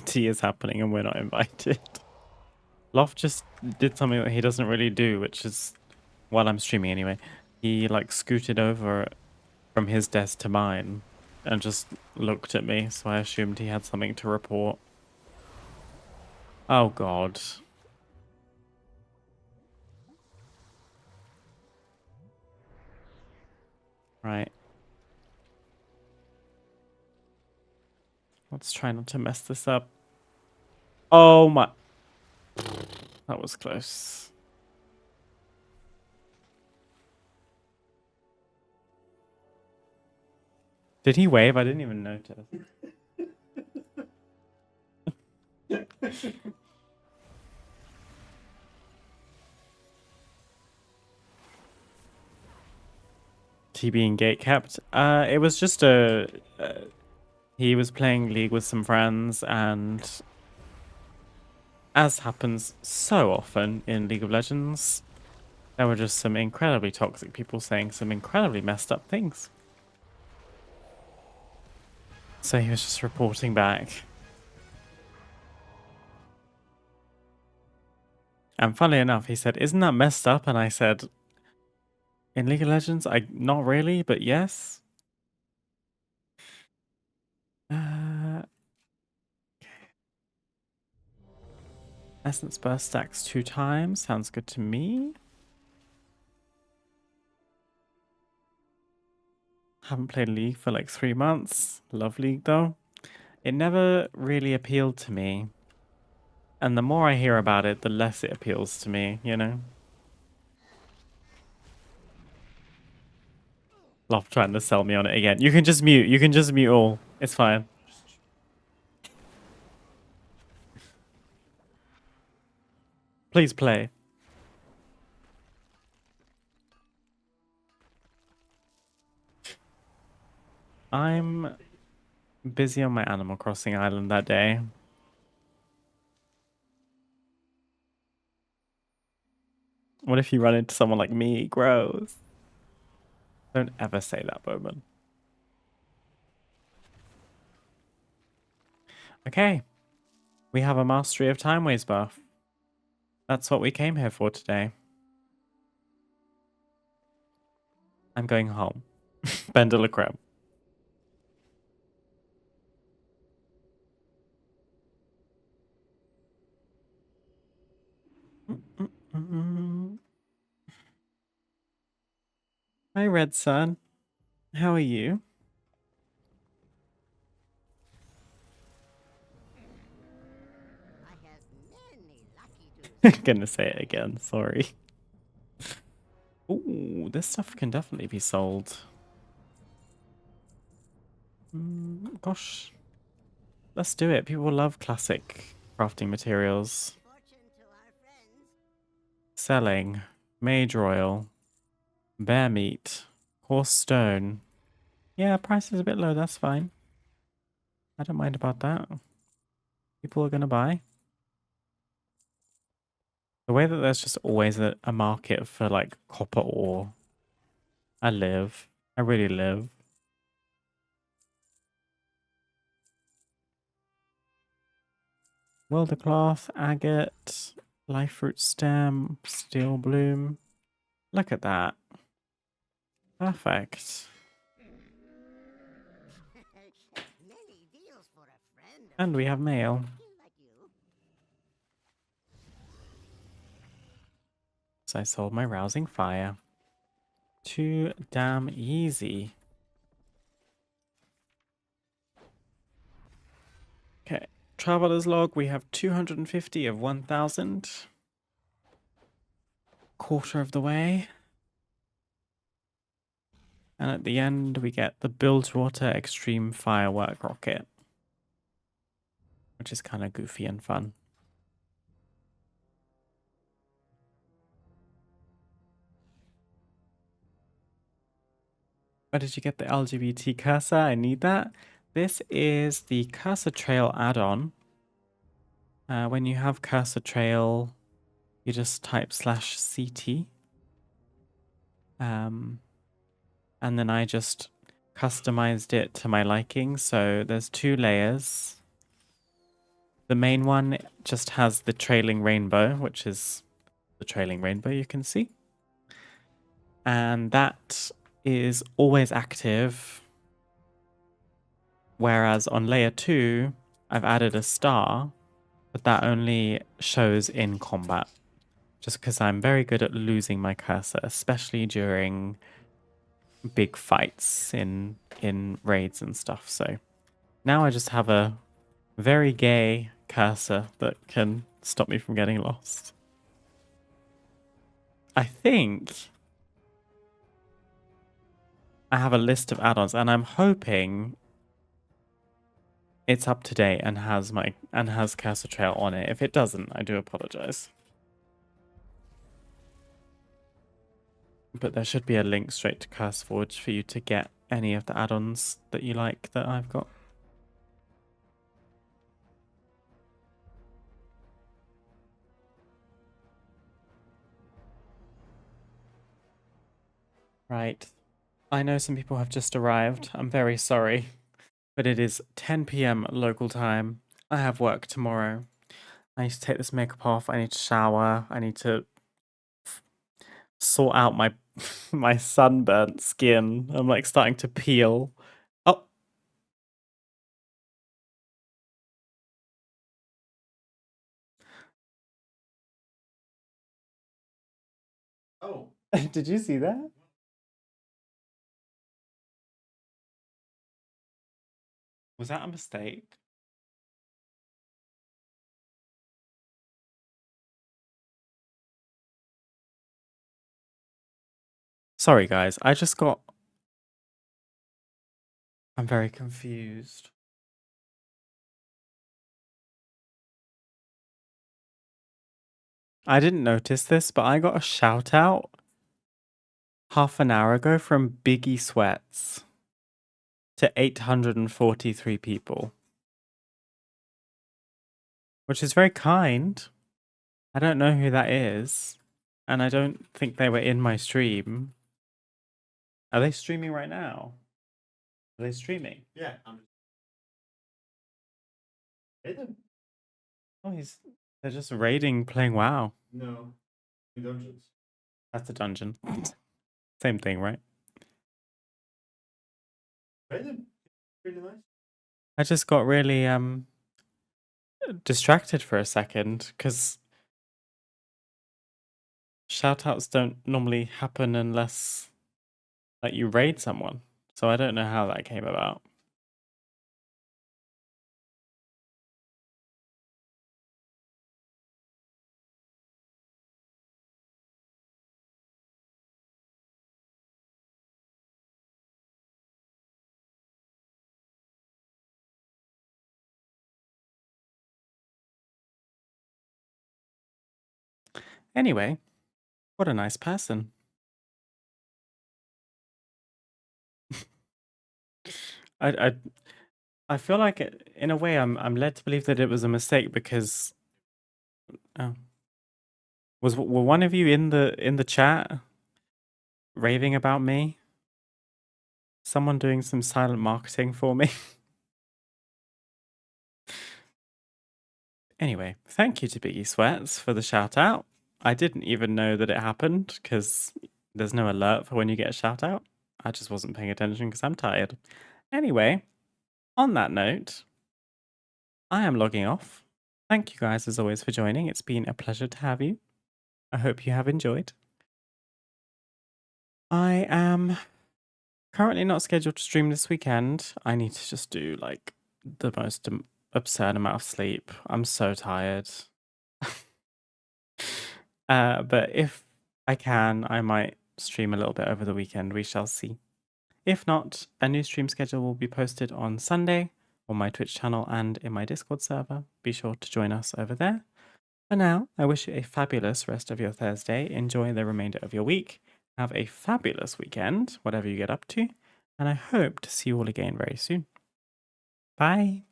tea is happening and we're not invited. Loft just did something that he doesn't really do, which is, while I'm streaming anyway, he like scooted over from his desk to mine and just looked at me, so I assumed he had something to report. Oh god. Right. Let's try not to mess this up. Oh my... That was close. Did he wave? I didn't even notice. T being gate kept. It was just a... he was playing League with some friends, and as happens so often in League of Legends, there were just some incredibly toxic people saying some incredibly messed up things. So he was just reporting back. And funnily enough, he said, "Isn't that messed up?" And I said, "In League of Legends, not really, but yes." Essence burst stacks 2 times. Sounds good to me. Haven't played League for like 3 months. Love League though. It never really appealed to me. And the more I hear about it, the less it appeals to me, you know? Love trying to sell me on it again. You can just mute. You can just mute all. It's fine. Please play. I'm busy on my Animal Crossing island that day. What if you run into someone like me? Gross. Don't ever say that, Bowman. Okay. We have a Mastery of Timeways buff. That's what we came here for today. I'm going home. Ben de la Creme. Hi, Red Sun. How are you? I have many lucky Gonna say it again, sorry. Ooh, this stuff can definitely be sold. Gosh. Let's do it. People love classic crafting materials. fortune to our friends. Selling. Mage Royal. Bear meat. Horse stone. Yeah, price is a bit low, that's fine. I don't mind about that. People are gonna buy. The way that there's just always a market for like copper ore. I live. I really live. Welder cloth, agate, life fruit stem, steel bloom. Look at that. Perfect. Many deals for a friend. And we have mail. Like you. So I sold my rousing fire. Too damn easy. Okay. Traveler's log, we have 250 of 1,000. Quarter of the way. And at the end, we get the Bilgewater Extreme Firework Rocket, which is kind of goofy and fun. Where did you get the LGBT cursor? I need that. This is the Cursor Trail add-on. When you have Cursor Trail, you just type /CT. And then I just customized it to my liking. So there's 2 layers. The main one just has the trailing rainbow, which is the trailing rainbow you can see. And that is always active. Whereas on layer 2, I've added a star, but that only shows in combat. Just because I'm very good at losing my cursor, especially during big fights in raids and stuff. So now I just have a very gay cursor that can stop me from getting lost. I think I have a list of add-ons, and I'm hoping it's up to date and has cursor trail on it. If it doesn't, I do apologize. But there should be a link straight to CurseForge for you to get any of the add-ons that you like that I've got. Right. I know some people have just arrived. I'm very sorry. But it is 10 p.m. local time. I have work tomorrow. I need to take this makeup off. I need to shower. I need to sort out my my sunburnt skin. I'm like starting to peel. Oh. Oh. Did you see that? Was that a mistake? Sorry, guys. I'm very confused. I didn't notice this, but I got a shout out half an hour ago from Biggie Sweats to 843 people, which is very kind. I don't know who that is, and I don't think they were in my stream. Are they streaming right now? Are they streaming? Yeah, I'm just. Hit them. Oh, they're just raiding, playing WoW. No. Dungeons. That's a dungeon. Same thing, right? Hit them. Really nice. I just got really distracted for a second because shoutouts don't normally happen unless like you raid someone. So I don't know how that came about. Anyway, what a nice person. I feel like in a way I'm led to believe that it was a mistake because were one of you in the chat raving about me? Someone doing some silent marketing for me? Anyway, thank you to Biggie Sweats for the shout out. I didn't even know that it happened because there's no alert for when you get a shout out. I just wasn't paying attention because I'm tired. Anyway, on that note, I am logging off. Thank you guys as always for joining. It's been a pleasure to have you. I hope you have enjoyed. I am currently not scheduled to stream this weekend. I need to just do like the most absurd amount of sleep. I'm so tired. But if I can, I might stream a little bit over the weekend. We shall see. If not, a new stream schedule will be posted on Sunday on my Twitch channel and in my Discord server. Be sure to join us over there. For now, I wish you a fabulous rest of your Thursday. Enjoy the remainder of your week. Have a fabulous weekend, whatever you get up to. And I hope to see you all again very soon. Bye.